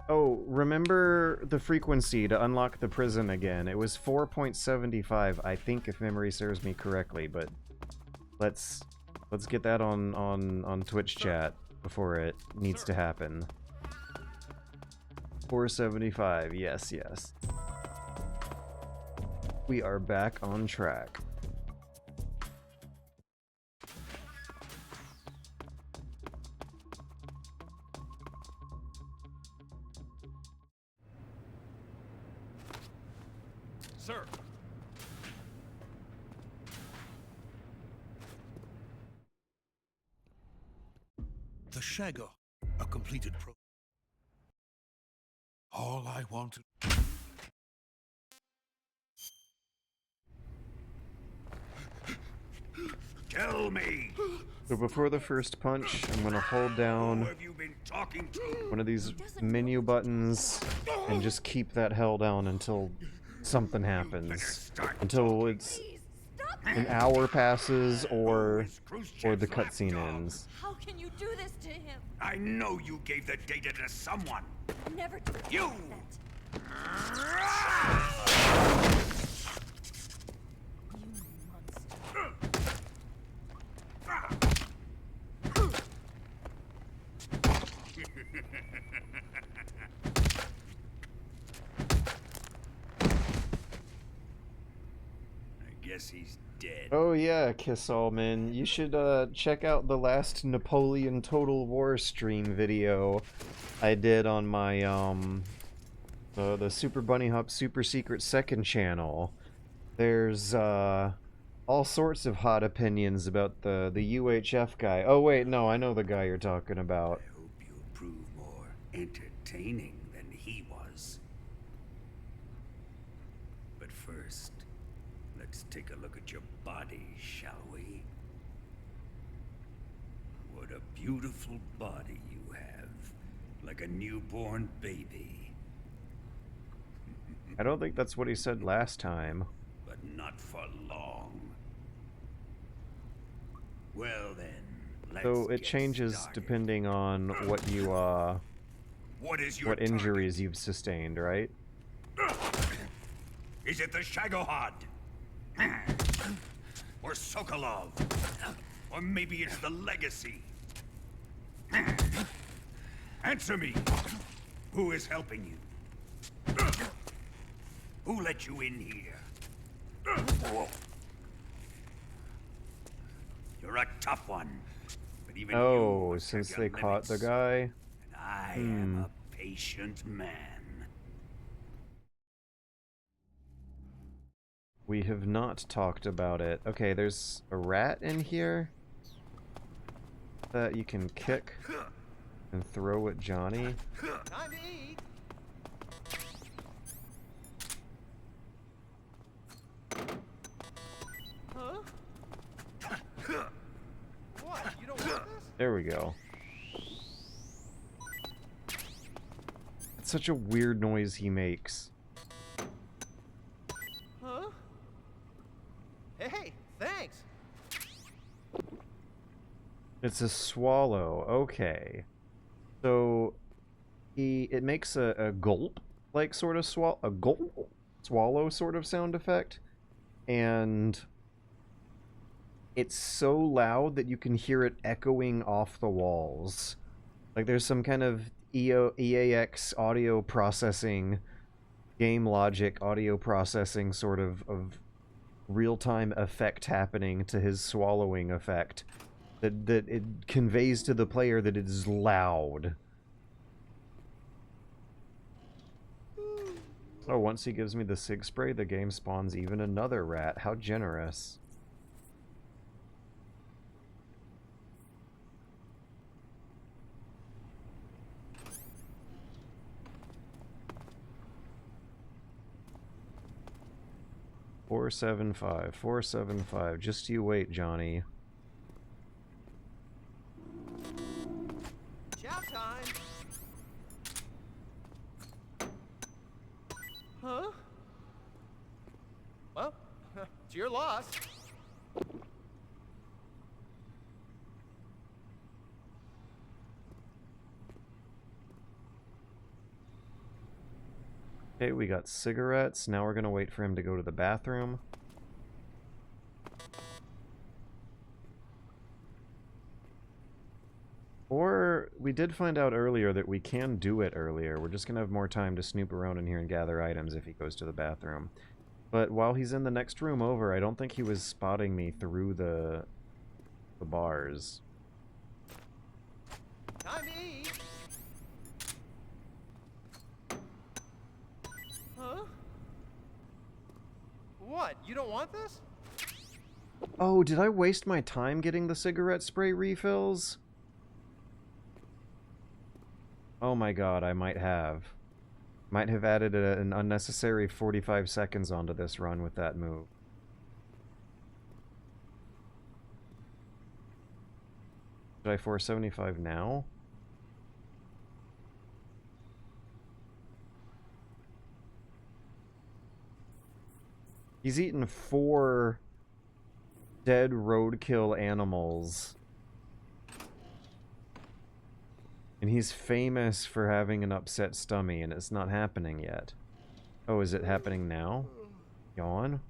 S9: Oh, remember the frequency to unlock the prison again. It was 4.75, I think, if memory serves me correctly, but let's get that on Twitch chat before it needs to happen. 475, yes, yes. We are back on track.
S10: Sir.
S11: The Shagger, a completed pro. All I wanted.
S12: Tell me.
S9: So before the first punch, I'm gonna hold down
S12: Who have you been talking to?
S9: one of these menu buttons and just keep that held down until something happens. Until it's an hour passes or the cutscene ends.
S2: How can you do this to him?
S12: I know you gave the data to someone.
S2: Never do
S12: You!
S2: that.
S12: I guess he's dead.
S9: Oh yeah, Kiss Allman. You should check out the last Napoleon Total War stream video I did on my the Super Bunny Hop Super Secret Second channel. There's all sorts of hot opinions about the UHF guy. Oh wait, no, I know the guy you're talking about.
S12: I hope you'll prove more entertaining than he was. But first, let's take a look at your body, shall we? What a beautiful body you have. Like a newborn baby.
S9: I don't think that's what he said last time.
S12: But not for long. Well then, let's
S9: So it
S12: get
S9: changes
S12: started.
S9: depending on what you
S12: What
S9: injuries you've sustained, right?
S12: Is it the Shagohod? Or Sokolov? Or maybe it's the Legacy? Answer me! Who is helping you? Who let you in here? You're a tough one. But even
S9: Oh,
S12: you
S9: since
S12: have
S9: they
S12: your
S9: caught the
S12: limits.
S9: guy?
S12: And I am a patient man.
S9: We have not talked about it. Okay, there's a rat in here that you can kick and throw at Johnny.
S10: Time to eat. Huh? What? You don't want this?
S9: There we go. It's such a weird noise he makes.
S10: Huh? Hey, thanks.
S9: It's a swallow. Okay. So it makes a gulp like sort of swallow sort of sound effect, and it's so loud that you can hear it echoing off the walls. Like there's some kind of EAX audio processing, game logic audio processing sort of real-time effect happening to his swallowing effect that it conveys to the player that it is loud. Oh, once he gives me the sig spray, the game spawns even another rat. How generous. $475, $475. Just you wait, Johnny.
S10: Chow time. Huh? Well, it's your loss.
S9: Okay, we got cigarettes. Now we're gonna wait for him to go to the bathroom. Or, we did find out earlier that we can do it earlier. We're just gonna have more time to snoop around in here and gather items if he goes to the bathroom. But while he's in the next room over, I don't think he was spotting me through the bars.
S10: Time to eat. Huh? What? You don't want this?
S9: Oh, did I waste my time getting the cigarette spray refills? Oh my god, I might have. Might have added an unnecessary 45 seconds onto this run with that move. Should I 475 now? He's eaten 4 dead roadkill animals. And he's famous for having an upset stomach, and it's not happening yet. Oh, is it happening now? Yawn?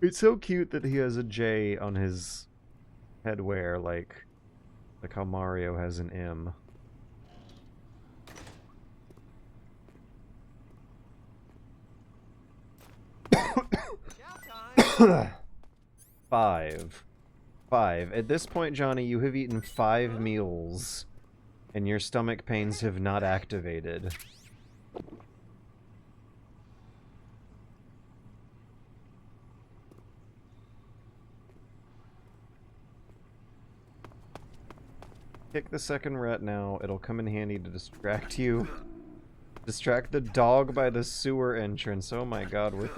S9: It's so cute that he has a J on his headwear, like how Mario has an M. Five. At this point, Johnny, you have eaten 5 meals, and your stomach pains have not activated. Kick the second rat now. It'll come in handy to distract you. Distract the dog by the sewer entrance. Oh my god, we're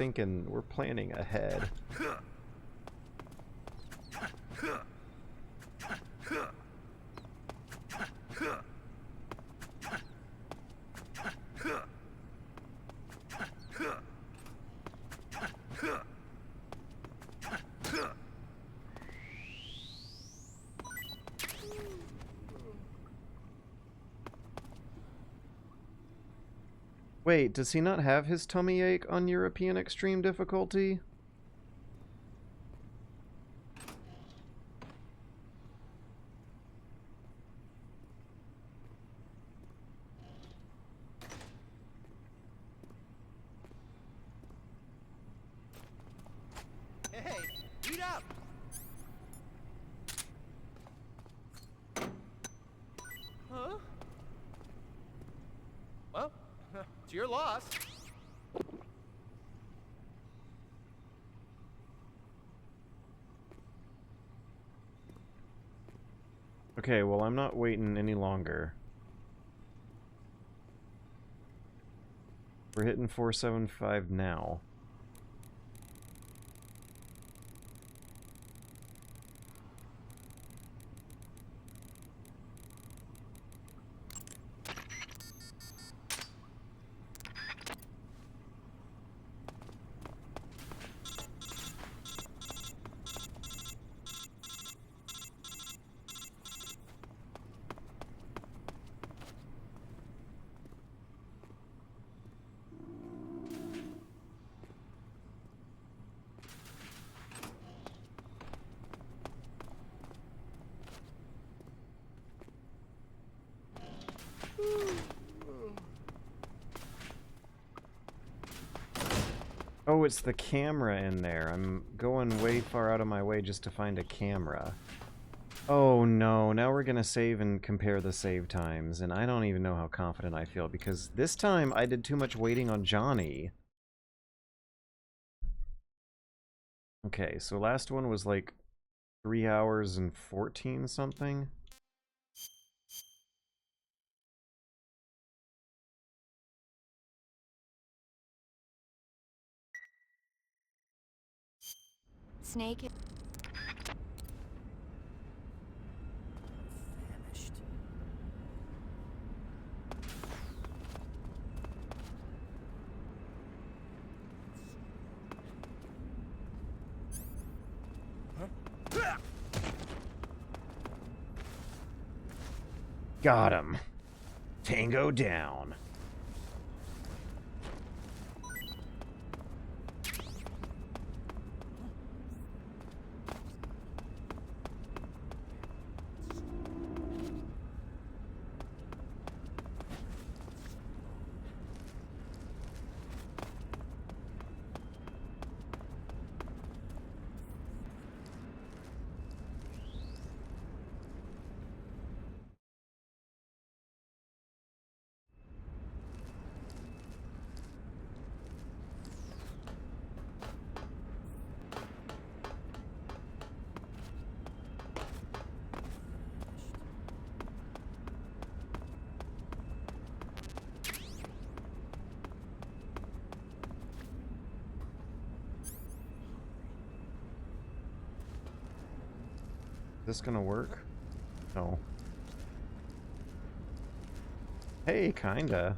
S9: planning ahead. Wait, does he not have his tummy ache on European Extreme difficulty?
S3: Hey, eat up! Huh? Well, it's your loss.
S9: Okay, well, I'm not waiting any longer. We're hitting 475 now. Oh, it's the camera in there. I'm going way far out of my way just to find a camera. Oh no, now we're gonna save and compare the save times, and I don't even know how confident I feel, because this time I did too much waiting on Johnny. Okay, so last one was like 3 hours and 14 something.
S2: Snake.
S3: Famished.
S9: Got him. Tango down. this gonna work? No. Hey, kinda.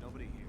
S10: Nobody here.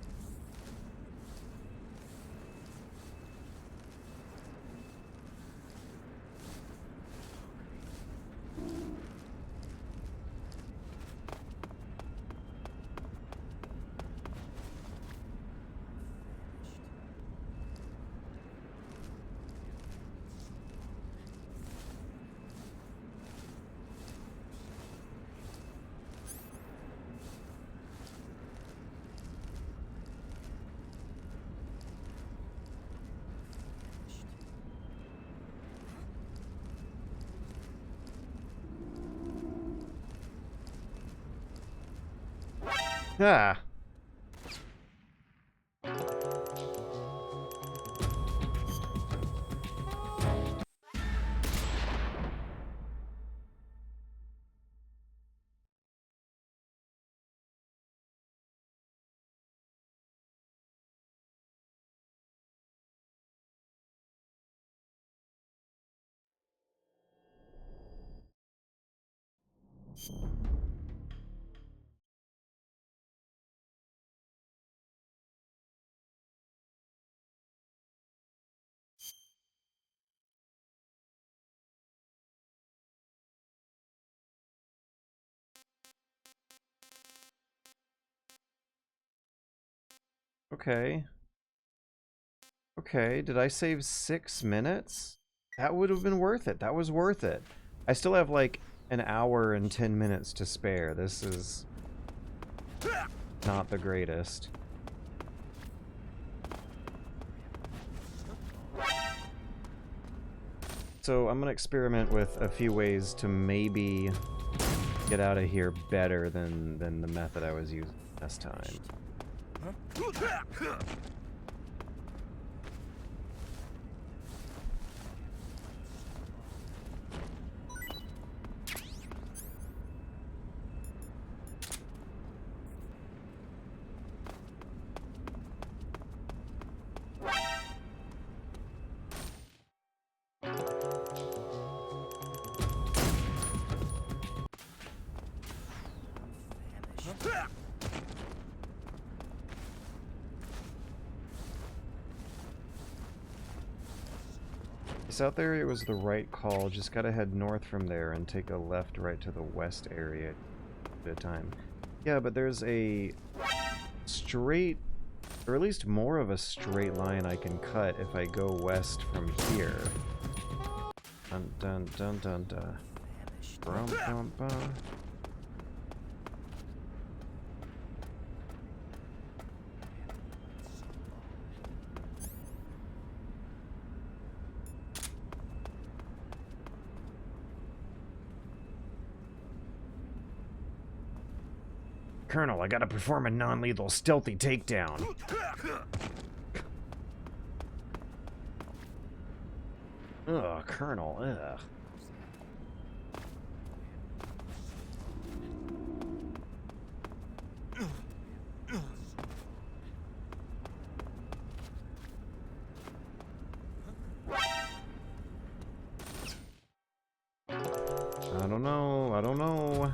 S9: Ah. Okay. Okay, did I save 6 minutes? That would have been worth it. That was worth it. I still have like an hour and 10 minutes to spare. This is not the greatest. So I'm gonna experiment with a few ways to maybe get out of here better than the method I was using last time. South area was the right call, just gotta head north from there and take a left right to the west area at a time. Yeah, but there's a straight, or at least more of a straight line I can cut if I go west from here. Dun dun dun dun dun. Brum, bum, bum. Colonel, I gotta perform a non-lethal stealthy takedown. Ugh, Colonel, ugh. I don't know, I don't know.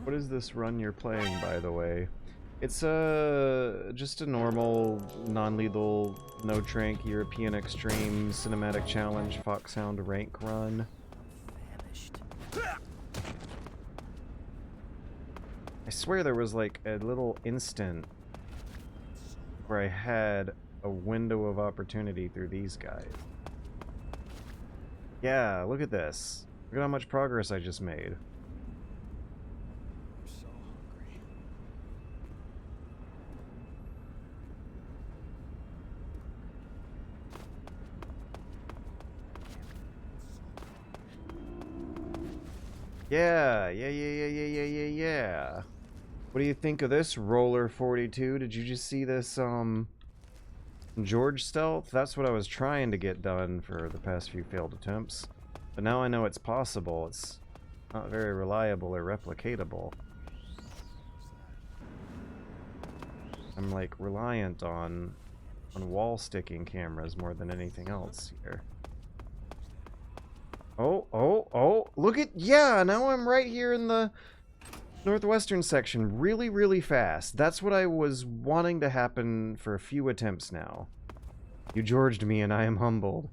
S9: What is this run you're playing, by the way? It's just a normal, non-lethal, Notranq European Extreme Cinematic Challenge Foxhound rank run. I swear there was like a little instant where I had a window of opportunity through these guys. Yeah, look at this. Look at how much progress I just made.
S3: So hungry.
S9: Yeah. What do you think of this, Roller 42? Did you just see this, George stealth? That's what I was trying to get done for the past few failed attempts. But now I know it's possible. It's not very reliable or replicatable. I'm, like, reliant on wall sticking cameras more than anything else here. Oh, look at, yeah, now I'm right here in the northwestern section really, really fast. That's what I was wanting to happen for a few attempts now. You Georged me and I am humbled.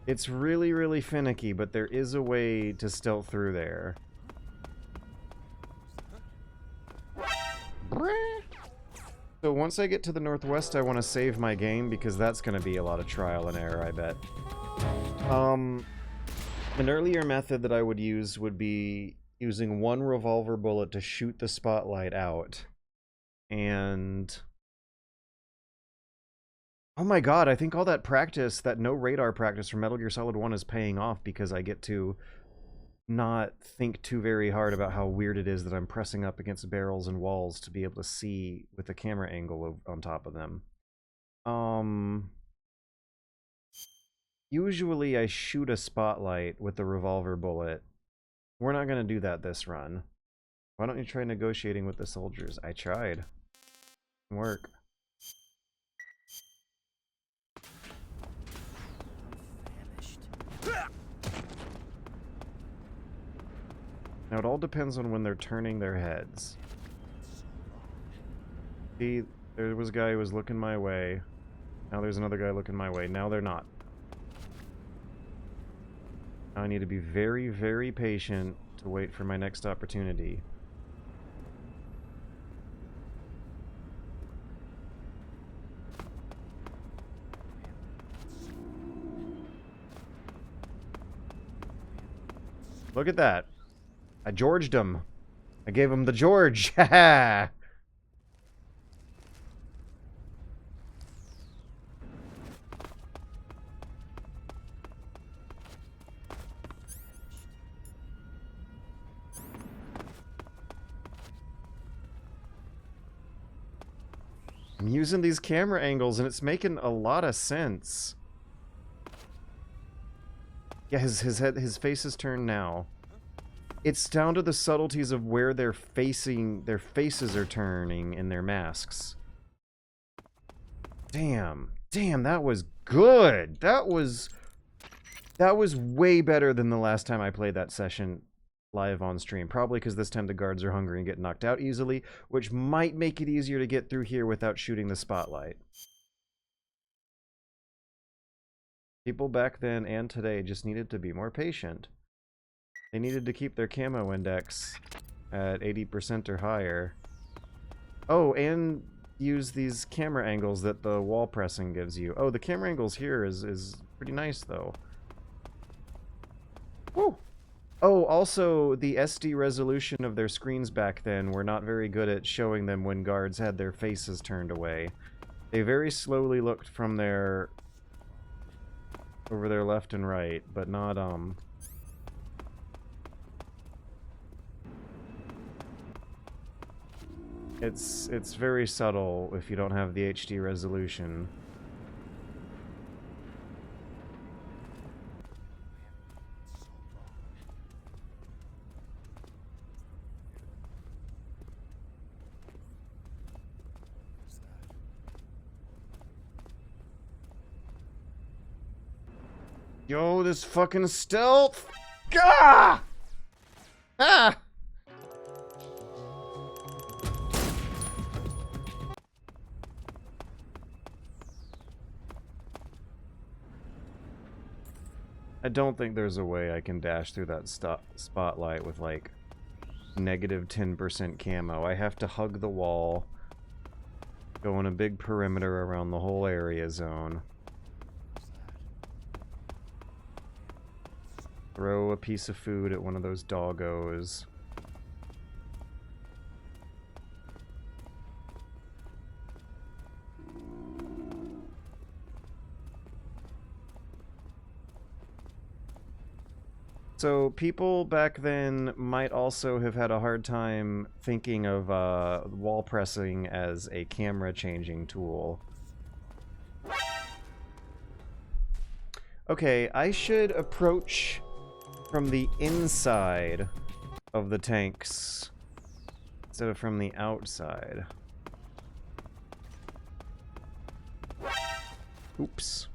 S9: It's really, really finicky, but there is a way to stealth through there. So once I get to the northwest, I want to save my game because that's going to be a lot of trial and error, I bet. An earlier method that I would use would be using one revolver bullet to shoot the spotlight out. And... oh my god, I think all that practice, that no radar practice from Metal Gear Solid 1 is paying off because I get to not think too very hard about how weird it is that I'm pressing up against barrels and walls to be able to see with the camera angle on top of them. Usually I shoot a spotlight with the revolver bullet. We're not going to do that this run. Why don't you try negotiating with the soldiers? I tried. Didn't work. Now it all depends on when they're turning their heads. See, there was a guy who was looking my way. Now there's another guy looking my way. Now they're not. Now I need to be very, very patient to wait for my next opportunity. Look at that. I Georged him. I gave him the George. Haha. I'm using these camera angles and it's making a lot of sense. Yeah, his face is turned now. It's down to the subtleties of where they're facing, their faces are turning in their masks. Damn, that was good. That was way better than the last time I played that session live on stream. Probably because this time the guards are hungry and get knocked out easily, which might make it easier to get through here without shooting the spotlight. People back then and today just needed to be more patient. They needed to keep their camo index at 80% or higher. Oh, and use these camera angles that the wall pressing gives you. Oh, the camera angles here is pretty nice, though. Woo! Oh, also, the SD resolution of their screens back then were not very good at showing them when guards had their faces turned away. They very slowly looked from their... over their left and right, but not, It's very subtle if you don't have the HD resolution. Yo, this fucking stealth! Gah! Ah! I don't think there's a way I can dash through that spotlight with, like, negative 10% camo. I have to hug the wall, go in a big perimeter around the whole area zone, throw a piece of food at one of those doggos. So people back then might also have had a hard time thinking of wall pressing as a camera changing tool. Okay, I should approach from the inside of the tanks instead of from the outside. Oops.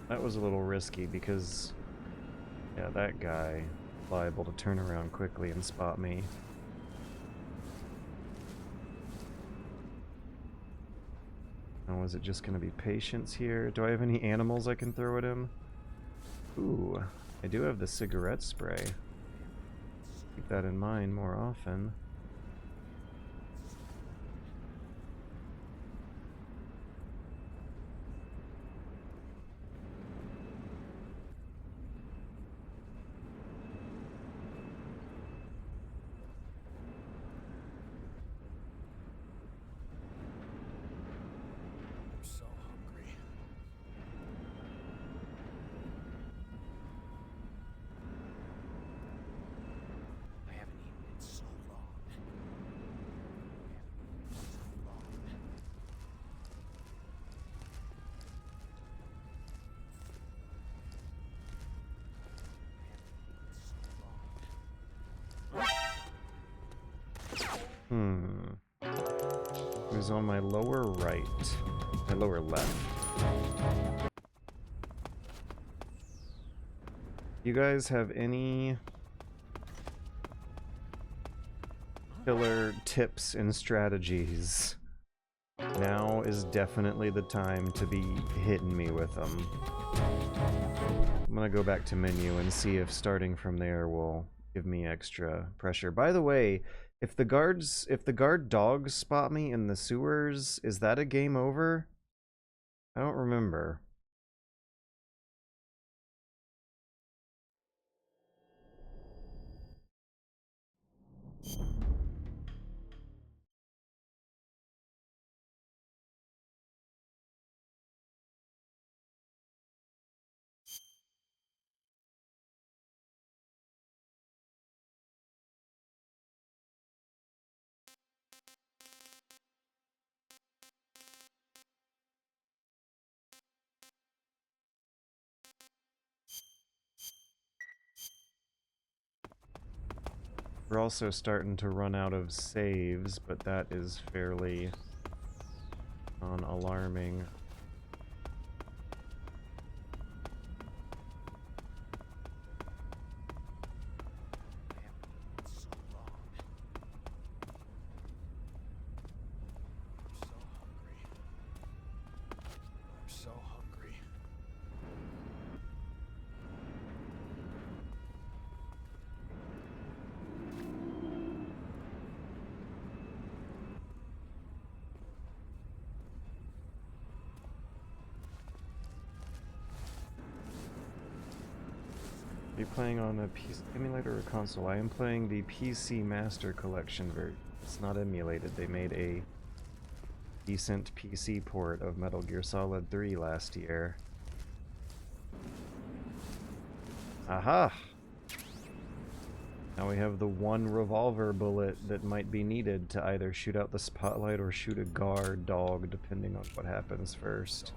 S9: That was a little risky because, yeah, that guy is liable to turn around quickly and spot me. Oh, is it just going to be patience here? Do I have any animals I can throw at him? Ooh, I do have the cigarette spray. Keep that in mind more often. It was on my lower right. My lower left. You guys have any killer tips and strategies? Now is definitely the time to be hitting me with them. I'm gonna go back to menu and see if starting from there will give me extra pressure. By the way, if the guard dogs spot me in the sewers, is that a game over? I don't remember. We're also starting to run out of saves, but that is fairly alarming. Are you playing on a PC emulator or console? I am playing the PC Master Collection version. It's not emulated. They made a decent PC port of Metal Gear Solid 3 last year. Aha! Now we have the one revolver bullet that might be needed to either shoot out the spotlight or shoot a guard dog, depending on what happens first.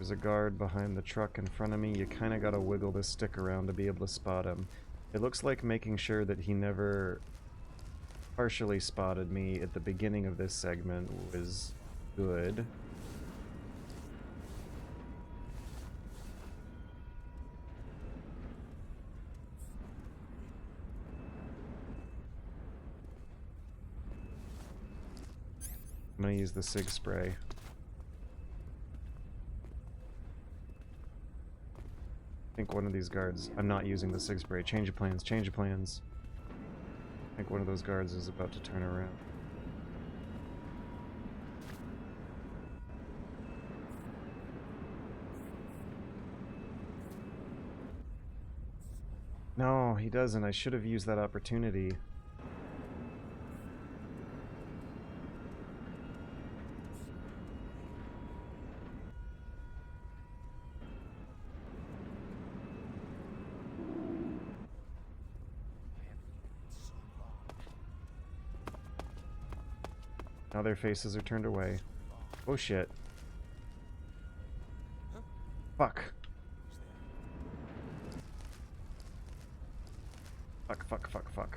S9: There's a guard behind the truck in front of me. You kind of gotta wiggle this stick around to be able to spot him. It looks like making sure that he never partially spotted me at the beginning of this segment was good. I'm gonna use the SIG spray. I think one of these guards... I'm not using the SIG spray. Change of plans, change of plans. I think one of those guards is about to turn around. No, he doesn't. I should have used that opportunity. Now their faces are turned away. Oh shit. Fuck. Fuck, fuck, fuck, fuck.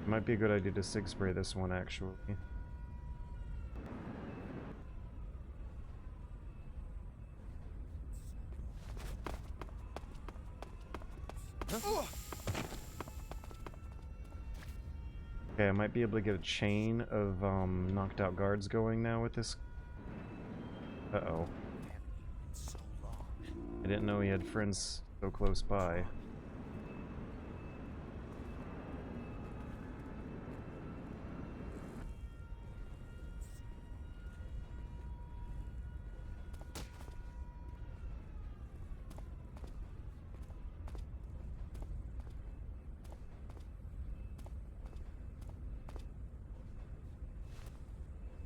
S9: Might be a good idea to SIG spray this one, actually. Okay, I might be able to get a chain of knocked out guards going now with this. Uh-oh. I didn't know he had friends so close by.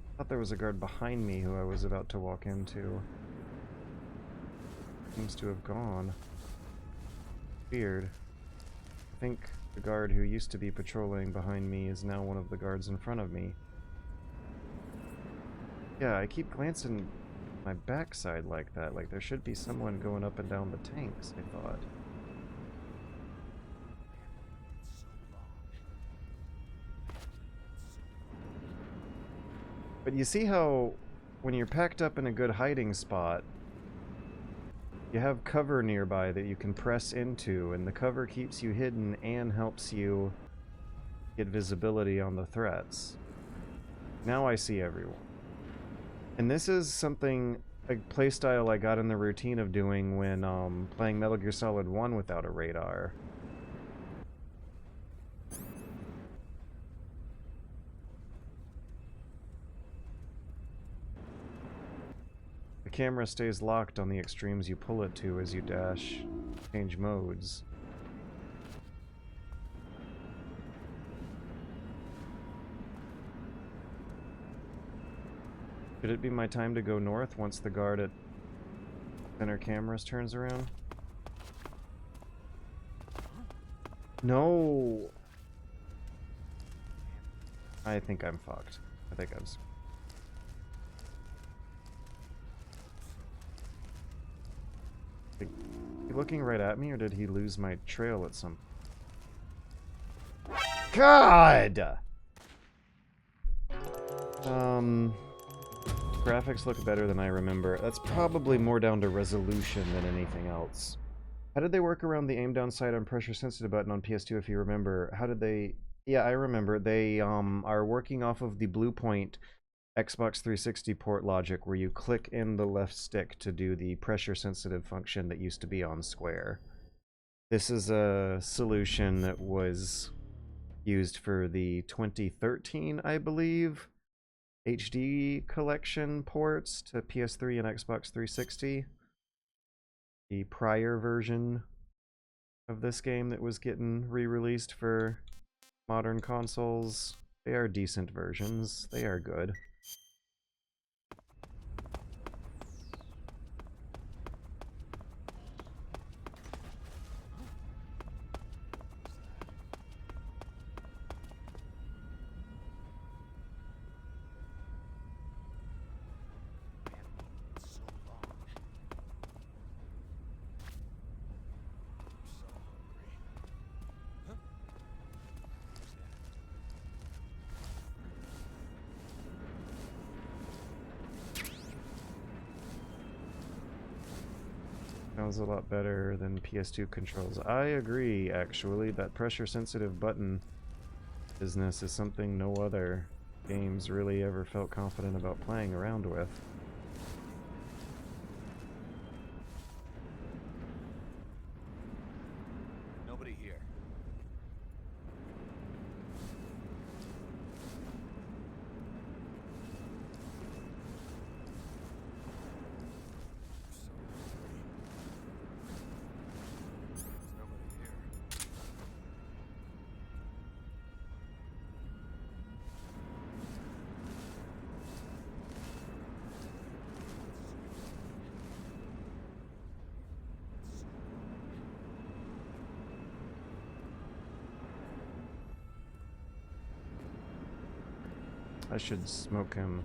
S9: I thought there was a guard behind me who I was about to walk into. Seems to have gone. Weird. I think the guard who used to be patrolling behind me is now one of the guards in front of me. Yeah, I keep glancing my backside like that, like there should be someone going up and down the tanks, I thought. But you see how, when you're packed up in a good hiding spot, you have cover nearby that you can press into, and the cover keeps you hidden and helps you get visibility on the threats. Now I see everyone. And this is something, a playstyle I got in the routine of doing when playing Metal Gear Solid 1 without a radar. The camera stays locked on the extremes you pull it to as you dash, change modes. Should it be my time to go north once the guard at center cameras turns around? No! I think I'm fucked. I think I'm... Is he looking right at me, or did he lose my trail at some... God! Graphics look better than I remember. That's probably more down to resolution than anything else. How did they work around the aim down sight on pressure sensitive button on PS2 if you remember? How did they... Yeah, I remember. They are working off of the Bluepoint Xbox 360 port logic where you click in the left stick to do the pressure sensitive function that used to be on Square. This is a solution that was used for the 2013, I believe, HD collection ports to PS3 and Xbox 360. The prior version of this game that was getting re-released for modern consoles. They are decent versions. They are good. Sounds a lot better than PS2 controls. I agree, actually. That pressure-sensitive button business is something no other games really ever felt confident about playing around with.
S10: Nobody here.
S9: I should smoke him.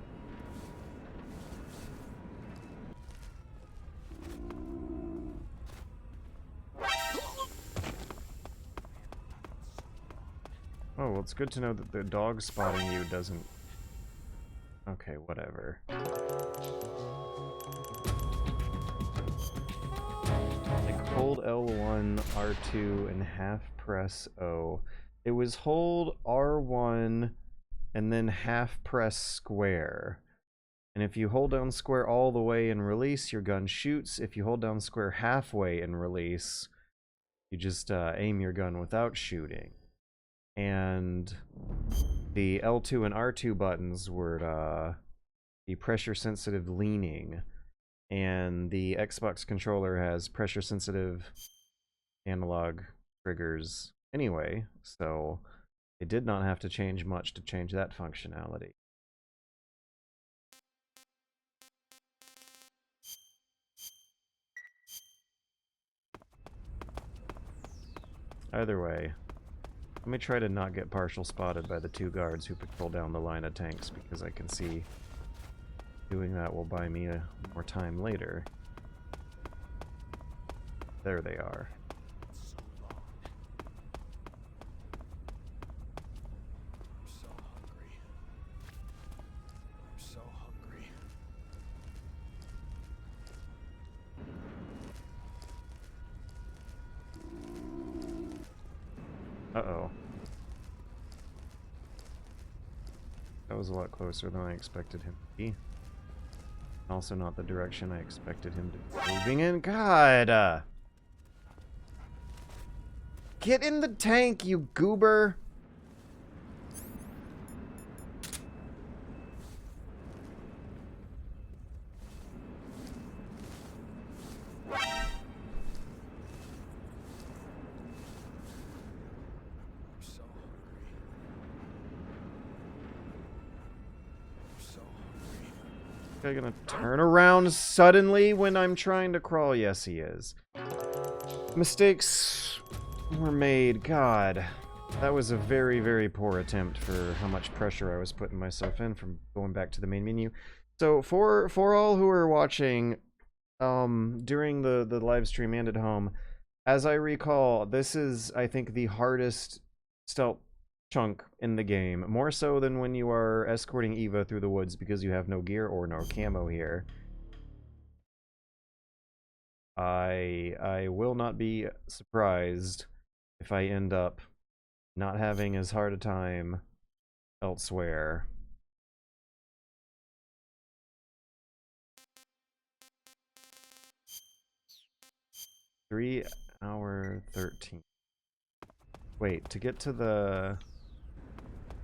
S9: Oh, well, it's good to know that the dog spotting you doesn't... Okay, whatever. Like, hold L1, R2, and half press O. It was hold R1 and then half press square. And if you hold down square all the way and release, your gun shoots. If you hold down square halfway and release, you just aim your gun without shooting. And the L2 and R2 buttons were the pressure-sensitive leaning. And the Xbox controller has pressure-sensitive analog triggers anyway, so they did not have to change much to change that functionality. Either way, let me try to not get partial spotted by the two guards who patrol down the line of tanks, because I can see doing that will buy me more time later. There they are. Uh-oh. That was a lot closer than I expected him to be. Also not the direction I expected him to be moving in. God! Get in the tank, you goober! Guy gonna turn around suddenly when I'm trying to crawl? Yes, he is. Mistakes were made. God, that was a very, very poor attempt for how much pressure I was putting myself in from going back to the main menu. So for all who are watching during the live stream and at home, as I recall, this is, I think, the hardest stealth chunk in the game, more so than when you are escorting Eva through the woods because you have no gear or no camo here. I will not be surprised if I end up not having as hard a time elsewhere. (3 hours 13). Wait, to get to the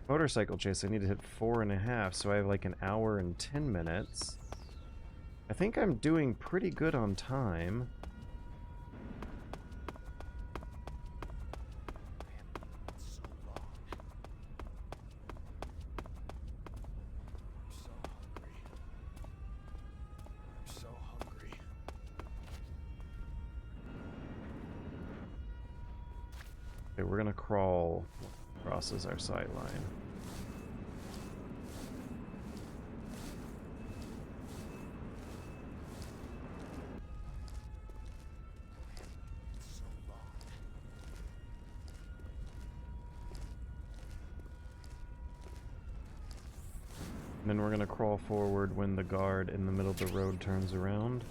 S9: motorcycle chase, I need to hit 4.5, so I have like 1 hour and 10 minutes. I think I'm doing pretty good on time. Okay, we're gonna crawl crosses our sight line. And then we're gonna crawl forward when the guard in the middle of the road turns around.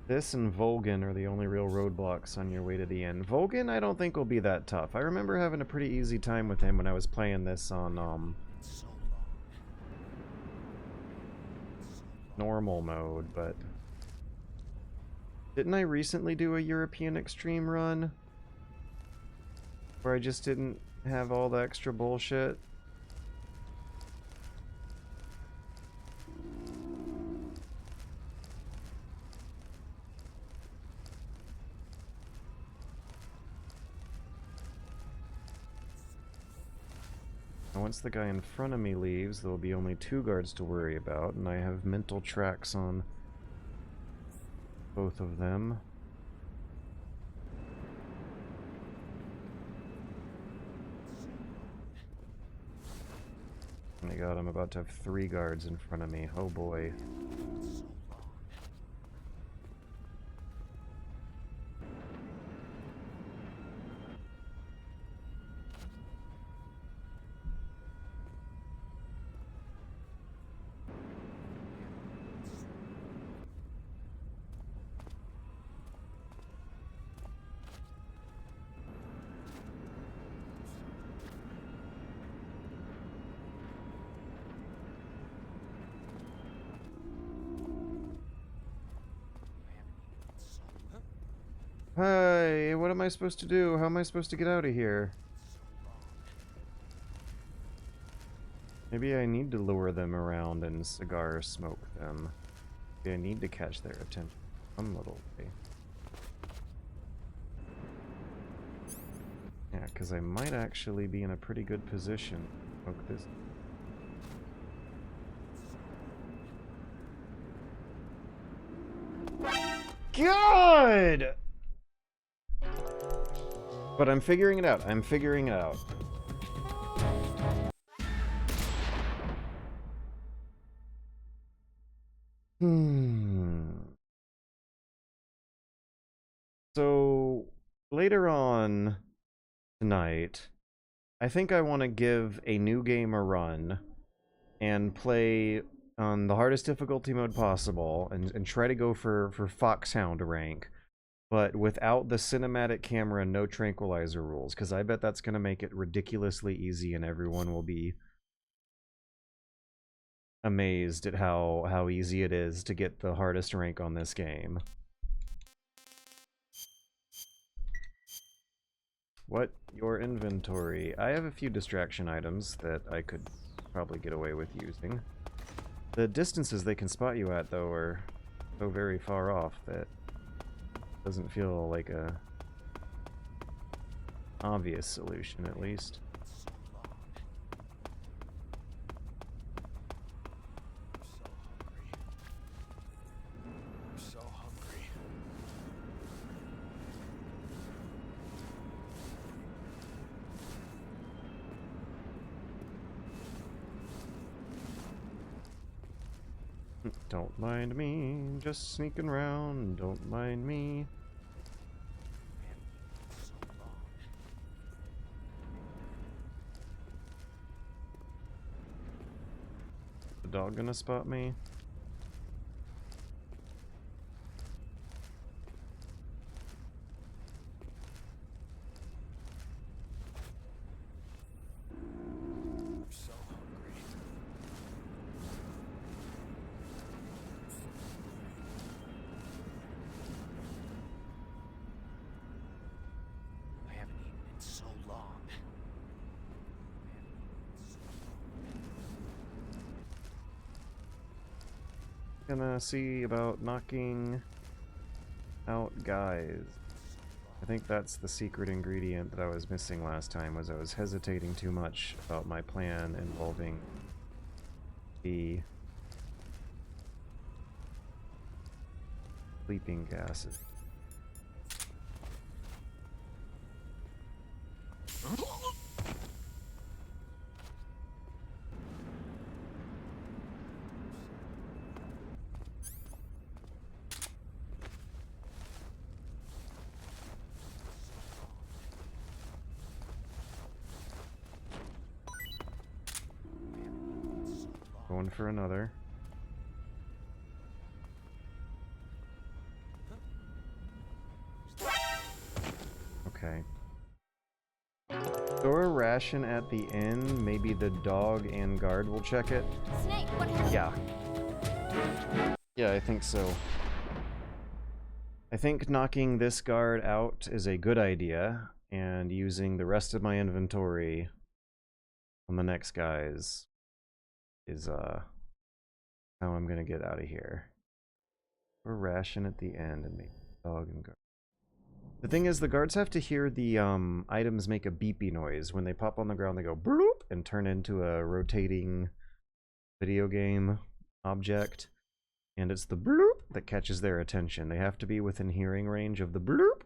S9: This and Volgan are the only real roadblocks on your way to the end. Volgan I don't think will be that tough. I remember having a pretty easy time with him when I was playing this on normal mode, but didn't I recently do a European Extreme run where I just didn't have all the extra bullshit? Once the guy in front of me leaves, there will be only 2 guards to worry about, and I have mental tracks on both of them. Oh my god, I'm about to have 3 guards in front of me. Oh boy. Hey, what am I supposed to do? How am I supposed to get out of here? Maybe I need to lure them around and cigar smoke them. Maybe I need to catch their attention some little way. Yeah, because I might actually be in a pretty good position to smoke this. God! But I'm figuring it out. I'm figuring it out. So, later on tonight, I think I want to give a new game a run and play on the hardest difficulty mode possible and try to go for Foxhound rank, but without the cinematic camera and no tranquilizer rules, because I bet that's going to make it ridiculously easy and everyone will be amazed at how easy it is to get the hardest rank on this game. What? Your inventory. I have a few distraction items that I could probably get away with using. The distances they can spot you at, though, are so very far off that it doesn't feel like a obvious solution, at least. Don't mind me, just sneaking around, don't mind me. The dog gonna spot me? Gonna see about knocking out guys. I think that's the secret ingredient that I was missing last time, was I was hesitating too much about my plan involving the sleeping gases. Going for another. Okay. Store a ration at the inn. Maybe the dog and guard will check it.
S2: Snake, what happened?
S9: Yeah. Yeah, I think so. I think knocking this guard out is a good idea, and using the rest of my inventory on the next guys is how I'm gonna get out of here. Or ration at the end and maybe dog and guard. The thing is, the guards have to hear the items make a beepy noise. When they pop on the ground, they go bloop and turn into a rotating video game object. And it's the bloop that catches their attention. They have to be within hearing range of the bloop.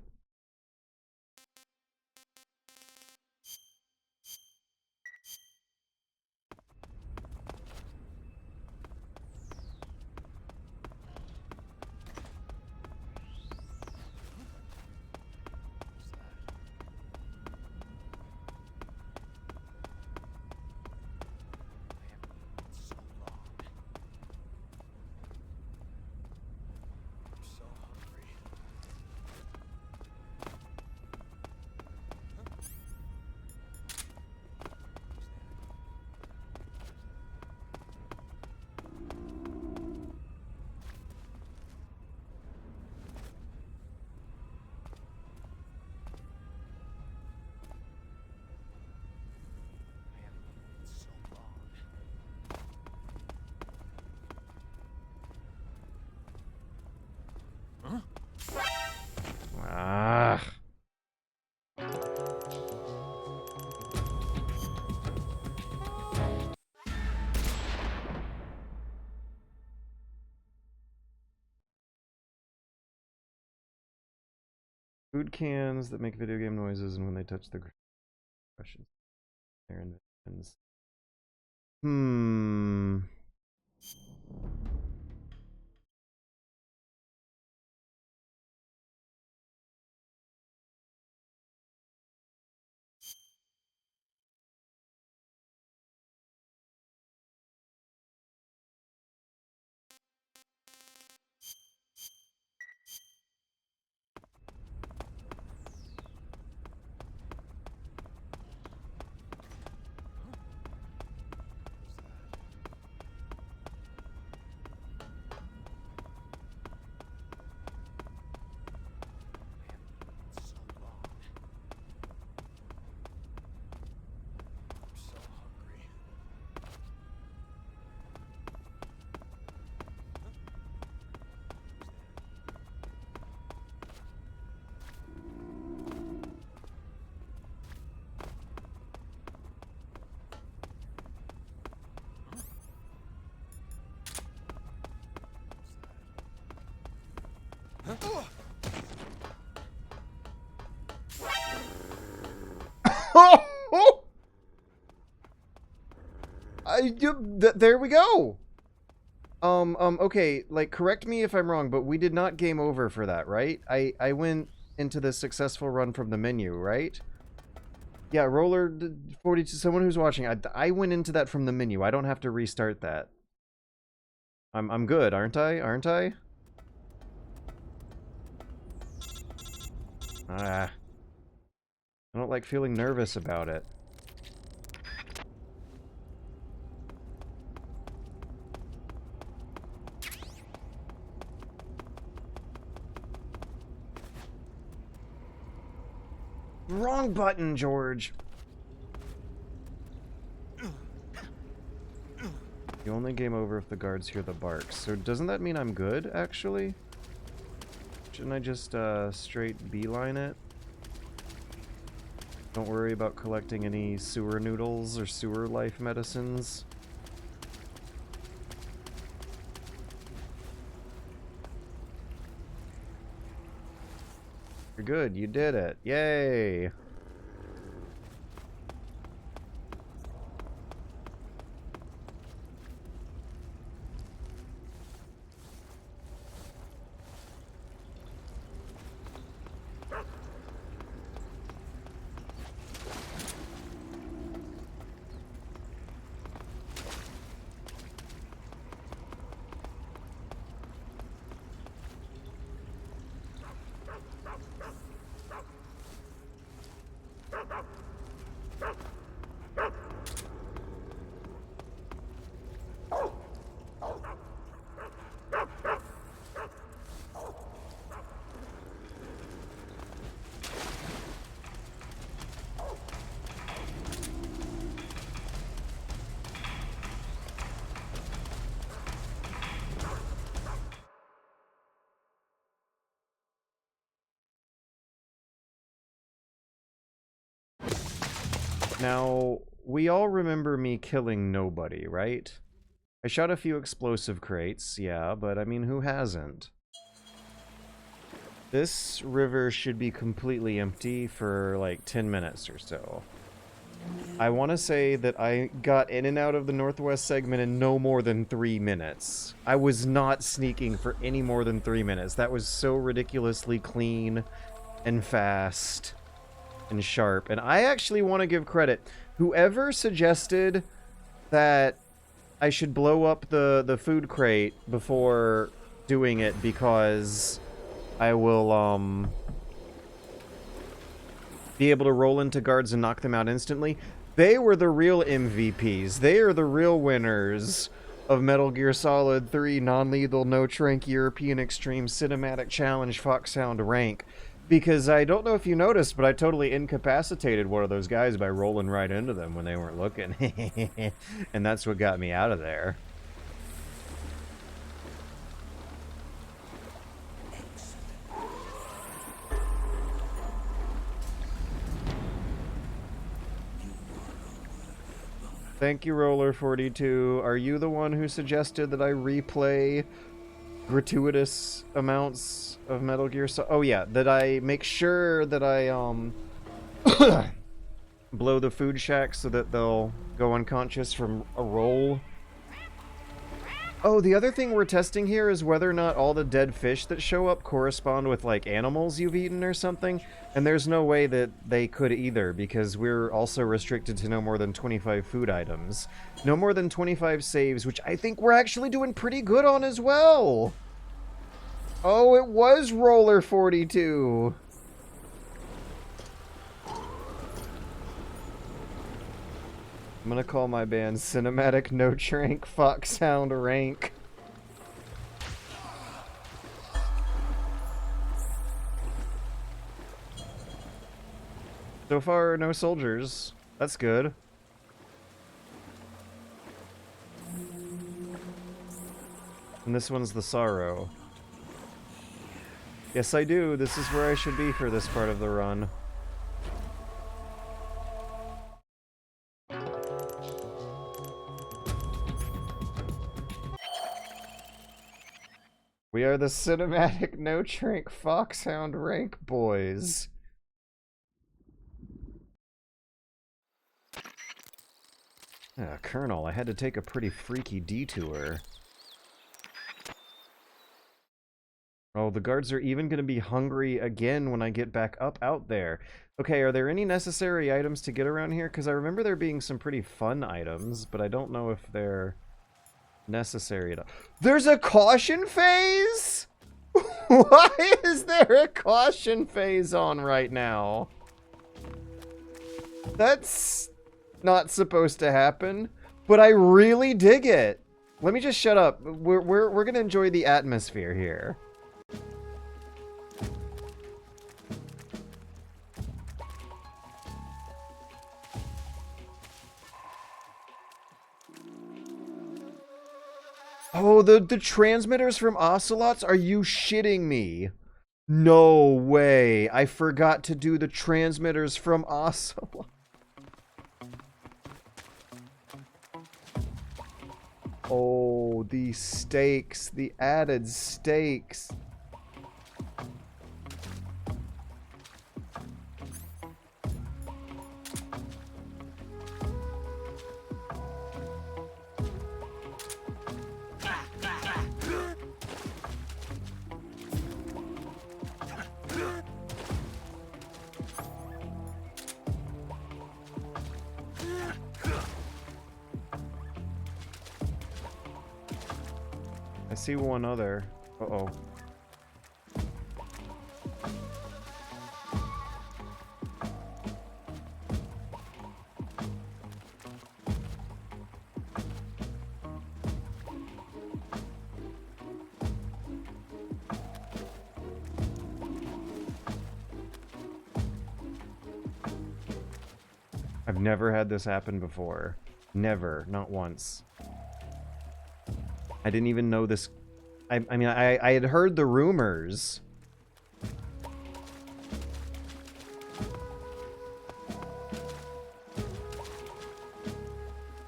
S9: Ah. Food cans that make video game noises, and when they touch the questions, their inventions. There we go. Okay, like, correct me if I'm wrong, but we did not game over for that, right? I went into the successful run from the menu, right? Yeah, Roller 42, someone who's watching, I went into that from the menu. I don't have to restart that. I'm good, aren't I? Aren't I? I don't like feeling nervous about it. Wrong button, George. You only game over if the guards hear the barks. So doesn't that mean I'm good, actually? Shouldn't I just straight beeline it? Don't worry about collecting any sewer noodles or sewer life medicines. You're good, you did it. Yay! Now, we all remember me killing nobody, right? I shot a few explosive crates, yeah, but I mean, who hasn't? This river should be completely empty for like 10 minutes or so. I want to say that I got in and out of the northwest segment in no more than 3 minutes. I was not sneaking for any more than 3 minutes. That was so ridiculously clean and fast and sharp. And I actually want to give credit. Whoever suggested that I should blow up the food crate before doing it because I will be able to roll into guards and knock them out instantly, they were the real MVPs. They are the real winners of Metal Gear Solid 3 Non-Lethal Notranq European Extreme Cinematic Challenge Foxhound rank. Because I don't know if you noticed, but I totally incapacitated one of those guys by rolling right into them when they weren't looking. And that's what got me out of there. Thank you, Roller42. Are you the one who suggested that I replay gratuitous amounts of Metal Gear Solid? Oh yeah, that I make sure that I blow the food shack so that they'll go unconscious from a roll. Oh, the other thing we're testing here is whether or not all the dead fish that show up correspond with, like, animals you've eaten or something. And there's no way that they could either, because we're also restricted to no more than 25 food items. No more than 25 saves, which I think we're actually doing pretty good on as well. Oh, it was Roller42. I'm gonna call my band Cinematic Notranq Foxhound rank. So far, no soldiers. That's good. And this one's the Sorrow. Yes, I do. This is where I should be for this part of the run. We are the Cinematic Notranq Foxhound rank boys. Colonel, I had to take a pretty freaky detour. Oh, the guards are even going to be hungry again when I get back up out there. Okay, are there any necessary items to get around here? Because I remember there being some pretty fun items, but I don't know if they're necessary at all. There's a caution phase? Why is there a caution phase on right now? That's not supposed to happen, but I really dig it. Let me just shut up. We're gonna enjoy the atmosphere here. Oh, the transmitters from Ocelots? Are you shitting me? No way. I forgot to do the transmitters from Ocelot. Oh, the stakes. The added stakes. I see one other. Uh-oh. I've never had this happen before. Never. Not once. I didn't even know this. I mean, I had heard the rumors.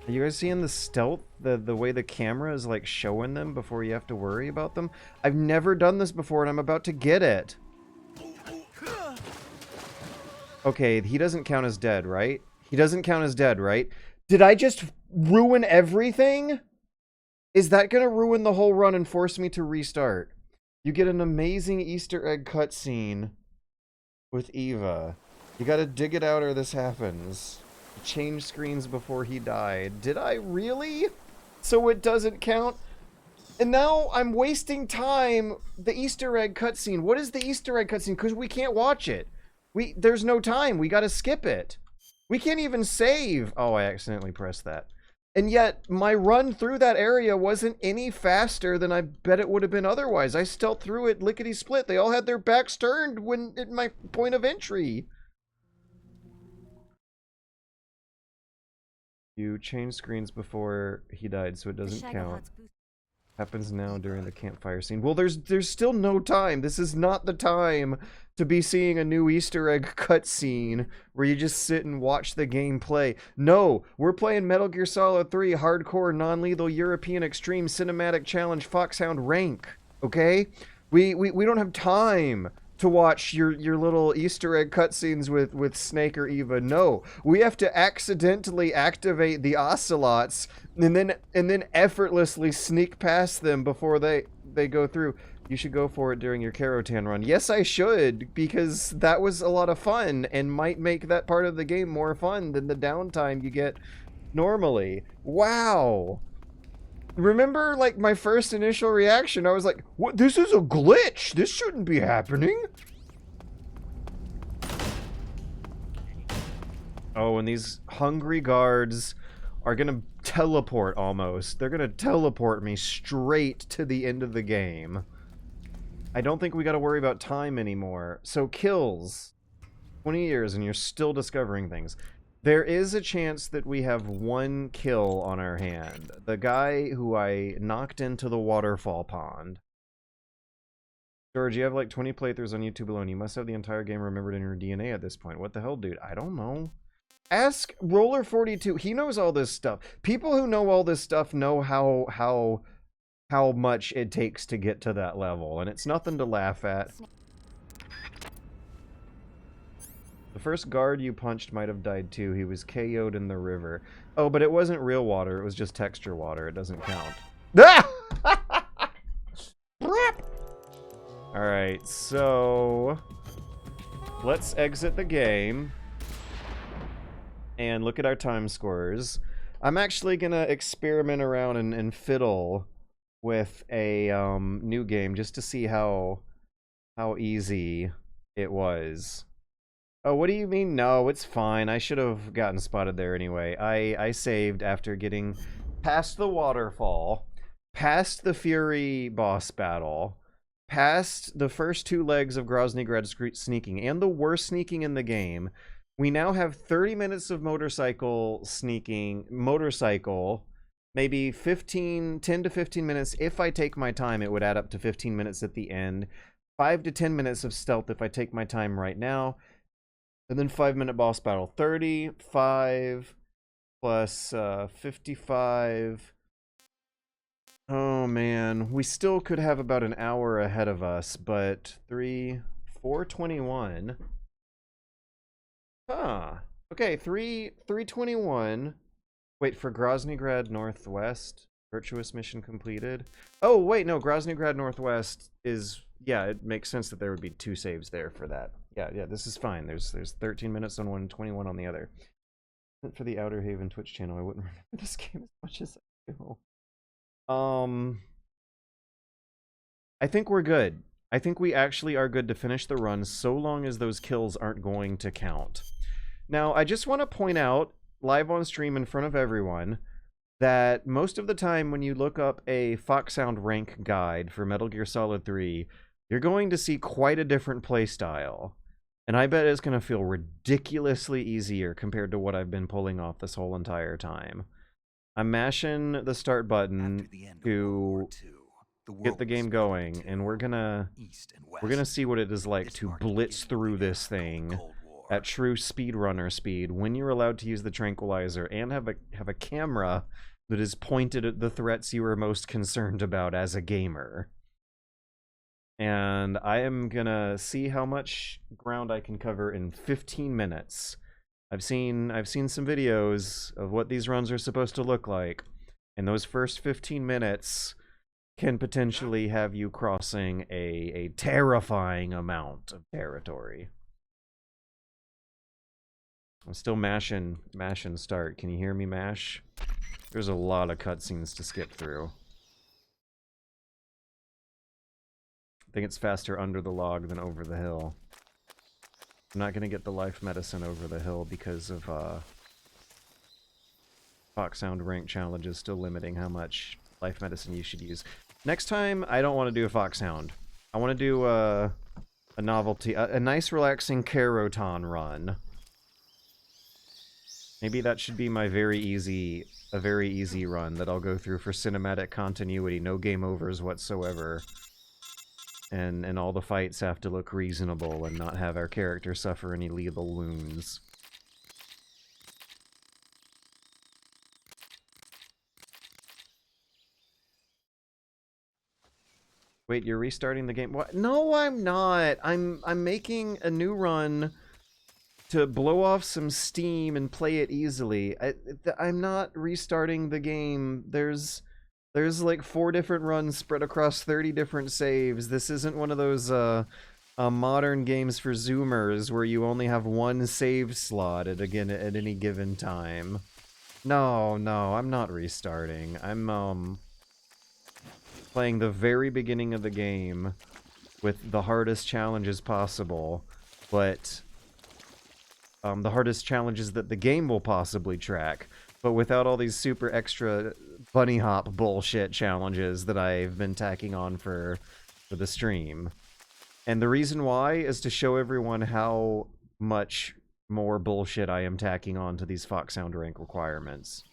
S9: Are you guys seeing the stealth? The way the camera is like showing them before you have to worry about them? I've never done this before and I'm about to get it. Okay, he doesn't count as dead, right? He doesn't count as dead, right? Did I just ruin everything? Is that gonna ruin the whole run and force me to restart? You get an amazing Easter egg cutscene with Eva. You gotta dig it out or this happens. Change screens before he died. Did I really? So it doesn't count? And now I'm wasting time. The Easter egg cutscene. What is the Easter egg cutscene? Because we can't watch it. There's no time. We gotta skip it. We can't even save. Oh, I accidentally pressed that. And yet, my run through that area wasn't any faster than I bet it would have been otherwise. I stealthed through it lickety-split. They all had their backs turned when at my point of entry. You changed screens before he died, so it doesn't count. Happens now during the campfire scene. Well, there's still no time. This is not the time to be seeing a new Easter egg cutscene where you just sit and watch the game play. No, we're playing Metal Gear Solid 3 Hardcore Non-Lethal European Extreme Cinematic Challenge Foxhound Rank. Okay? We don't have time to watch your little Easter egg cutscenes with Snake or Eva. No, we have to accidentally activate the ocelots and then effortlessly sneak past them before they go through. You should go for it during your Karotan run. Yes, I should, because that was a lot of fun and might make that part of the game more fun than the downtime you get normally. Wow. Remember, like, my first initial reaction? I was like, what? This is a glitch. This shouldn't be happening. Oh, and these hungry guards are gonna teleport almost. They're gonna teleport me straight to the end of the game. I don't think we gotta worry about time anymore. So kills. 20 years and you're still discovering things. There is a chance that we have one kill on our hand. The guy who I knocked into the waterfall pond. George, you have like 20 playthroughs on YouTube alone. You must have the entire game remembered in your DNA at this point. What the hell, dude? I don't know. Ask Roller42. He knows all this stuff. People who know all this stuff know how much it takes to get to that level. And it's nothing to laugh at. The first guard you punched might have died too. He was KO'd in the river. Oh, but it wasn't real water. It was just texture water. It doesn't count. Alright, so let's exit the game and look at our time scores. I'm actually gonna experiment around and fiddle with a new game just to see how easy it was. Oh, what do you mean? No, it's fine. I should have gotten spotted there anyway. I saved after getting past the waterfall, past the Fury boss battle, past the first two legs of Groznygrad sneaking, and the worst sneaking in the game. We now have 30 minutes of motorcycle sneaking, maybe 10 to 15 minutes. If I take my time, it would add up to 15 minutes at the end. 5 to 10 minutes of stealth if I take my time right now. And then 5-minute boss battle. 35 plus 55. Oh man, we still could have about an hour ahead of us, but 421. Huh. Okay, 321. Wait, for Groznygrad Northwest, virtuous mission completed. Oh wait, no, Groznygrad Northwest is, yeah, it makes sense that there would be 2 saves there for that. Yeah, this is fine. There's 13 minutes on one, 21 on the other. For the Outer Haven Twitch channel, I wouldn't remember this game as much as I do. I think we're good. I think we actually are good to finish the run so long as those kills aren't going to count. Now, I just want to point out, live on stream in front of everyone, that most of the time when you look up a Foxhound rank guide for Metal Gear Solid 3, you're going to see quite a different playstyle. And I bet it's going to feel ridiculously easier compared to what I've been pulling off this whole entire time. I'm mashing the start button to get the game going, and we're gonna see what it is like to blitz through this thing at true speedrunner speed when you're allowed to use the tranquilizer and have a camera that is pointed at the threats you are most concerned about as a gamer. And I am gonna see how much ground I can cover in 15 minutes. I've seen some videos of what these runs are supposed to look like, and those first 15 minutes can potentially have you crossing a terrifying amount of territory. I'm still mashing start. Can you hear me mash? There's a lot of cutscenes to skip through. I think it's faster under the log than over the hill. I'm not going to get the life medicine over the hill because of Foxhound rank challenges still limiting how much life medicine you should use. Next time, I don't want to do a Foxhound. I want to do a novelty, a nice relaxing Karoton run. Maybe that should be my very easy run that I'll go through for cinematic continuity, no game overs whatsoever. And all the fights have to look reasonable and not have our character suffer any lethal wounds. Wait, you're restarting the game? What? No, I'm not. I'm making a new run to blow off some steam and play it easily. I'm not restarting the game. There's like 4 different runs spread across 30 different saves. This isn't one of those modern games for Zoomers where you only have one save slot at any given time. No, I'm not restarting. I'm playing the very beginning of the game with the hardest challenges possible, but the hardest challenges that the game will possibly track, but without all these super extra bunny hop bullshit challenges that I've been tacking on for the stream. And the reason why is to show everyone how much more bullshit I am tacking on to these Foxhound rank requirements.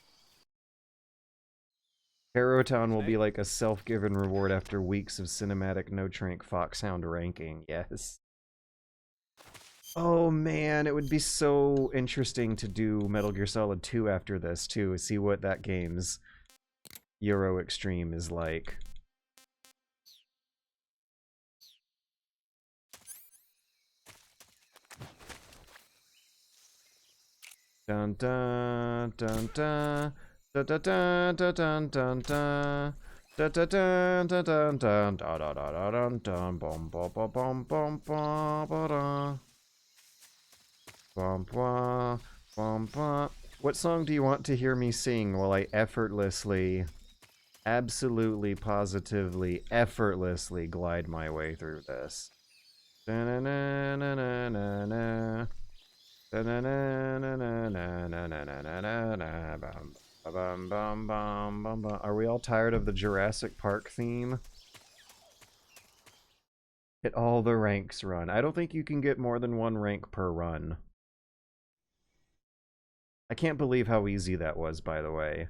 S9: Karoton will be like a self-given reward after weeks of cinematic Notranq Foxhound ranking, yes. Oh man, it would be so interesting to do Metal Gear Solid 2 after this, too. See what that game's Euro Extreme is like. Dun dun dun dun dun dun dun dun dun dun. Da da da da da da da da da da da bum bum bum bum bum bum bum bum bum. What song do you want to hear me sing while I effortlessly, absolutely, positively, effortlessly glide my way through this? Da na na na na na na. Da na na na na na na na na na na bum. Bum, bum, bum, bum, bum. Are we all tired of the Jurassic Park theme? Hit all the ranks run. I don't think you can get more than 1 rank per run. I can't believe how easy that was, by the way.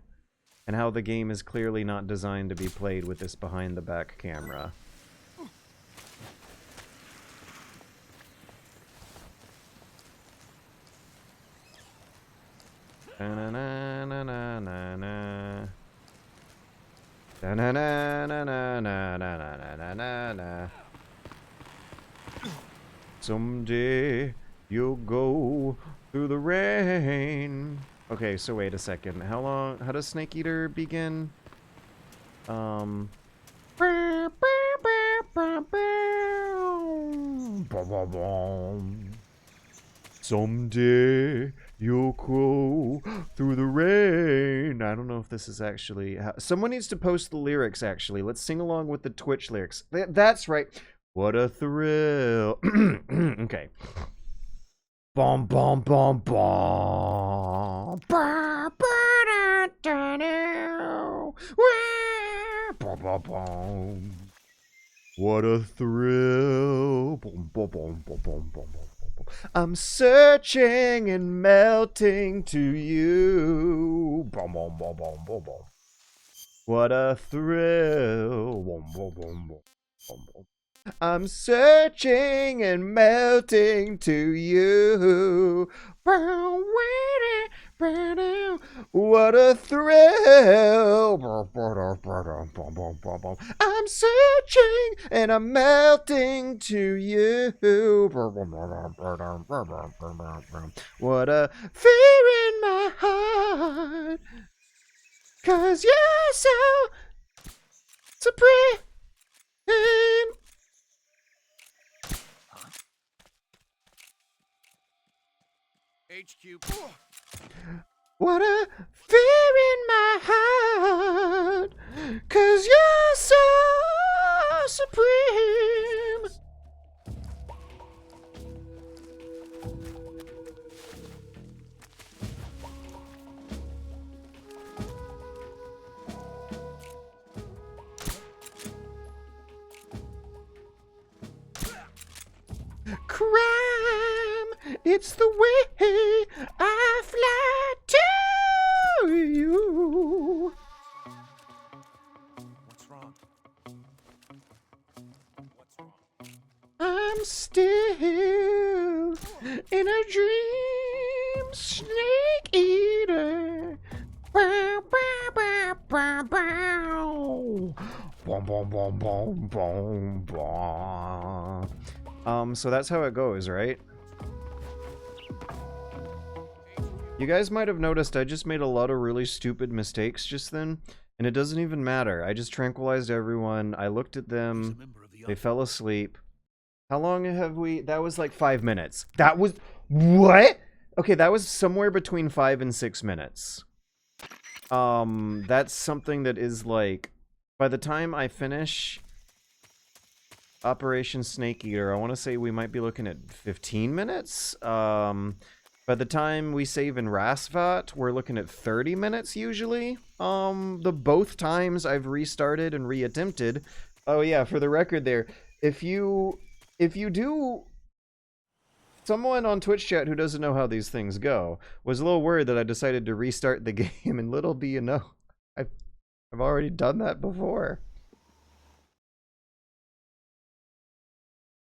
S9: And how the game is clearly not designed to be played with this behind-the-back camera. Da-na-na-na-na-na-na. Da-na-na-na-na-na-na-na-na-na. Someday you'll go through the rain. Okay, so wait a second. How does Snake Eater begin? Someday you'll go through the rain. I don't know if this is actually... Someone needs to post the lyrics, actually. Let's sing along with the Twitch lyrics. That's right. What a thrill. Okay. Bom, bom, bom, bom. Bom, bom, bom. What a thrill. Boom, boom, boom, boom, boom, boom, boom, I'm searching and melting to you. Boom, boom, boom, boom, boom, boom. What a thrill. Boom, boom, boom, boom, boom, boom. I'm searching and melting to you. What a thrill. I'm searching and I'm melting to you. What a fear in my heart. 'Cause you're so supreme.
S3: HQ.
S9: What a fear in my heart, 'cause you're so supreme. Crime, it's the way I fly to you.
S10: What's wrong? What's wrong?
S9: I'm still in a dream, snake eater. Bow, bow, bow, bow, bow. Boom, boom, boom, boom, boom, boom. So that's how it goes, right? You guys might have noticed I just made a lot of really stupid mistakes just then, and it doesn't even matter. I just tranquilized everyone, I looked at them, they fell asleep. How long have we... That was like 5 minutes. That was... What? Okay, that was somewhere between 5 and 6 minutes. That's something that is like... By the time I finish Operation Snake Eater, I want to say we might be looking at 15 minutes. By the time we save in Rasvat, we're looking at 30 minutes usually. The both times I've restarted and reattempted. Oh yeah, for the record there, if you do... Someone on Twitch chat who doesn't know how these things go was a little worried that I decided to restart the game, and little do you know, I've already done that before.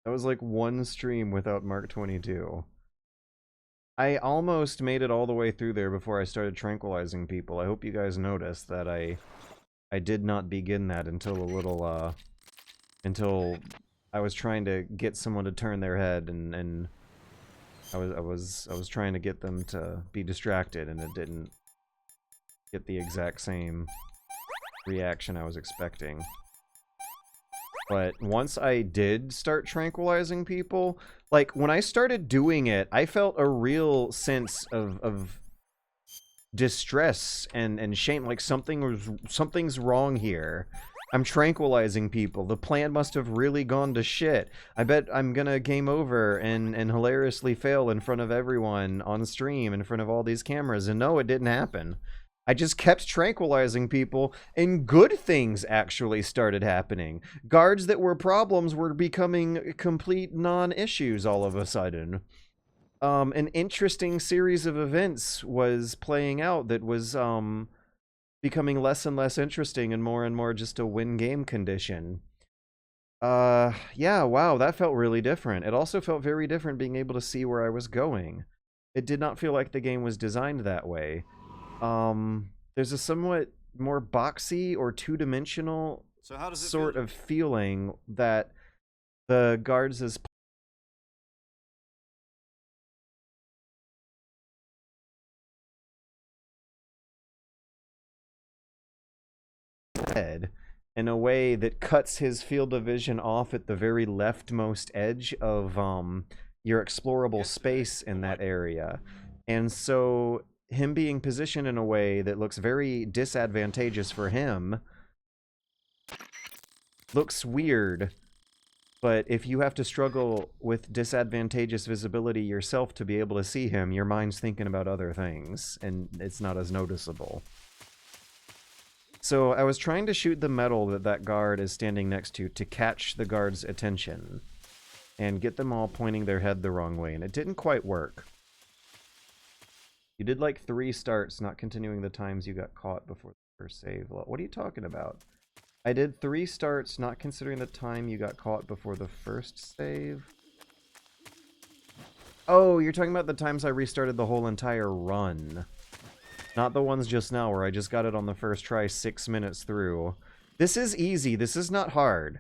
S9: That was like one stream without Mark 22. I almost made it all the way through there before I started tranquilizing people. I hope you guys noticed that I did not begin that until a little, until I was trying to get someone to turn their head, and I was trying to get them to be distracted, and it didn't get the exact same reaction I was expecting. But once I did start tranquilizing people, like, when I started doing it, I felt a real sense of distress and shame, like something's wrong here. I'm tranquilizing people. The plan must have really gone to shit. I bet I'm gonna game over and hilariously fail in front of everyone on stream, in front of all these cameras, and no, it didn't happen. I just kept tranquilizing people, and good things actually started happening. Guards that were problems were becoming complete non-issues all of a sudden. An interesting series of events was playing out that was becoming less and less interesting and more just a win game condition. Yeah, wow, that felt really different. It also felt very different being able to see where I was going. It did not feel like the game was designed that way. There's a somewhat more boxy or two-dimensional sort of feeling that the guards as head in a way that cuts his field of vision off at the very leftmost edge of your explorable space in that area. And so him being positioned in a way that looks very disadvantageous for him looks weird. But if you have to struggle with disadvantageous visibility yourself to be able to see him, your mind's thinking about other things, and it's not as noticeable. So I was trying to shoot the metal that that guard is standing next to catch the guard's attention. and get them all pointing their head the wrong way, and it didn't quite work. You did like 3 starts, not continuing the times you got caught before the first save. What are you talking about? I did 3 starts, not considering the time you got caught before the first save. Oh, you're talking about the times I restarted the whole entire run. Not the ones just now where I just got it on the first try 6 minutes through. This is easy. This is not hard.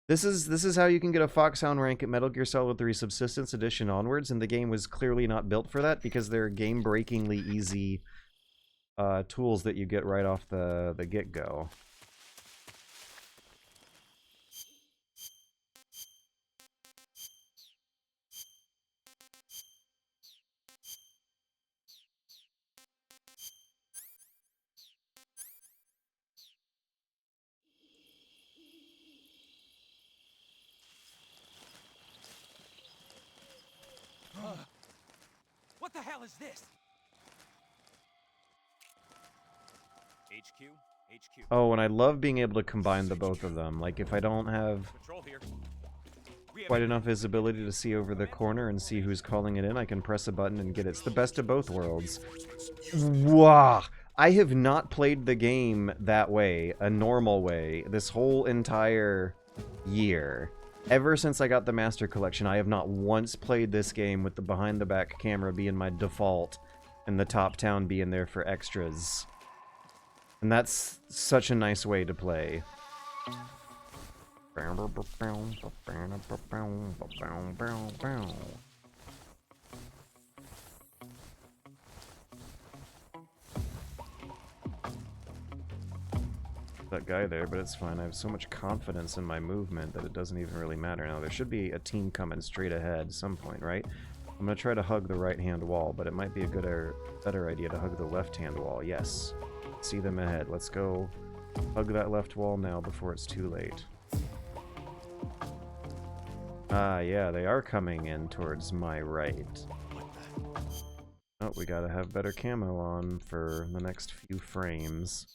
S9: This is how you can get a Foxhound rank at Metal Gear Solid 3 Subsistence Edition onwards, and the game was clearly not built for that because they're game-breakingly easy tools that you get right off the get-go.
S10: What the hell is this? HQ.
S9: Oh, and I love being able to combine the both of them. Like, if I don't have
S10: Patrol here.
S9: quite enough visibility to see over the corner and see who's calling it in, I can press a button and get it. It's the best of both worlds. Wow! I have not played the game that way, a normal way, this whole entire year. Ever since I got the Master Collection, I have not once played this game with the behind-the-back camera being my default and the top town being there for extras. And that's such a nice way to play. That guy there, but it's fine. I have so much confidence in my movement that it doesn't even really matter now. There should be a team coming straight ahead at some point, right? I'm gonna try to hug the right-hand wall, but it might be a better idea to hug the left-hand wall. Yes. See them ahead. Let's go hug that left wall now before it's too late. Ah, yeah, they are coming in towards my right. Oh, we gotta have better camo on for the next few frames.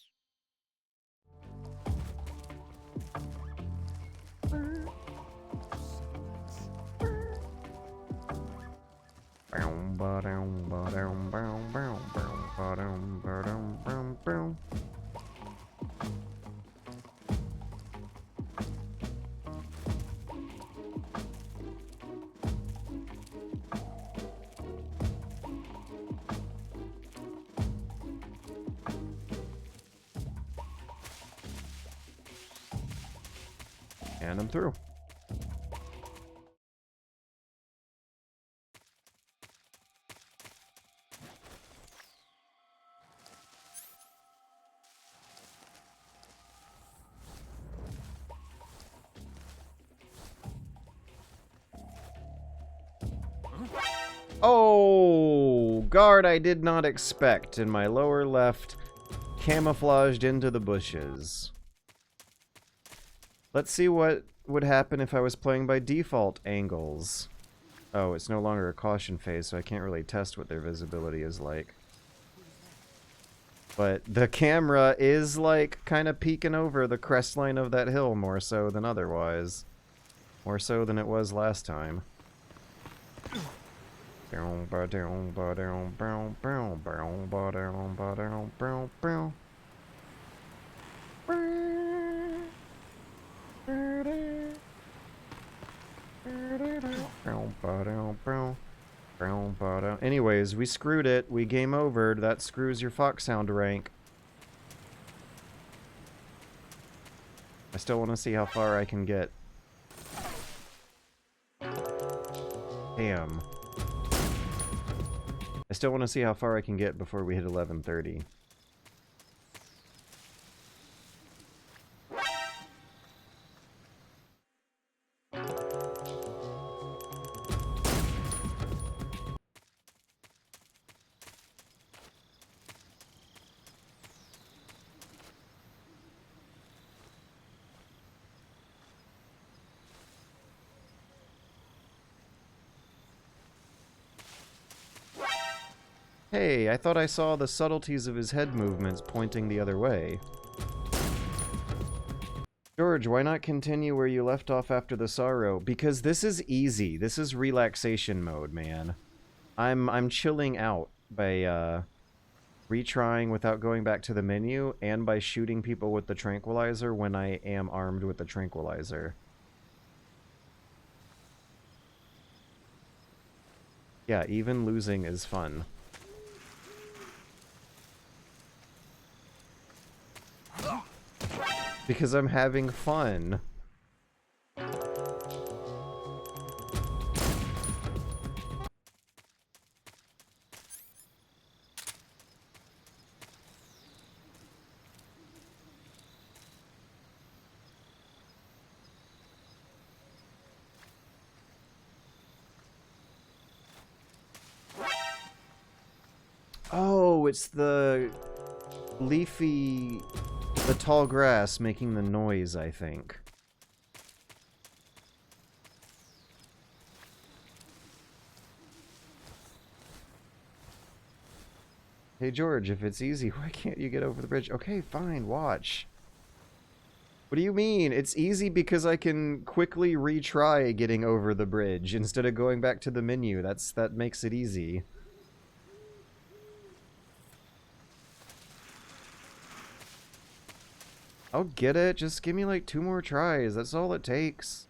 S9: And I'm through. Oh, guard I did not expect in my lower left, camouflaged into the bushes. Let's see what would happen if I was playing by default angles. Oh, it's no longer a caution phase, so I can't really test what their visibility is like. But the camera is, like, kind of peeking over the crestline of that hill more so than otherwise. More so than it was last time. Anyways, we screwed it. We game overed. That screws your Foxhound rank. I still want to see how far I can get. Damn. I still want to see how far I can get before we hit 11:30. Hey, I thought I saw the subtleties of his head movements pointing the other way. George, why not continue where you left off after the sorrow? Because this is easy. This is relaxation mode, man. I'm chilling out by retrying without going back to the menu and by shooting people with the tranquilizer when I am armed with the tranquilizer. Yeah, even losing is fun. Because I'm having fun. Oh, it's the leafy, the tall grass making the noise, I think. Hey George, if it's easy, why can't you get over the bridge? Okay, fine, watch. What do you mean? It's easy because I can quickly retry getting over the bridge instead of going back to the menu. That makes it easy. I'll get it. Just give me like 2 more tries. That's all it takes.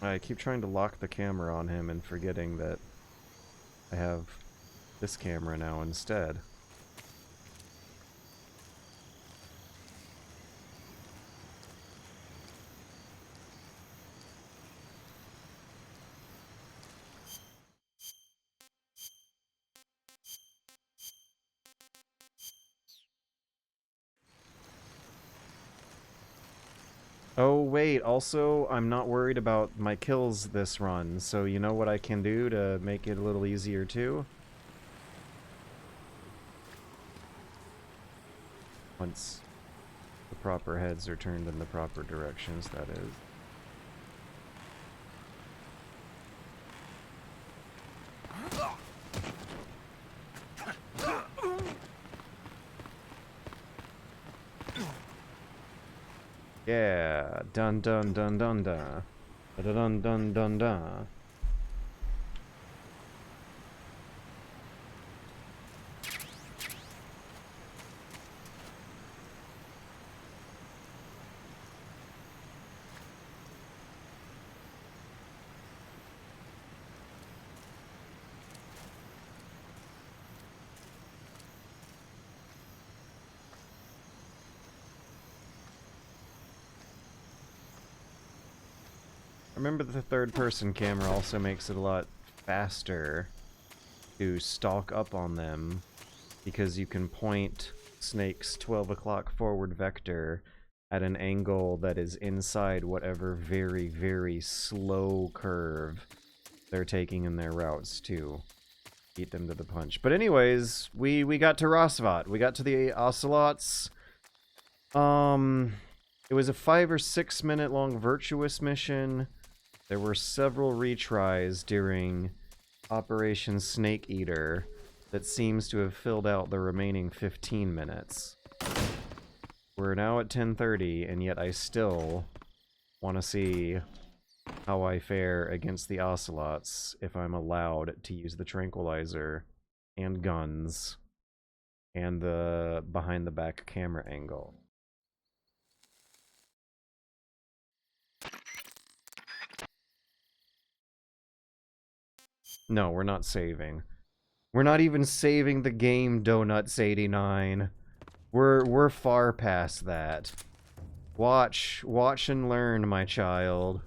S9: I keep trying to lock the camera on him and forgetting that I have this camera now instead. Oh wait, also I'm not worried about my kills this run, so you know what I can do to make it a little easier too? Once the proper heads are turned in the proper directions, that is. Yeah, dun dun dun dun dun. Dun dun dun dun dun. Remember that the third-person camera also makes it a lot faster to stalk up on them because you can point Snake's 12 o'clock forward vector at an angle that is inside whatever very, very slow curve they're taking in their routes to beat them to the punch. But anyways, we got to Rosvat. We got to the Ocelots. It was a 5 or 6 minute long virtuous mission. There were several retries during Operation Snake Eater that seems to have filled out the remaining 15 minutes. We're now at 10:30, and yet I still want to see how I fare against the Ocelots if I'm allowed to use the tranquilizer and guns and the behind-the-back camera angle. No, we're not saving. We're not even saving the game, Donuts89. We're far past that. Watch and learn, my child.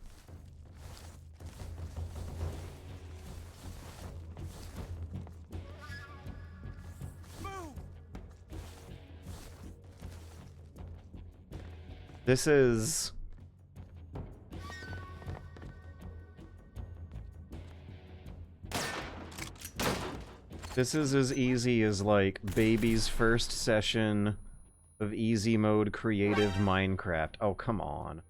S9: This is... This is as easy as, like, baby's first session of easy mode creative Minecraft. Oh, come on.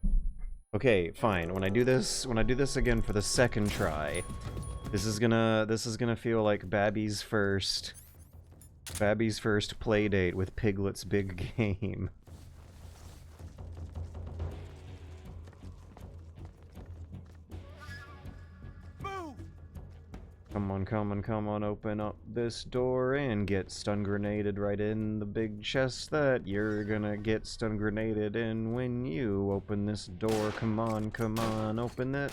S9: Okay, fine. When I do this again for the second try, this is gonna feel like Babby's first play date with Piglet's big game. Come on, open up this door and get stun grenaded right in the big chest that you're gonna get stun grenaded in when you open this door. Come on, open it.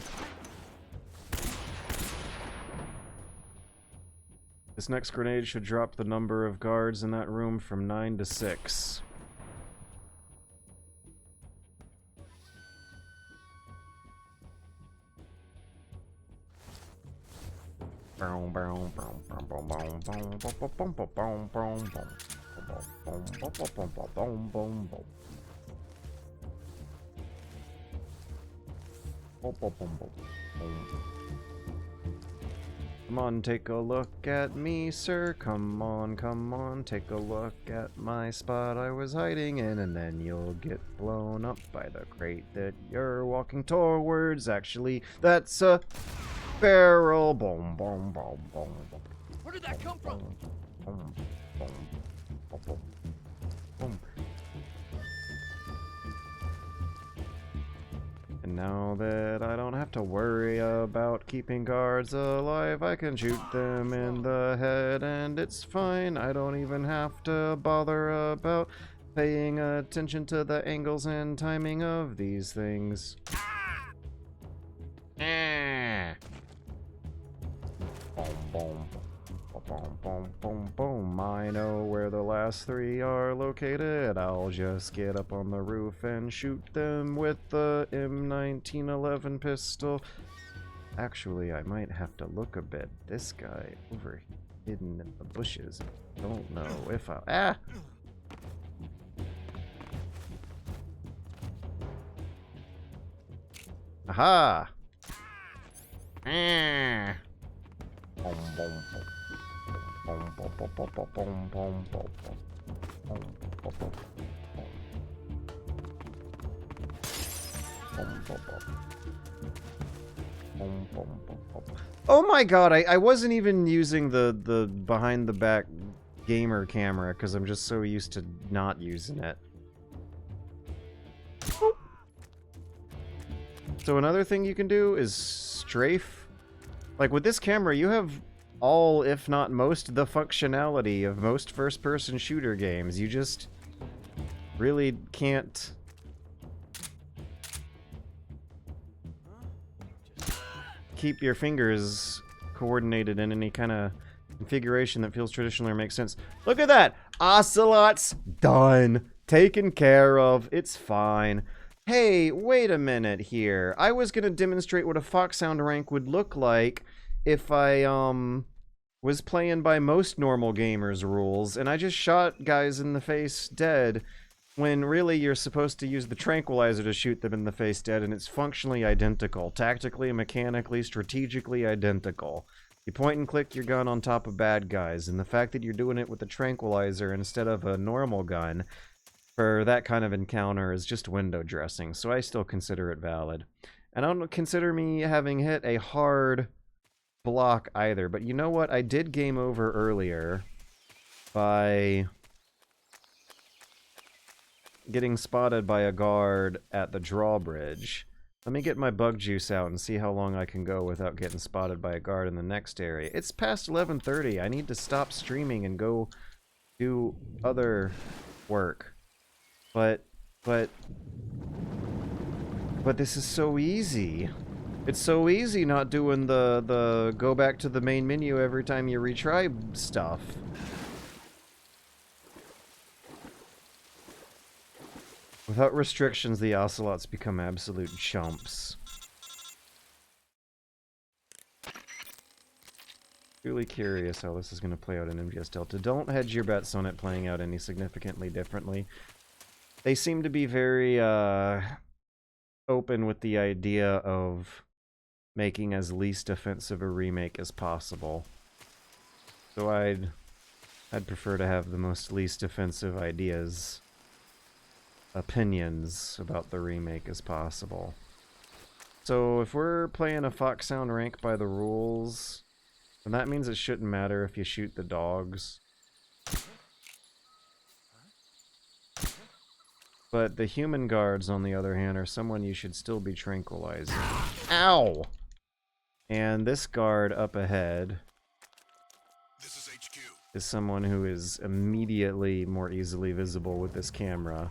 S9: This next grenade should drop the number of guards in that room from 9 to 6. Come on, take a look at me, sir. Come on, take a look at my spot I was hiding in, and then you'll get blown up by the crate that you're walking towards. Actually, that's a barrel. Boom, boom, boom, boom.
S10: Where did that come from?
S9: Boom, boom, boom, boom, boom. And now that I don't have to worry about keeping guards alive, I can shoot them in the head and it's fine. I don't even have to bother about paying attention to the angles and timing of these things. Boom, boom, boom, boom, boom, boom. I know where the last three are located. I'll just get up on the roof and shoot them with the M1911 pistol. Actually, I might have to look a bit. This guy over hidden in the bushes. Don't know if I'll... Ah! Aha! Ah! Boom, boom, boom. Boom, boom, boom, boom, boom, boom, boom, boom, boom, boom, boom, boom. Oh my god, I wasn't even using the behind the back gamer camera because I'm just so used to not using it. So another thing you can do is strafe. Like with this camera, you have all, if not most, the functionality of most first-person shooter games. You just really can't... keep your fingers coordinated in any kind of configuration that feels traditional or makes sense. Look at that! Ocelots done. Taken care of. It's fine. Hey, wait a minute here. I was gonna demonstrate what a Foxhound rank would look like if I, was playing by most normal gamers' rules, and I just shot guys in the face dead, when really you're supposed to use the tranquilizer to shoot them in the face dead, and it's functionally identical. Tactically, mechanically, strategically identical. You point and click your gun on top of bad guys, and the fact that you're doing it with a tranquilizer instead of a normal gun for that kind of encounter is just window dressing, so I still consider it valid. And I don't consider me having hit a hard block either, but you know what? I did game over earlier by getting spotted by a guard at the drawbridge. Let me get my bug juice out and see how long I can go without getting spotted by a guard in the next area. It's past 11:30. I need to stop streaming and go do other work. But this is so easy. It's so easy not doing the go back to the main menu every time you retry stuff. Without restrictions, the ocelots become absolute chumps. Really curious how this is going to play out in MGS Delta. Don't hedge your bets on it playing out any significantly differently. They seem to be very open with the idea of making as least offensive a remake as possible. So I'd prefer to have the most least offensive opinions about the remake as possible. So if we're playing a Foxhound rank by the rules, then that means it shouldn't matter if you shoot the dogs. But the human guards, on the other hand, are someone you should still be tranquilizing. Ow! And this guard up ahead is someone who is immediately more easily visible with this camera.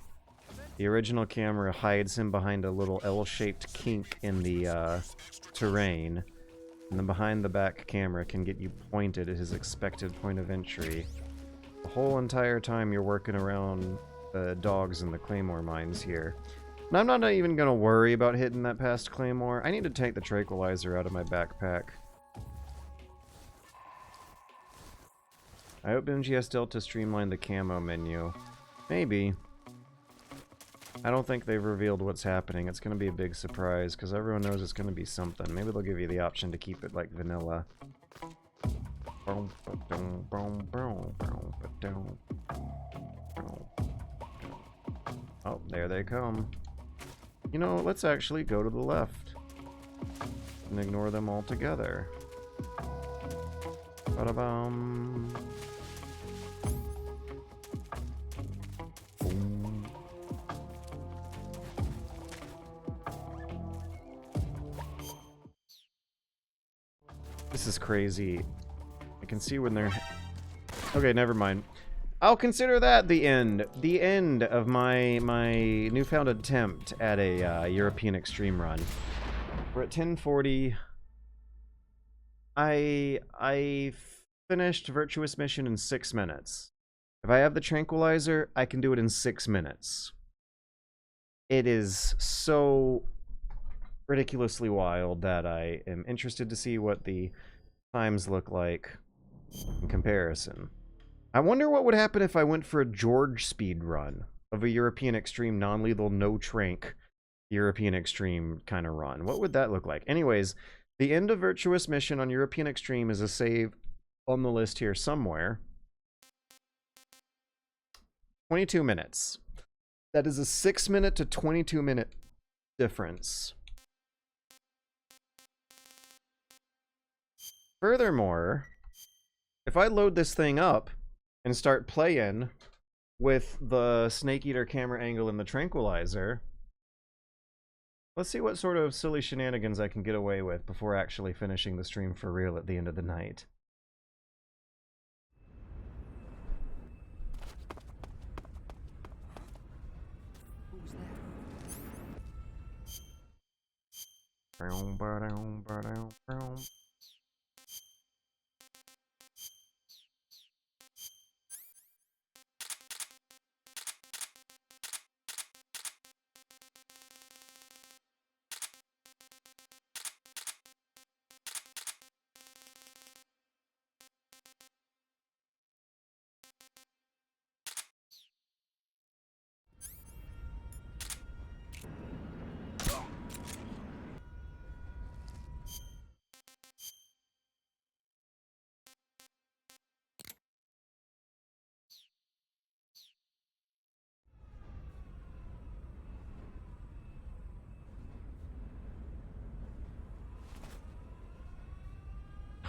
S9: The original camera hides him behind a little L-shaped kink in the terrain, and the behind-the-back camera can get you pointed at his expected point of entry. The whole entire time you're working around the dogs and the claymore mines here. And I'm not even going to worry about hitting that past claymore. I need to take the tranquilizer out of my backpack. I hope MGS Delta streamlined the camo menu. Maybe. I don't think they've revealed what's happening. It's going to be a big surprise, because everyone knows it's going to be something. Maybe they'll give you the option to keep it like vanilla. Oh, there they come. You know, let's actually go to the left. And ignore them altogether. Ba-da-bum. Boom. This is crazy. I can see when they're... Okay, never mind. I'll consider that the end. The end of my newfound attempt at a European Extreme run. We're at 10:40. I finished Virtuous Mission in 6 minutes. If I have the tranquilizer, I can do it in 6 minutes. It is so ridiculously wild that I am interested to see what the times look like in comparison. I wonder what would happen if I went for a George speed run of a European Extreme non-lethal Notranq European Extreme kind of run. What would that look like? Anyways, the end of Virtuous Mission on European Extreme is a save on the list here somewhere. 22 minutes. That is a 6-minute to 22-minute difference. Furthermore, if I load this thing up and start playing with the Snake Eater camera angle and the tranquilizer, let's see what sort of silly shenanigans I can get away with before actually finishing the stream for real at the end of the night.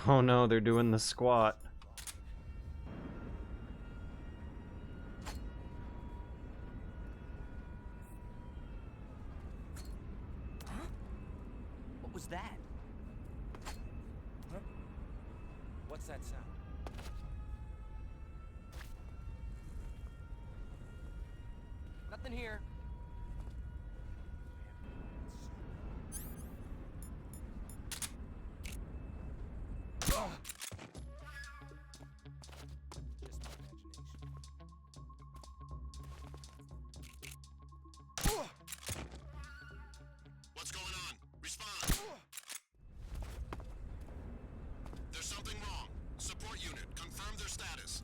S9: Oh no, they're doing the squat.
S10: What was that? Huh? What's that sound? Nothing here.
S11: What's going on? Respond. There's something wrong. Support unit, confirm their status.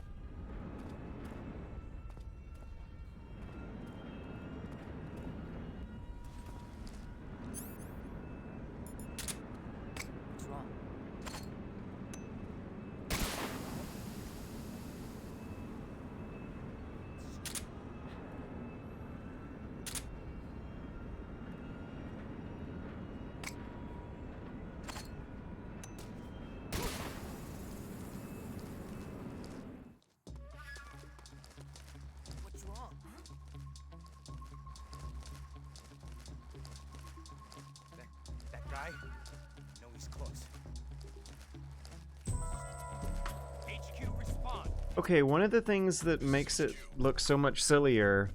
S9: Okay, one of the things that makes it look so much sillier,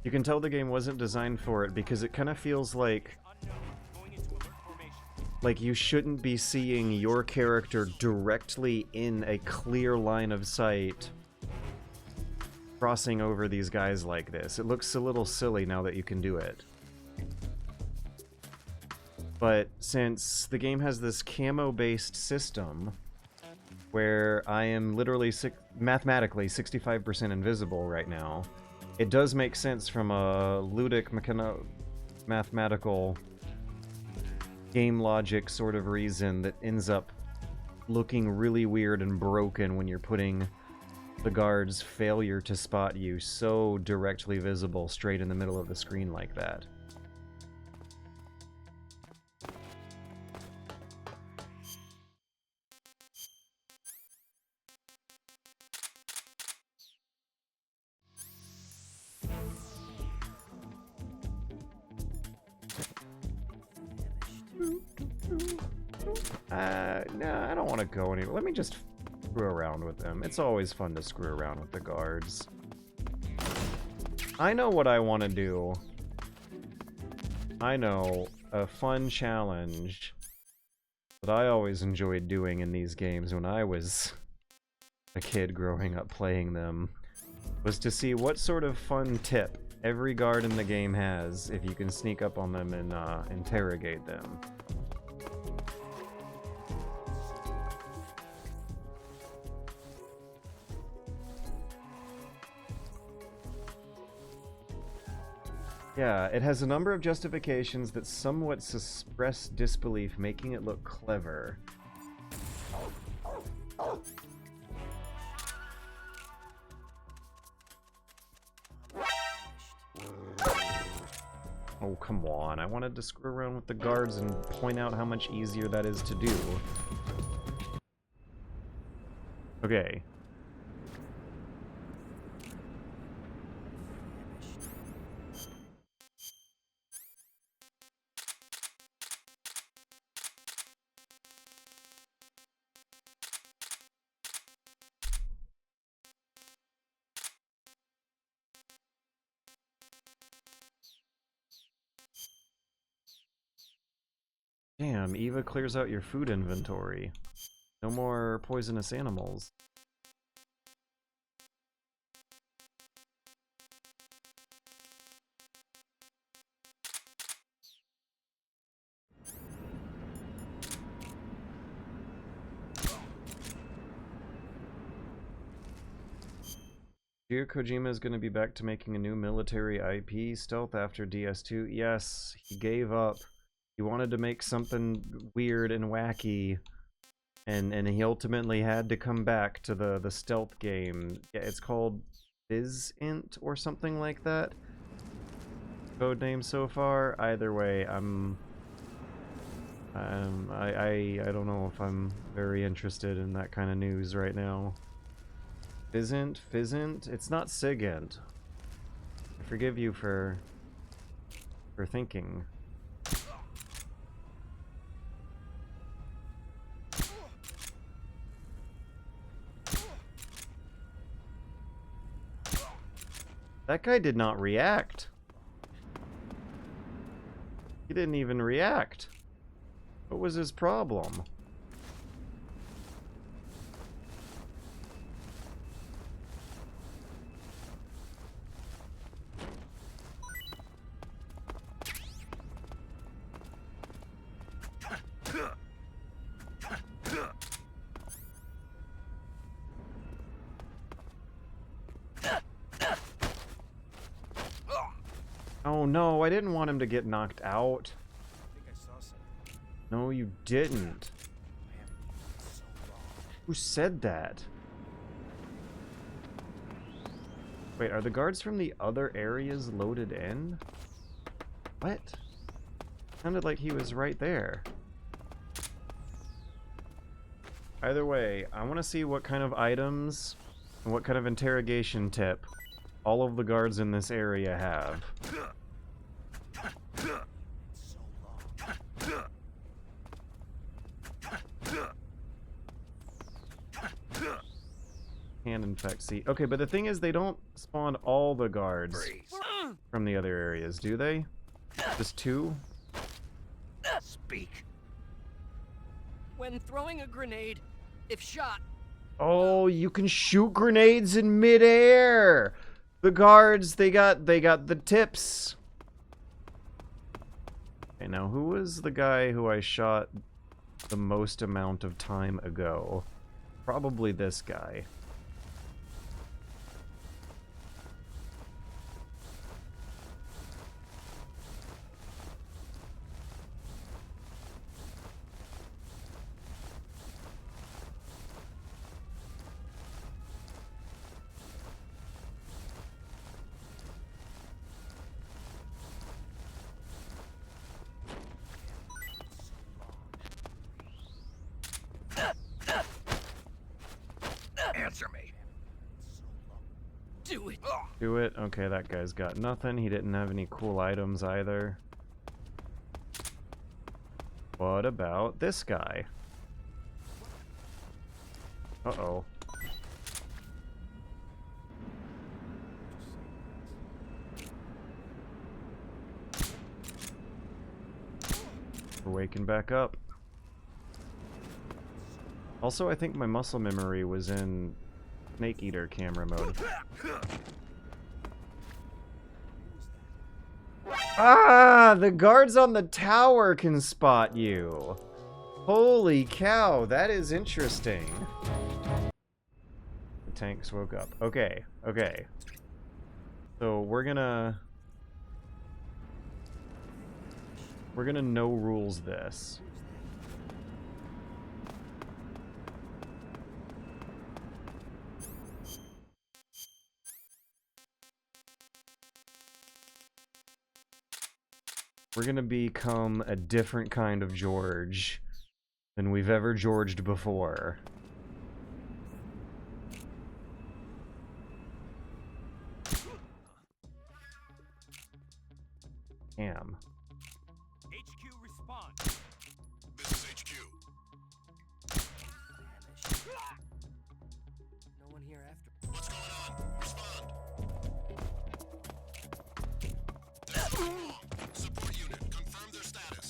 S9: you can tell the game wasn't designed for it because it kind of feels like you shouldn't be seeing your character directly in a clear line of sight crossing over these guys like this. It looks a little silly now that you can do it. But since the game has this camo-based system where I am literally mathematically 65% invisible right now, it does make sense from a ludic mathematical game logic sort of reason that ends up looking really weird and broken when you're putting the guard's failure to spot you so directly visible straight in the middle of the screen like that. No, I don't want to go anywhere. Let me just screw around with them. It's always fun to screw around with the guards. I know what I want to do. I know a fun challenge that I always enjoyed doing in these games when I was a kid growing up playing them was to see what sort of fun tip every guard in the game has if you can sneak up on them and interrogate them. Yeah, it has a number of justifications that somewhat suppress disbelief, making it look clever. Oh, come on. I wanted to screw around with the guards and point out how much easier that is to do. Okay. Damn, Eva clears out your food inventory. No more poisonous animals. Hideo Kojima is going to be back to making a new military IP, Stealth, after DS2. Yes, he gave up. He wanted to make something weird and wacky, and he ultimately had to come back to the stealth game. Yeah, it's called Bizint or something like that. Code name so far. Either way, I don't know if I'm very interested in that kind of news right now. Fizzint? It's not Sigint. I forgive you for thinking. That guy did not react. He didn't even react. What was his problem? Oh no, I didn't want him to get knocked out. No, you didn't. Who said that? Wait, are the guards from the other areas loaded in? What? Sounded like he was right there. Either way, I want to see what kind of items and what kind of interrogation tip all of the guards in this area have. Can infect. See, okay, but the thing is, they don't spawn all the guards from the other areas, do they? Just 2?
S10: Speak. When throwing a grenade, if shot.
S9: Oh, you can shoot grenades in midair. The guards, they got the tips. Okay, now who was the guy who I shot the most amount of time ago? Probably this guy.
S10: Answer me. Do it.
S9: Do it? Okay, that guy's got nothing. He didn't have any cool items either. What about this guy? Uh-oh. We're waking back up. Also, I think my muscle memory was in Snake Eater camera mode. Ah! The guards on the tower can spot you! Holy cow, that is interesting. The tanks woke up. Okay, okay. So we're gonna no rules this. We're gonna become a different kind of George than we've ever Georged before. Damn.
S10: HQ respond.
S11: This is HQ.
S10: No one here after.
S11: What's going on? Respond. Support unit, confirm their status.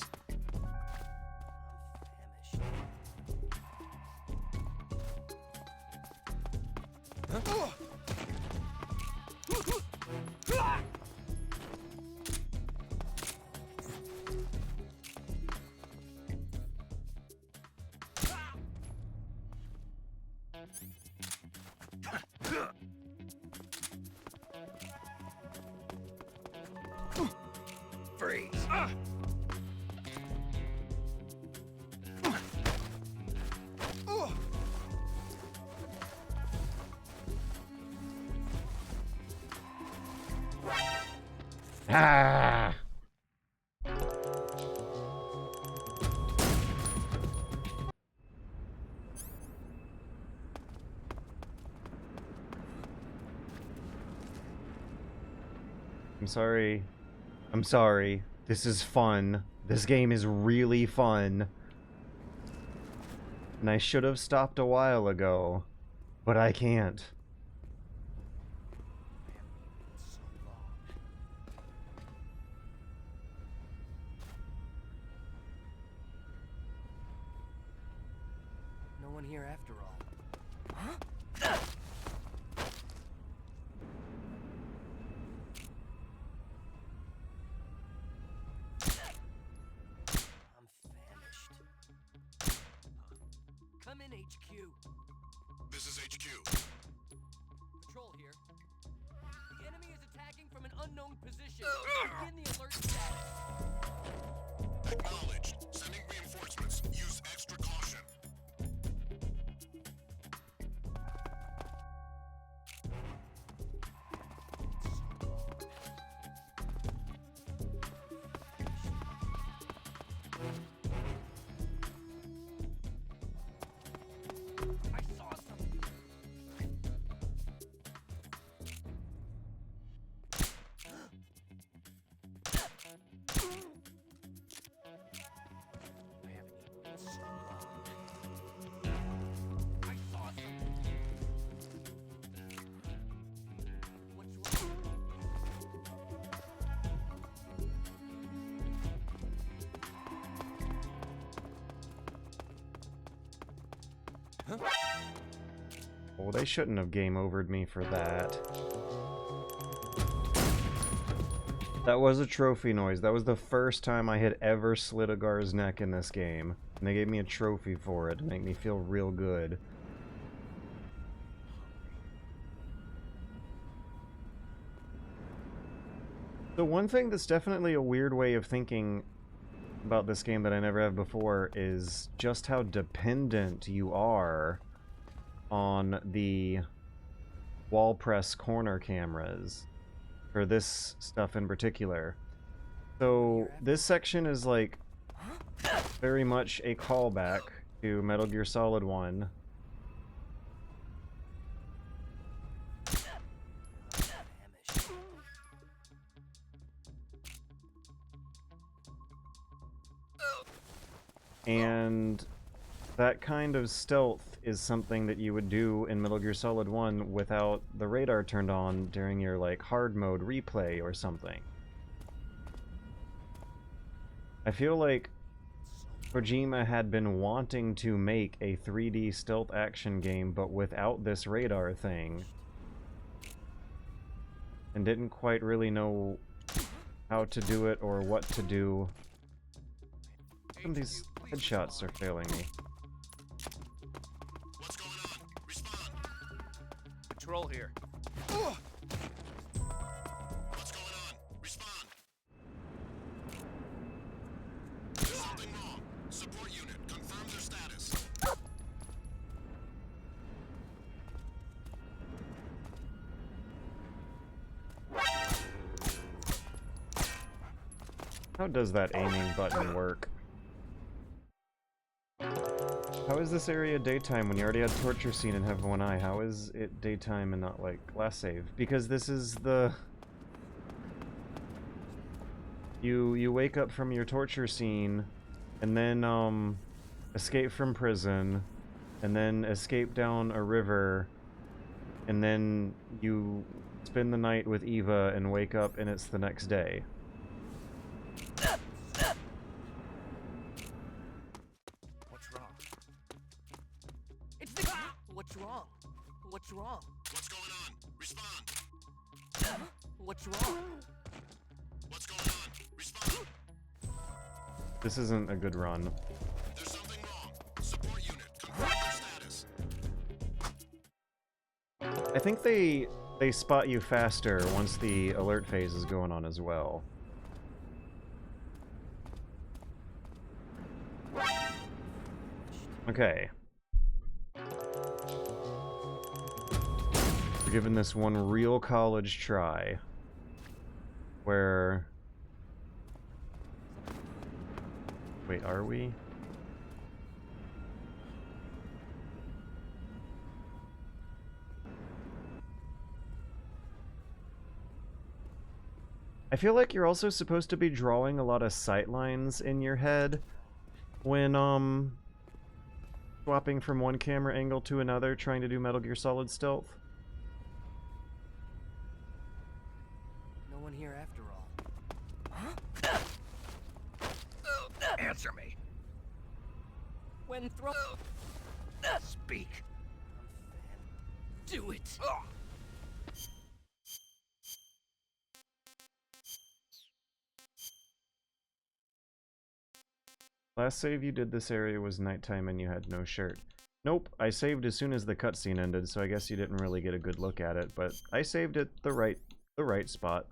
S10: Freeze.
S9: Ah! I'm sorry. I'm sorry. This is fun. This game is really fun. And I should have stopped a while ago, but I can't.
S10: No one here after all. Huh? I'm famished. Come in, HQ.
S11: This is HQ.
S10: Patrol here. The enemy is attacking from an unknown position. Begin the alert status.
S11: Acknowledged. Sending reinforcements. Use extra caution.
S10: I saw something.
S9: Well, they shouldn't have game overed me for that. That was a trophy noise. That was the first time I had ever slit a Gar's neck in this game. And they gave me a trophy for it to make me feel real good. The one thing that's definitely a weird way of thinking about this game that I never have before is just how dependent you are on the wall press corner cameras for this stuff in particular. So this section is like very much a callback to Metal Gear Solid 1. And that kind of stealth is something that you would do in Metal Gear Solid 1 without the radar turned on during your, like, hard mode replay or something. I feel like Kojima had been wanting to make a 3D stealth action game, but without this radar thing. And didn't quite really know how to do it or what to do. Some of these headshots are failing me.
S11: What's going on? Respond.
S10: Patrol here.
S11: What's going on? Respond. There's something wrong. Support unit, confirm their status.
S9: How does that aiming button work? How is this area daytime when you already had torture scene and have one eye? How is it daytime and not, like, last save? Because this is the... You wake up from your torture scene, and then, escape from prison, and then escape down a river, and then you spend the night with Eva and wake up and it's the next day.
S10: What's wrong? What's wrong? What's wrong?
S11: What's going on? Respond.
S10: What's wrong?
S11: What's going on? Respond.
S9: This isn't a good run.
S11: There's something wrong. Support unit, confirm their status.
S9: I think they spot you faster once the alert phase is going on as well. Okay. We're giving this one real college try. Where... Wait, are we? I feel like you're also supposed to be drawing a lot of sight lines in your head when, swapping from one camera angle to another, trying to do Metal Gear Solid stealth.
S10: No one here after all.
S12: Answer me.
S10: When throw.
S12: Speak.
S10: Do it.
S9: Last save you did this area was nighttime and you had no shirt. Nope, I saved as soon as the cutscene ended, so I guess you didn't really get a good look at it, but I saved it the right spot.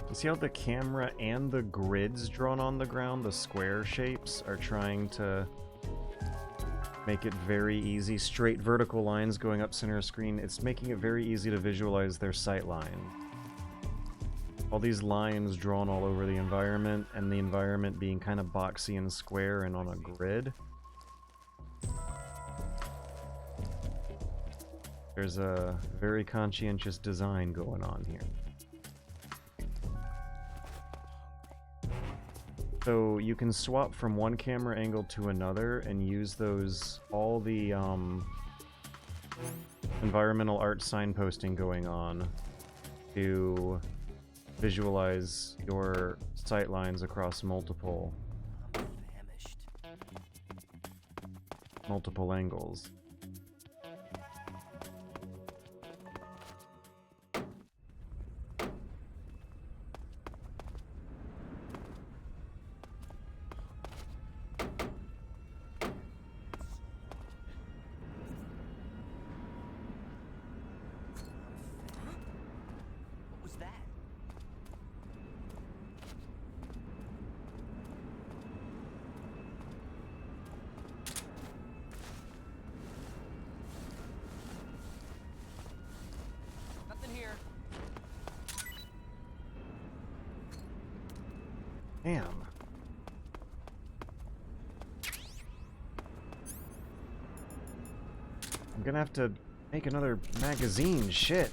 S9: You see how the camera and the grids drawn on the ground, the square shapes, are trying to make it very easy. Straight vertical lines going up center of screen. It's making it very easy to visualize their sight line. All these lines drawn all over the environment, and the environment being kind of boxy and square and on a grid. There's a very conscientious design going on here. So you can swap from one camera angle to another and use those, all the environmental art signposting going on to visualize your sight lines across multiple angles. Damn. I'm gonna have to make another magazine, shit.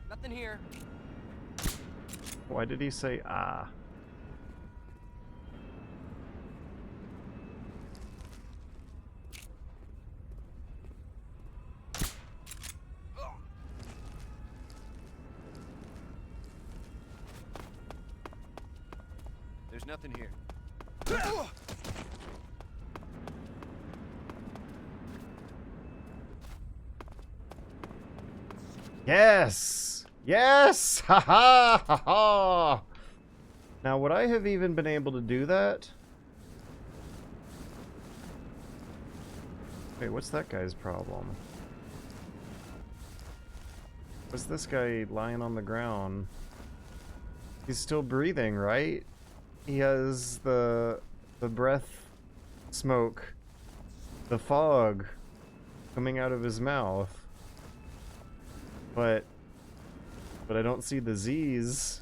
S10: Nothing here.
S9: Why did he say ah?
S10: There's nothing here.
S9: Yes! Yes! Ha ha ha ha! Now, would I have even been able to do that? Wait, what's that guy's problem? What's this guy lying on the ground? He's still breathing, right? He has the breath smoke, the fog coming out of his mouth. But I don't see the Z's.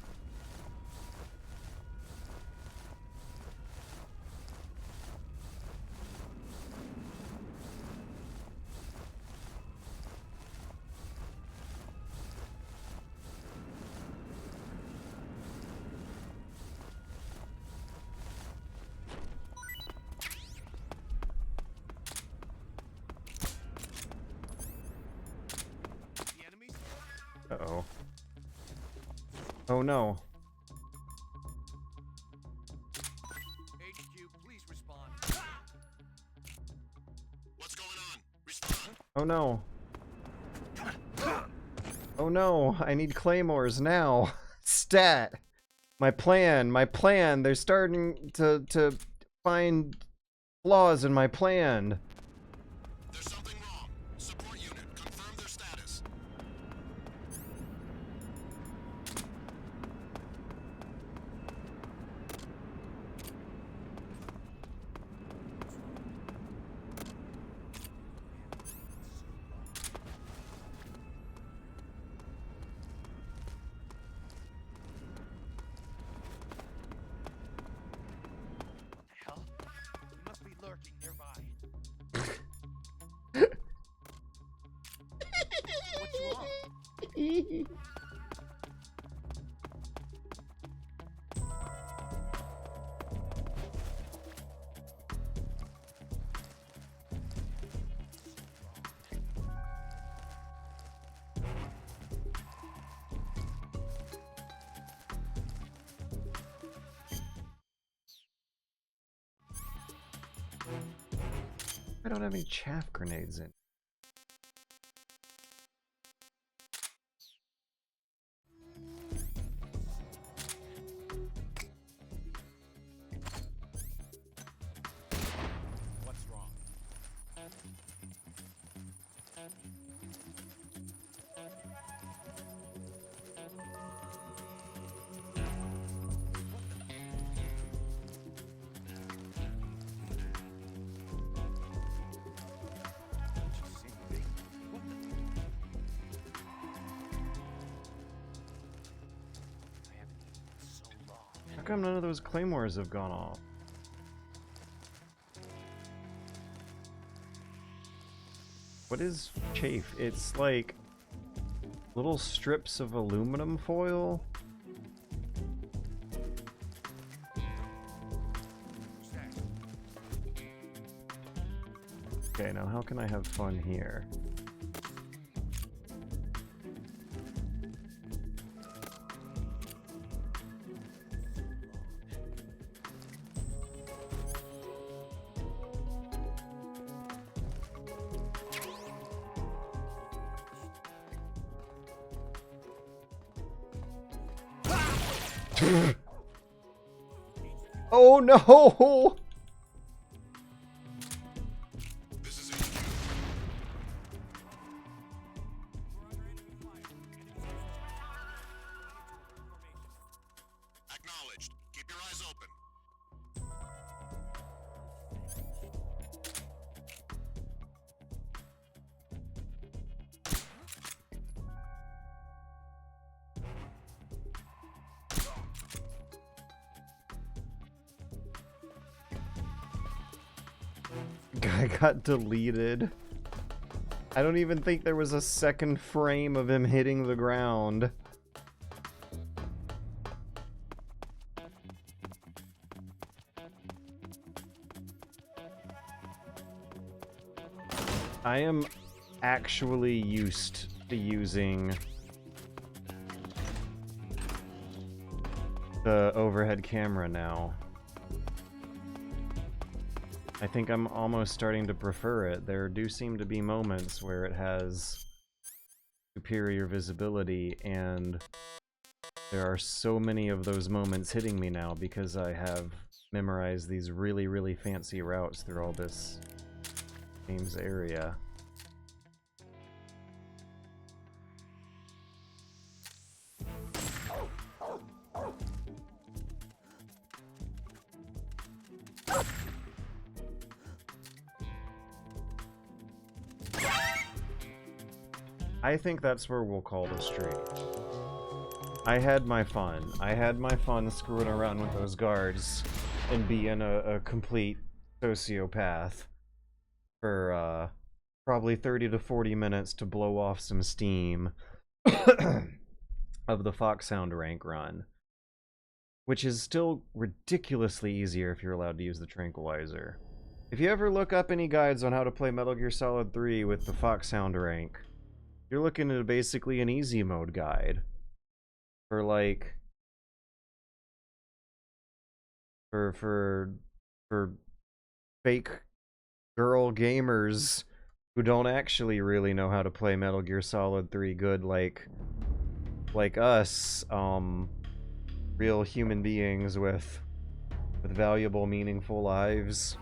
S9: Uh-oh. Oh no.
S10: HQ, please respond.
S11: What's going on? Respond.
S9: Oh no. Oh no, I need claymores now. Stat. My plan. They're starting to find flaws in my plan.
S11: There's something wrong. Support unit, confirm their status.
S10: The hell? He must be lurking nearby. What's wrong?
S9: I don't have any chaff grenades in.
S10: What's wrong?
S9: How come none of those claymores have gone off? What is chafe? It's like little strips of aluminum foil. Okay, now how can I have fun here? Oh no!
S11: This is HQ. Acknowledged. Keep your eyes open.
S9: Guy got deleted. I don't even think there was a second frame of him hitting the ground. I am actually used to using the overhead camera now. I think I'm almost starting to prefer it. There do seem to be moments where it has superior visibility, and there are so many of those moments hitting me now because I have memorized these really, really fancy routes through all this game's area. I think that's where we'll call the stream. I had my fun. I had my fun screwing around with those guards and being a complete sociopath for probably 30 to 40 minutes to blow off some steam of the Foxhound rank run, which is still ridiculously easier if you're allowed to use the tranquilizer. If you ever look up any guides on how to play Metal Gear Solid 3 with the Foxhound rank, You're looking at basically an easy mode guide for like for fake girl gamers who don't actually really know how to play Metal Gear Solid 3 good, like us, real human beings with valuable, meaningful lives.